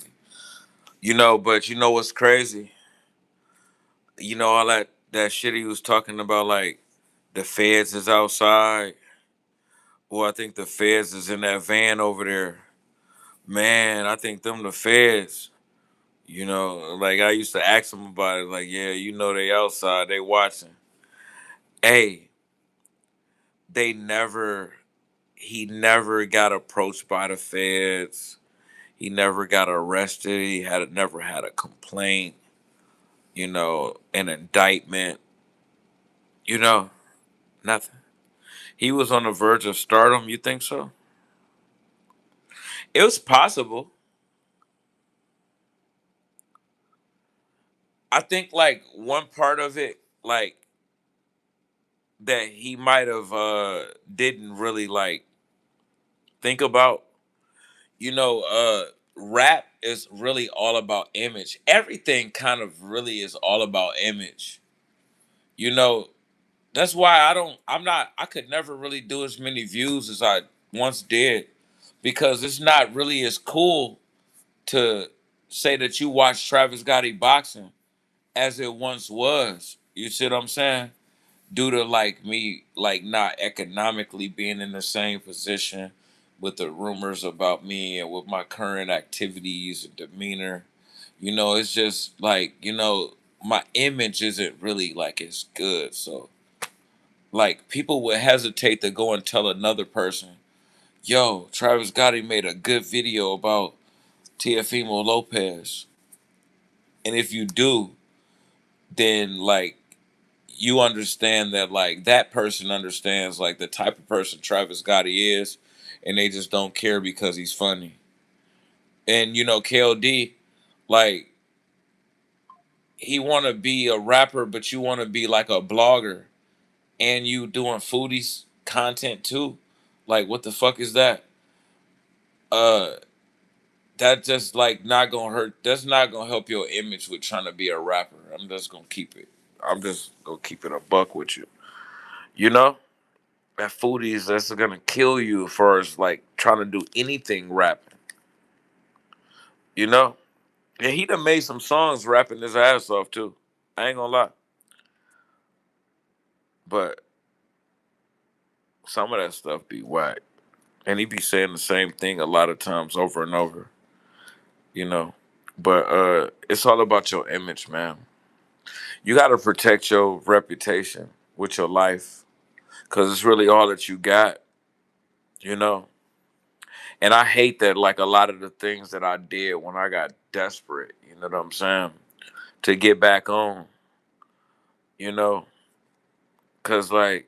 But you know what's crazy? All that shit he was talking about, like the feds is outside. Well, I think the feds is in that van over there. Man, I think them the feds. Like I used to ask them about it. Like, yeah, they outside, they watching. Hey, they never. He never got approached by the feds. He never got arrested. He had never had a complaint. An indictment. You know, Nothing. He was on the verge of stardom. You think so? It was possible. I think like one part of it, like that he might have didn't really like think about. Rap is really all about image. Everything kind of really is all about image. You know, that's why I could never really do as many views as I once did because it's not really as cool to say that you watch Travis Gotti boxing as it once was. You see what I'm saying? Due to like me like not economically being in the same position with the rumors about me and with my current activities and demeanor. It's just like, my image isn't really like as good. So like people would hesitate to go and tell another person, yo, Travis Gotti made a good video about Teofimo Lopez. And if you do, then like you understand that like that person understands like the type of person Travis Gotti is, and they just don't care because he's funny. And KOD, like he want to be a rapper, but you want to be like a blogger, and you doing foodies content too. Like what the fuck is that? Uh, that just like not gonna hurt. That's not gonna help your image with trying to be a rapper. I'm just gonna keep it. I'm just gonna keep it a buck with you. You know, that foodies that's gonna kill you for us like trying to do anything rapping. You know, and he done made some songs rapping his ass off too. I ain't gonna lie, but some of that stuff be whack, and he be saying the same thing a lot of times over and over. You know, but it's all about your image, man. You got to protect your reputation with your life because it's really all that you got. You know, and I hate that like a lot of the things that I did when I got desperate. You know what I'm saying? To get back on. You know, because like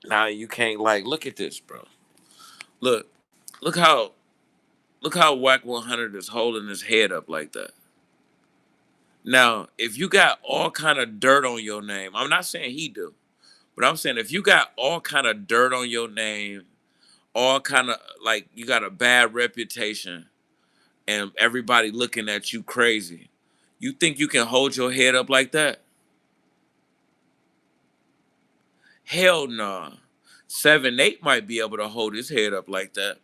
now you can't like look at this, bro. Look, look how Whack 100 is holding his head up like that. Now, if you got all kind of dirt on your name, I'm not saying he do, but I'm saying if you got all kind of dirt on your name, all kind of like you got a bad reputation, and everybody looking at you crazy, you think you can hold your head up like that? Hell nah. 7-8 might be able to hold his head up like that.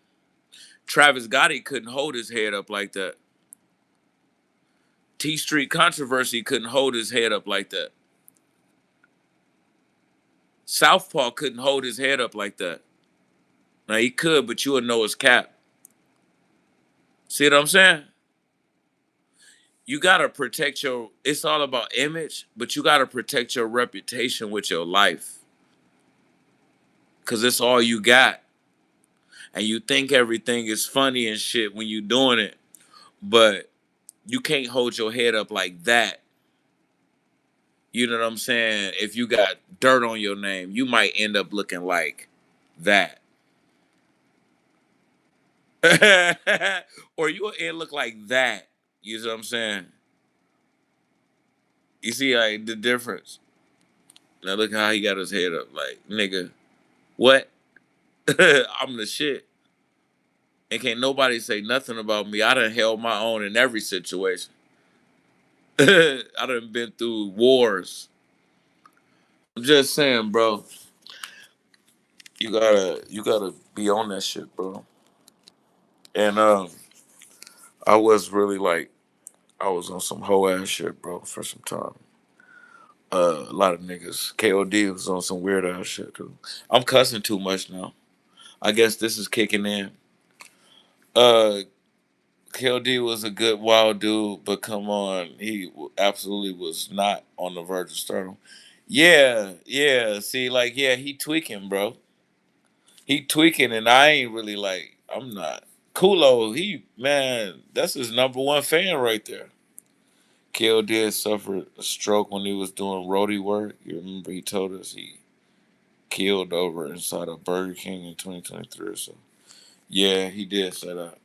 Travis Gotti couldn't hold his head up like that. T Street Controversy couldn't hold his head up like that. Southpaw couldn't hold his head up like that. Now he could, but you would know his cap. See what I'm saying? You gotta protect your. It's all about image, but you gotta protect your reputation with your life, cause it's all you got, and you think everything is funny and shit when you doing it, but you can't hold your head up like that. You know what I'm saying? If you got dirt on your name, you might end up looking like that. Or you will look like that. You know what I'm saying? You see like the difference. Now look how he got his head up. Like, nigga, what? I'm the shit. And can't nobody say nothing about me. I done held my own in every situation. I done been through wars. I'm just saying, bro. You gotta be on that shit, bro. And I was really like I was on some hoe ass shit, bro, for some time. A lot of niggas. KOD was on some weird ass shit too. I'm cussing too much now. I guess this is kicking in. Uh, KOD was a good wild dude, but come on, he absolutely was not on the verge of stardom. Yeah, yeah. See, like, yeah, he tweaking, bro. He tweaking, and I ain't really like. I'm not. Kulo, he man, that's his number one fan right there. Kill did suffer a stroke when he was doing roadie work. You remember he told us he killed over inside of Burger King in 2023 or so. Yeah, he did say that.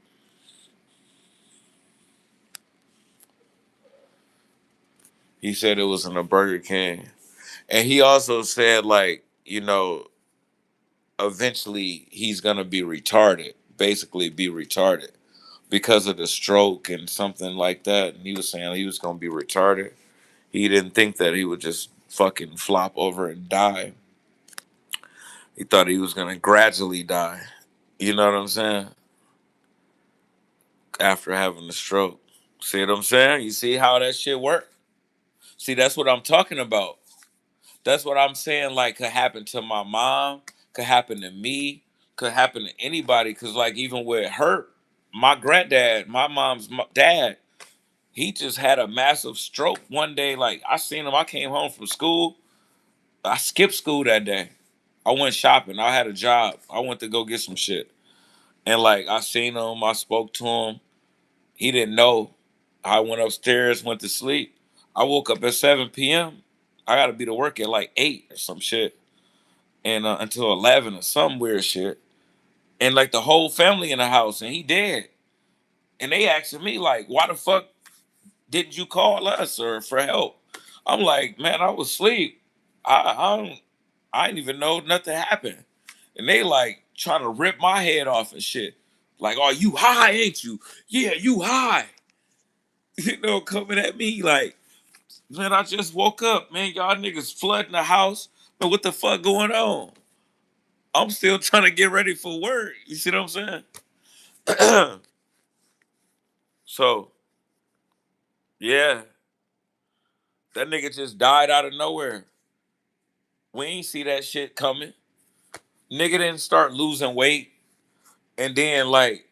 He said it was in a Burger King. And he also said, like, eventually he's going to be retarded, basically be retarded because of the stroke and something like that. And he was saying he was going to be retarded. He didn't think that he would just fucking flop over and die. He thought he was going to gradually die. You know what I'm saying? After having the stroke. See what I'm saying? You see how that shit work? See, that's what I'm talking about. That's what I'm saying. Like, could happen to my mom, could happen to me, could happen to anybody. Cause like even with her, my granddad, my mom's dad, he just had a massive stroke one day. Like I seen him. I came home from school. I skipped school that day. I went shopping. I had a job. I went to go get some shit. And like I seen him. I spoke to him. He didn't know. I went upstairs, went to sleep. I woke up at 7 p.m. I got to be to work at like 8 or some shit. And until 11 or some weird shit. And like the whole family in the house, and he dead. And they asking me like, why the fuck didn't you call us or for help? I'm like, man, I was asleep. I didn't even know nothing happened. And they like trying to rip my head off and shit. Like, oh, you high, ain't you? Yeah, you high. coming at me like, man, I just woke up, man. Y'all niggas flooding the house. Man, what the fuck going on? I'm still trying to get ready for work. You see what I'm saying? So, yeah, that nigga just died out of nowhere. We ain't see that shit coming. Nigga didn't start losing weight. And then, like,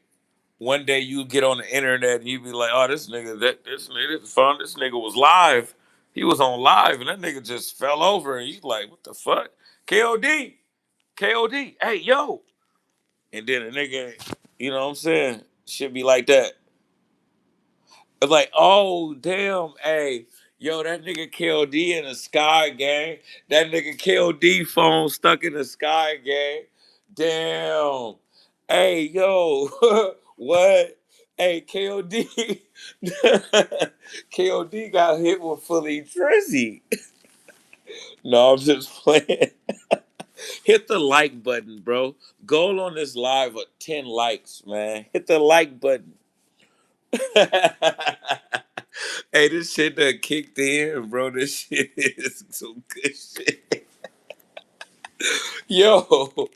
one day you get on the internet and you be like, oh, this nigga found this nigga was live. He was on live and that nigga just fell over and you like, what the fuck? KOD, KOD, hey, yo. And then a nigga, you know what I'm saying? Should be like that. It's like, oh damn, hey, yo, that nigga KOD in the sky, gang. That nigga KOD phone stuck in the sky, gang. Damn. Hey, yo, what? Hey, KOD. KOD got hit with fully drizzy. No, I'm just playing. Hit the like button, bro. Goal on this live at 10 likes, man. Hit the like button. Hey, this shit done kicked in, bro. This shit is some good shit. Yo,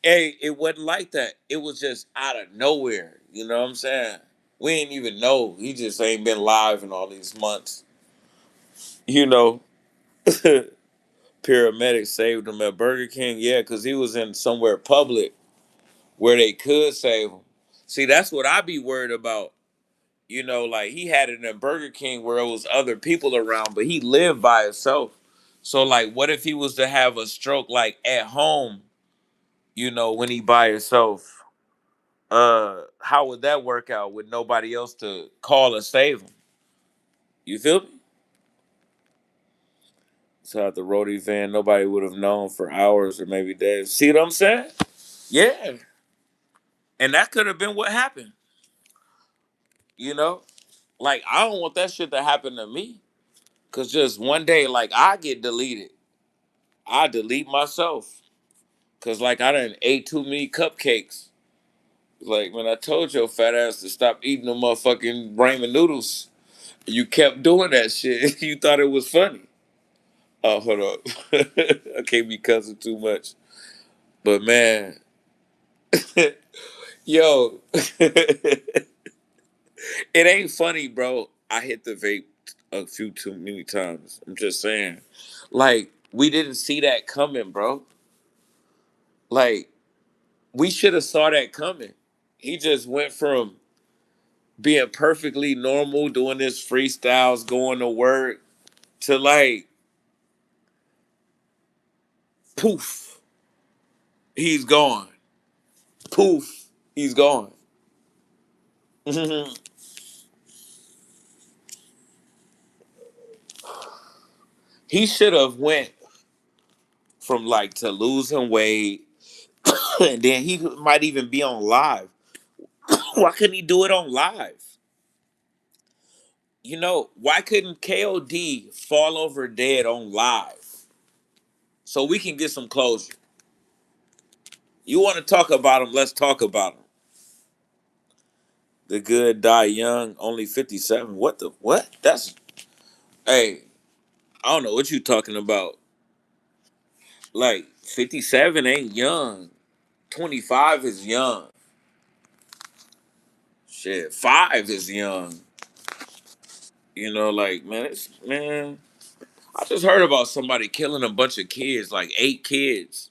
hey, it wasn't like that. It was just out of nowhere. You know what I'm saying? We ain't even know. He just ain't been live in all these months. You know, paramedics saved him at Burger King. Yeah, because he was in somewhere public where they could save him. See, that's what I be worried about. Like he had it in Burger King where it was other people around, but he lived by himself. So like, what if he was to have a stroke like at home? When he by himself, how would that work out with nobody else to call and save him? You feel me? So at the roadie van, nobody would have known for hours or maybe days. See what I'm saying? Yeah, and that could have been what happened. You know, like I don't want that shit to happen to me. Cause just one day, like I get deleted. I delete myself. Cause like I done ate too many cupcakes. Like when I told your fat ass to stop eating the motherfucking ramen noodles, you kept doing that shit. You thought it was funny. Oh, hold up. I can't be cussing too much. But man, yo, it ain't funny, bro. I hit the vape a few too many times. I'm just saying. Like, we didn't see that coming, bro. Like, we should have saw that coming. He just went from being perfectly normal, doing his freestyles, going to work, to like, poof, he's gone. Poof, he's gone. He should have went from like to losing weight, and then he might even be on live. Why couldn't he do it on live? Why couldn't KOD fall over dead on live so we can get some closure? You want to talk about him? Let's talk about him. The good die young, only 57. What the what? That's hey, I don't know what you talking about. Like 57 ain't young. 25 is young. Shit, 5 is young. Like man, I just heard about somebody killing a bunch of kids, like 8 kids.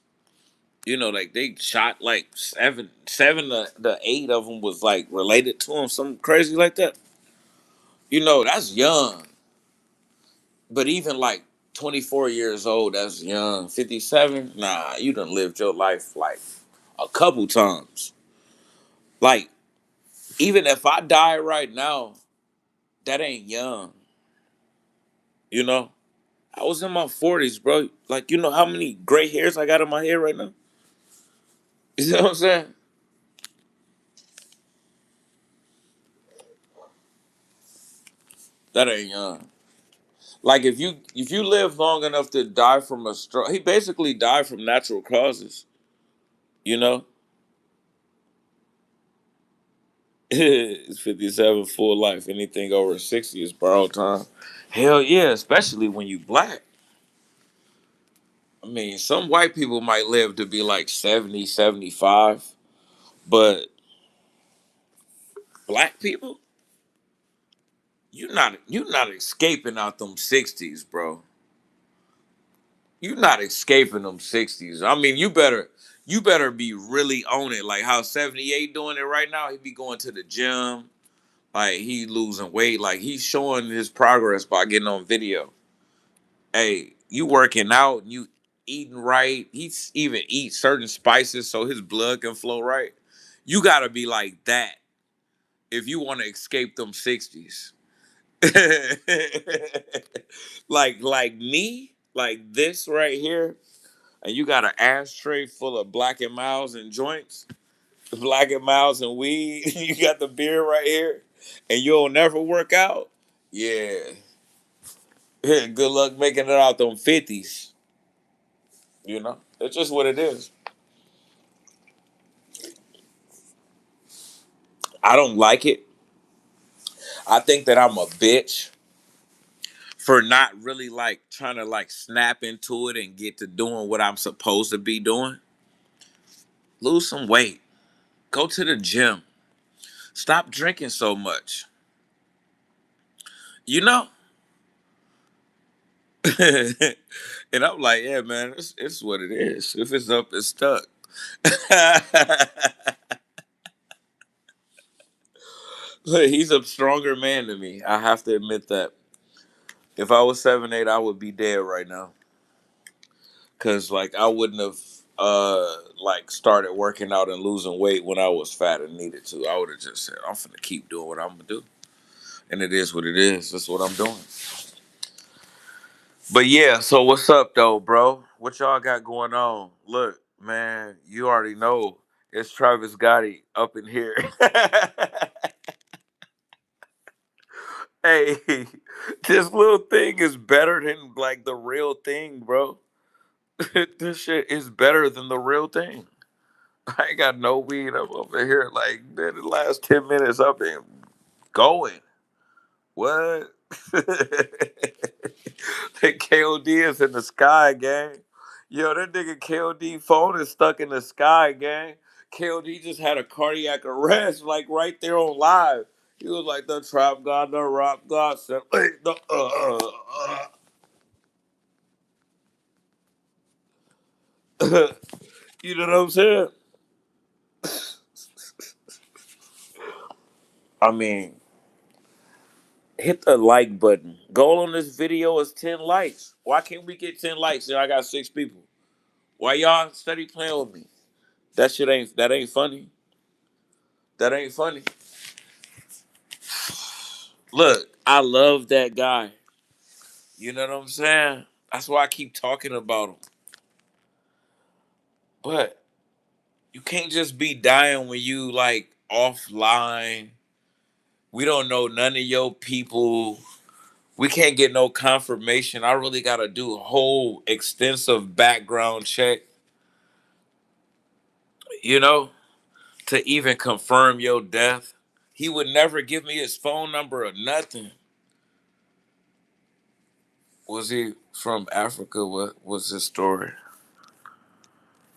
Like they shot like seven the 8 of them was like related to him, something crazy like that. That's young. But even like 24 years old, that's young. 57, nah, you done lived your life like a couple times. Like, even if I die right now, that ain't young. You know? I was in my 40s, bro. Like, you know how many gray hairs I got in my hair right now? You know what I'm saying? That ain't young. Like if you live long enough to die from a stroke, he basically died from natural causes. You know? It's 57 full life. Anything over 60 is borrowed time. Hell yeah, especially when you black. I mean, some white people might live to be like 70, 75, but black people, you not escaping out them 60s, bro. You not escaping them 60s. I mean, you better be really on it. Like how 78 doing it right now. He be going to the gym. Like he losing weight. Like he's showing his progress by getting on video. Hey, you working out, you eating right. He's even eat certain spices so his blood can flow right. You gotta be like that if you want to escape them 60s. like me, like this right here, and you got an ashtray full of Black and Miles and joints, Black and Miles and weed. You got the beer right here, and you'll never work out. Yeah, good luck making it out them 50s. You know, it's just what it is. I don't like it. I think that I'm a bitch for not really like trying to like snap into it and get to doing what I'm supposed to be doing. Lose some weight. Go to the gym. Stop drinking so much. You know? And I'm like, yeah, man, it's what it is. If it's up, it's stuck. Look, he's a stronger man than me. I have to admit that. If I was 7'8", I would be dead right now. Cause like I wouldn't have like started working out and losing weight when I was fat and needed to. I would have just said, I'm finna keep doing what I'm gonna do. And it is what it is. That's what I'm doing. But yeah, so what's up though, bro? What y'all got going on? Look, man, you already know it's Travis Gotti up in here. Hey, this little thing is better than like the real thing, bro. This shit is better than the real thing. I ain't got no weed. I'm over here like man, the last 10 minutes I've been going. What? The KOD is in the sky, gang. Yo, that nigga KOD phone is stuck in the sky, gang. KOD just had a cardiac arrest, like right there on live. He was like the trap god, the rock god, wait, you know what I'm saying? I mean, hit the like button. Goal on this video is 10 likes. Why can't we get 10 likes and I got 6 people? Why y'all steady playing with me? That ain't funny. That ain't funny. Look, I love that guy. You know what I'm saying? That's why I keep talking about him. But you can't just be dying when you like offline. We don't know none of your people. We can't get no confirmation. I really gotta do a whole extensive background check, you know, to even confirm your death. He would never give me his phone number or nothing. Was he from Africa? What was his story?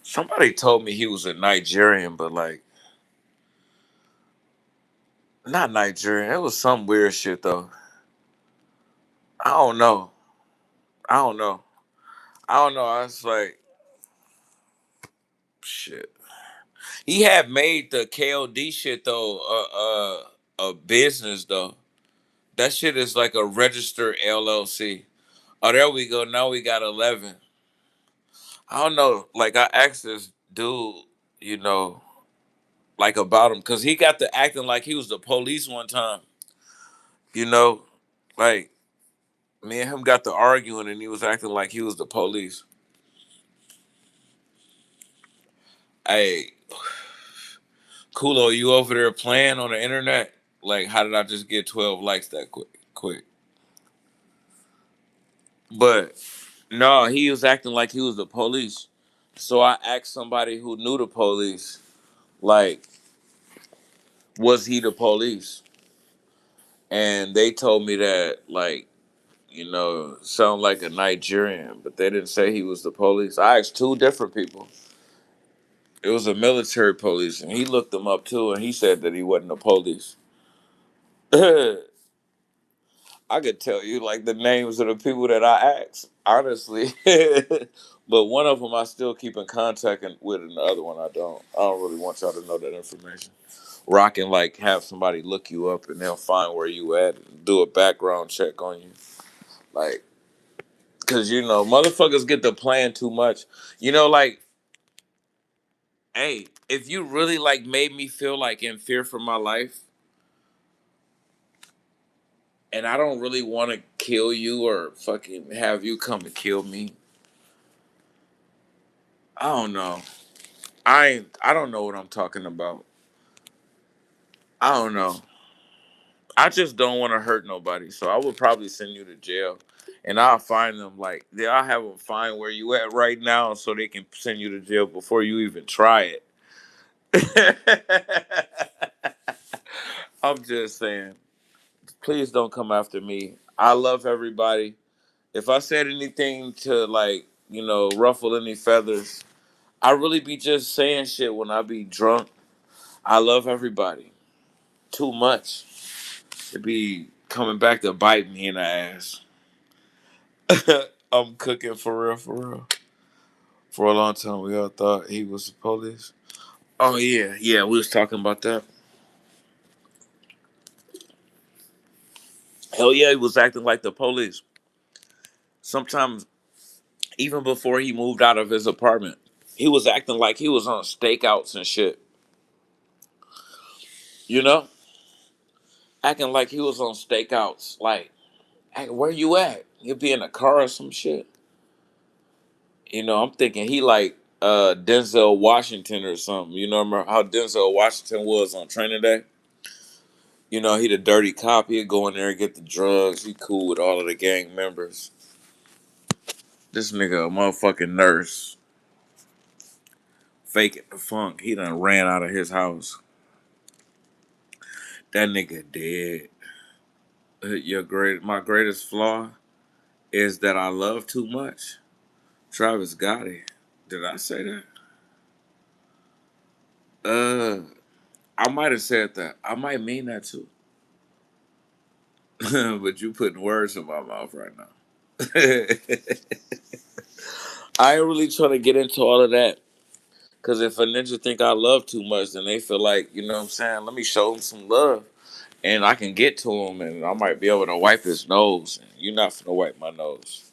Somebody told me he was a Nigerian, but like not Nigerian. It was some weird shit though. I don't know. I don't know. I don't know. I was like, shit. He had made the KOD shit though a business though. That shit is like a registered LLC. Oh, there we go. Now we got 11. I don't know. Like I asked this dude, you know, like about him because he got to acting like he was the police one time. You know, like me and him got to arguing and he was acting like he was the police. Hey, Kulo, you over there playing on the internet? Like, how did I just get 12 likes that quick? Quick. But no, he was acting like he was the police. So I asked somebody who knew the police, like, Was he the police? And they told me that, like, sound like a Nigerian, but they didn't say he was the police. I asked two different people. It was a military police, and he looked them up too, and he said that he wasn't the police. I could tell you like the names of the people that I asked, honestly. But one of them I still keep in contact with, and the other one I don't. I don't really want y'all to know that information. Where I can like have somebody look you up and they'll find where you at and do a background check on you. Like, cause motherfuckers get to playing too much. Like, hey, if you really like made me feel like in fear for my life, and I don't really want to kill you or fucking have you come to kill me, I don't know. I don't know what I'm talking about. I don't know. I just don't want to hurt nobody, so I would probably send you to jail, and I'll find them I'll have them find where you at right now, so they can send you to jail before you even try it. I'm just saying, please don't come after me. I love everybody. If I said anything to ruffle any feathers, I really be just saying shit when I be drunk. I love everybody too much. It be coming back to bite me in the ass. I'm cooking for real, for real. For a long time, we all thought he was the police. Oh yeah, yeah, we was talking about that. Hell yeah, he was acting like the police. Sometimes, even before he moved out of his apartment, he was acting like he was on stakeouts and shit. You know, acting like he was on stakeouts. Like, hey, where you at? He'll be in a car or some shit. I'm thinking he like Denzel Washington or something. Remember how Denzel Washington was on Training Day? He the dirty cop. He'd go in there and get the drugs. He cool with all of the gang members. This nigga a motherfucking nurse. Faking the funk. He done ran out of his house. That nigga dead. My greatest flaw is that I love too much. Travis Gotti. Did I say that? Uh, I might have said that. I might mean that too. But you putting words in my mouth right now. I ain't really trying to get into all of that. Cause if a ninja think I love too much, then they feel like, what I'm saying, let me show him some love. And I can get to him and I might be able to wipe his nose. And you're not finna wipe my nose.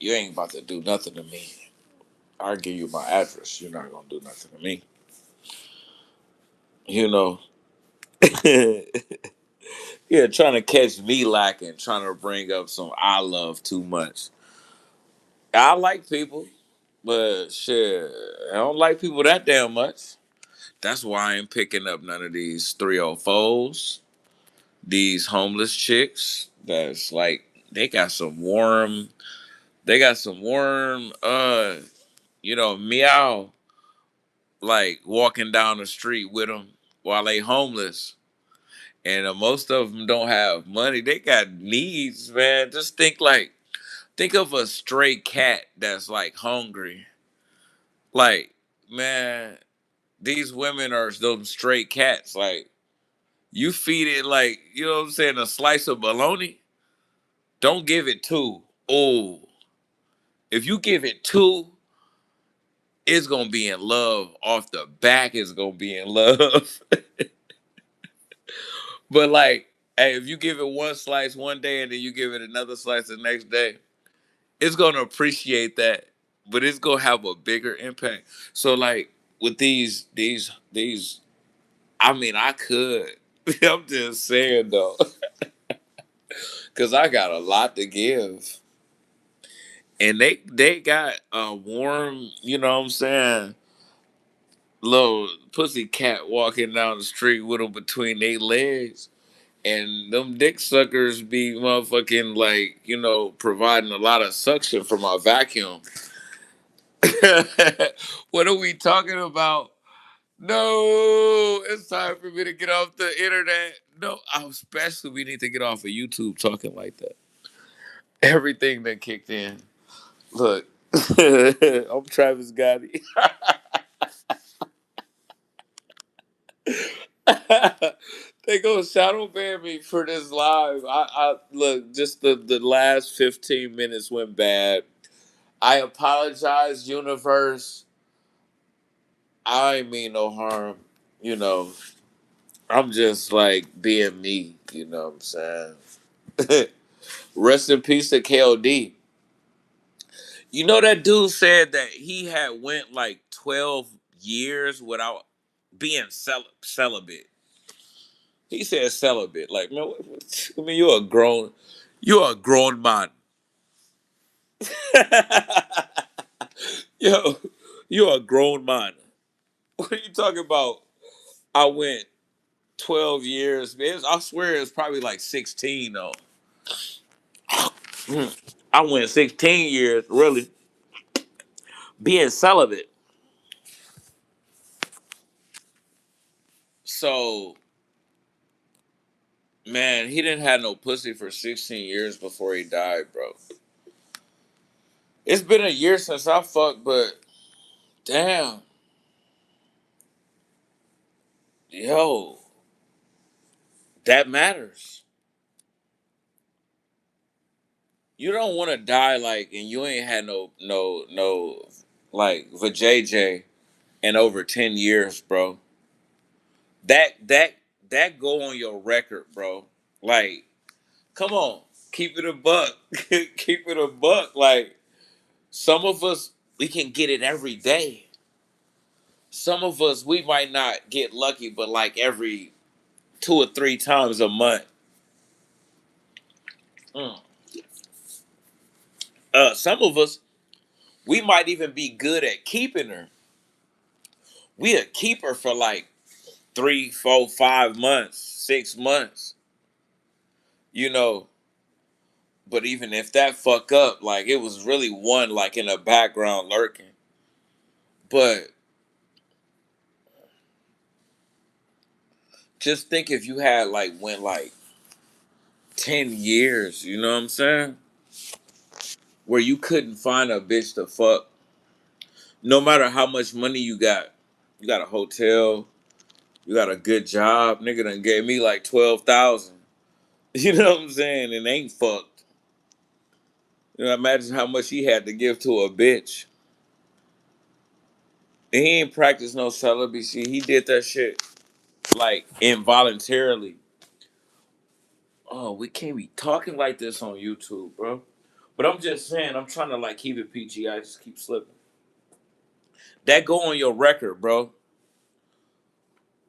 You ain't about to do nothing to me. I'll give you my address. You're not gonna do nothing to me. You know. Yeah, trying to catch me lacking, trying to bring up some I love too much. I like people, but shit, I don't like people that damn much. That's why I ain't picking up none of these 304s, these homeless chicks. That's like they got some warm meow like walking down the street with them while they homeless. And most of them don't have money. They got needs, man. Just think of a stray cat that's like hungry. Like, man, these women are those stray cats. Like, you feed it like, what I'm saying, a slice of bologna. Don't give it two. Oh, if you give it two, it's gonna be in love. Off the back, it's gonna be in love. But like, hey, if you give it one slice one day and then you give it another slice the next day, it's gonna appreciate that, but it's gonna have a bigger impact. So like with these, I mean, I could. I'm just saying though, because I got a lot to give, and they got a warm, what I'm saying, little pussy cat walking down the street with them between their legs. And them dick suckers be motherfucking like, providing a lot of suction for my vacuum. What are we talking about? No, it's time for me to get off the internet. No, especially we need to get off of YouTube talking like that. Everything that kicked in. Look, I'm Travis Gotti. They go shadow ban me for this live. I look, just the last 15 minutes went bad. I apologize, universe. I ain't mean no harm. You know, I'm just like being me. You know what I'm saying? Rest in peace to KOD. You know that dude said that he had went like 12 years without being celibate. He said celibate. Like, man, I mean, you're a grown man. Yo, you're a grown man. What are you talking about? I went 12 years. Man, I swear it's probably like 16 though. I went 16 years, really, being celibate. So, man, he didn't have no pussy for 16 years before he died, bro. It's been a year since I fucked, but damn, yo, that matters. You don't want to die like, and you ain't had no like vajayjay in over 10 years, bro. That that go on your record, bro. Like, come on, keep it a buck, keep it a buck. Like, some of us we can get it every day. Some of us we might not get lucky, but like every 2 or 3 times a month. Mm. Some of us we might even be good at keeping her. We a keeper for like 3, 4, 5 months, 6 months, you know. But even if that fuck up, like it was really one like in the background lurking. But just think if you had like went like 10 years, you know what I'm saying? Where you couldn't find a bitch to fuck, no matter how much money you got a hotel, you got a good job. Nigga done gave me like 12,000. You know what I'm saying? And ain't fucked. You know, imagine how much he had to give to a bitch. And he ain't practiced no celibacy. He did that shit like involuntarily. Oh, we can't be talking like this on YouTube, bro. But I'm just saying, I'm trying to like keep it PG. I just keep slipping. That go on your record, bro.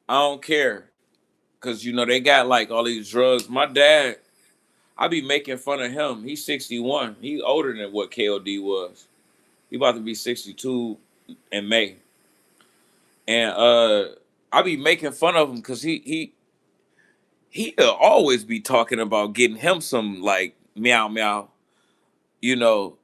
I don't care. Cause you know they got like all these drugs. My dad, I be making fun of him. He's 61. He's older than what KOD was. He about to be 62 in May. And I be making fun of him because he'll always be talking about getting him some like meow meow, you know,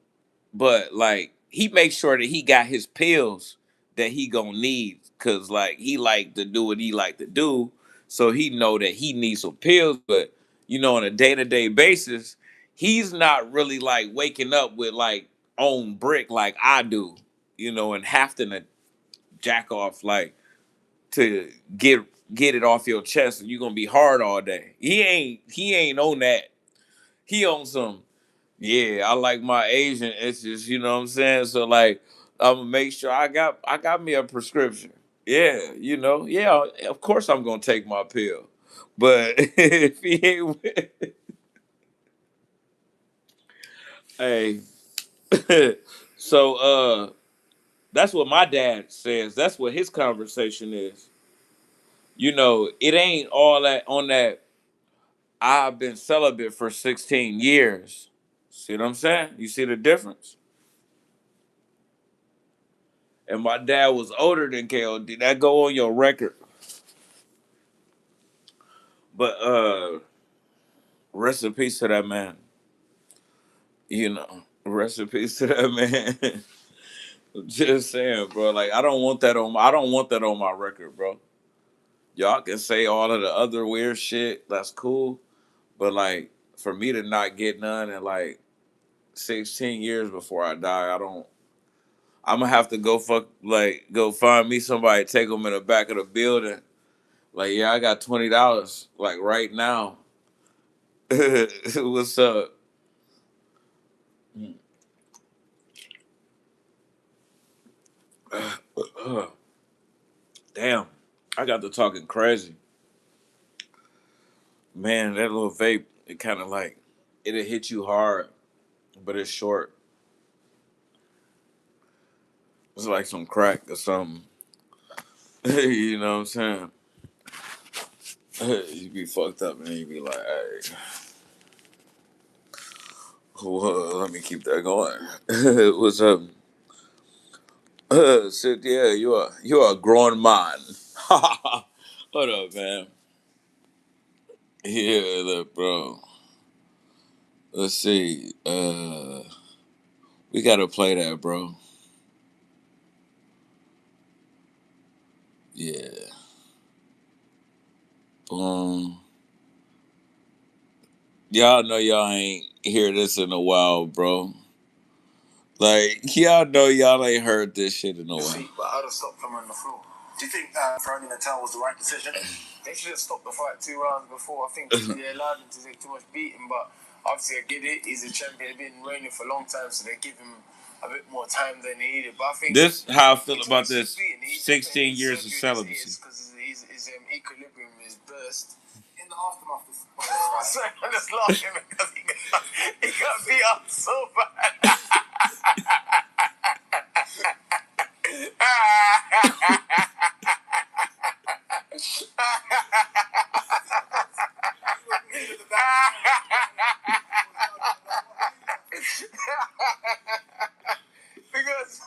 but like he makes sure that he got his pills that he gonna need because like he like to do what he like to do, so he know that he needs some pills. But you know, on a day-to-day basis, he's not really like waking up with like on brick like I do, you know, and having to jack off like to get it off your chest and you're gonna be hard all day. He ain't on that. He on some, yeah, I like my Asian. It's just, you know what I'm saying? So like I'm gonna make sure I got me a prescription. Yeah, you know, yeah, of course I'm gonna take my pill. But if he ain't hey, so that's what my dad says. That's what his conversation is. You know, it ain't all that on that I've been celibate for 16 years. See what I'm saying? You see the difference? And my dad was older than KOD. That go on your record. But rest in peace to that man. You know, rest in peace to that man. Just saying, bro. Like I don't want that on my record, bro. Y'all can say all of the other weird shit. That's cool. But like for me to not get none in like 16 years before I die, I don't. I'm gonna have to go find me somebody, take them in the back of the building. Like, yeah, I got $20. Like right now. What's up? Damn, I got to talking crazy. Man, that little vape, it kind of like it'll hit you hard, but it's short. It's like some crack or something. You know what I'm saying? You be fucked up, man. You be like, hey, well, let me keep that going. What's up? Sit, yeah, you are a grown man. Hold up, man. Yeah, look, bro. Let's see. We gotta play that, bro. Yeah. Um. Y'all know y'all ain't hear this in a while, bro. Like y'all know y'all ain't heard this shit in a while. See, but I'd have stopped them on the floor. Do you think throwing in the towel was the right decision? They should have stopped the fight 2 rounds before. I think they allowed him to take too much beating, but obviously I get it. He's a champion. He's been reigning for a long time, so they give him a bit more time than he needed. But I think this how I feel about this 16 years of celibacy. Because his equilibrium is burst. In the aftermath of sorry, I'm just laughing because he got beat up so bad. Because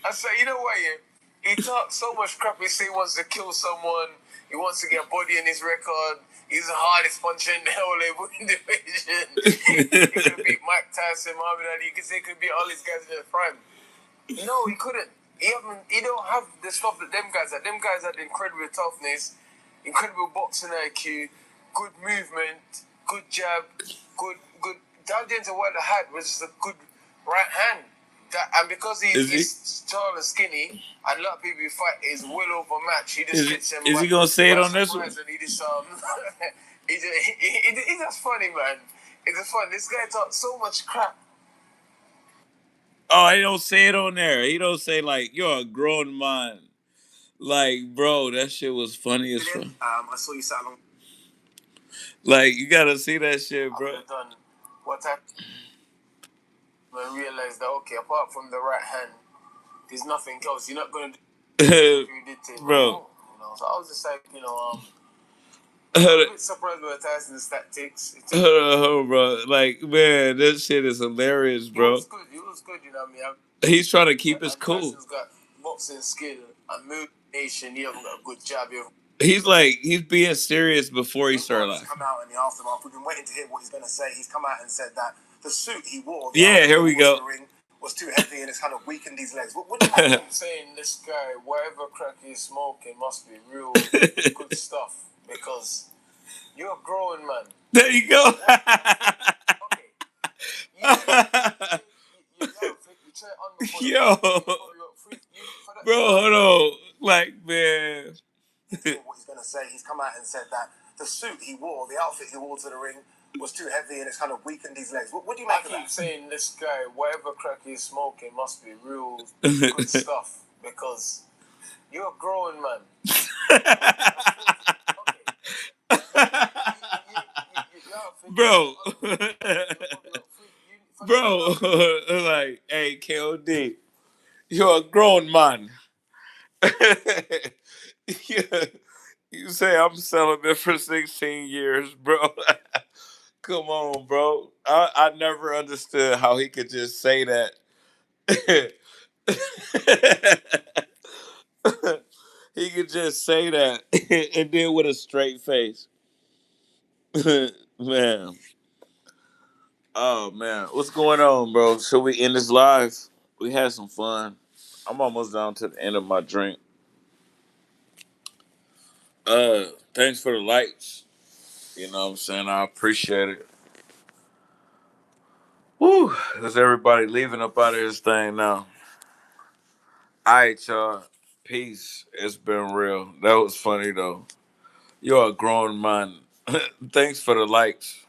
I say, you know what? Yeah, he talks so much crap. He say he wants to kill someone. He wants to get a body in his record. He's the hardest puncher in the whole label division. He could beat Mike Tyson, Muhammad Ali. You could say he could beat all these guys in their prime. No, he couldn't. He don't have the stuff that them guys had. Them guys had incredible toughness, incredible boxing IQ, good movement, good jab, good. Down to what the had was just a good right hand. And because he's tall and skinny, and a lot of people fight is well overmatched. He just gets him. Is he gonna say it on this one? And he just he's just funny, man. It's just fun. This guy talks so much crap. Oh, he don't say it on there. He don't say like you're a grown man. Like, bro, that shit was funny as fuck. I saw you sat along. Like, you gotta see that shit, bro. I done what I realized that okay, apart from the right hand, there's nothing else. You're not gonna do you did to bro. You know, so I was just like, I'm a bit surprised by Tyson's tactics. Hold on, bro. Like, man, this shit is hilarious, bro. He was good, you know what I mean? He's trying to keep his cool. Tyson's got boxing skill and motivation. He hasn't got a good jab. He's being serious before he started laughing. Come out in the aftermath. We've been waiting to hear what he's going to say. He's come out and said that the suit he wore, yeah, here we go. Was too heavy and it's kind of weakened his legs. What do you think? I'm saying this guy, whatever crack he's smoking, must be real good stuff because you're a growing man. There you go. Okay. Yo, bro, hold on. Like, man. What he's gonna say? He's come out and said that the suit he wore, the outfit he wore to the ring, was too heavy and it's kind of weakened his legs. What do you make of that? I keep saying this guy, whatever crack he's smoking, must be real good stuff because you're a growing man. Bro, bro, like, hey, KOD, you're a grown man. Yeah. You say I'm celibate for 16 years, bro. Come on, bro. I never understood how he could just say that. He could just say that and then with a straight face. Man. Oh man, what's going on, bro? Should we end this live? We had some fun. I'm almost down to the end of my drink. Thanks for the lights. You know what I'm saying? I appreciate it. Woo! Is everybody leaving up out of this thing now? Alright, y'all. Peace. It's been real. That was funny though. You're a grown man. Thanks for the likes.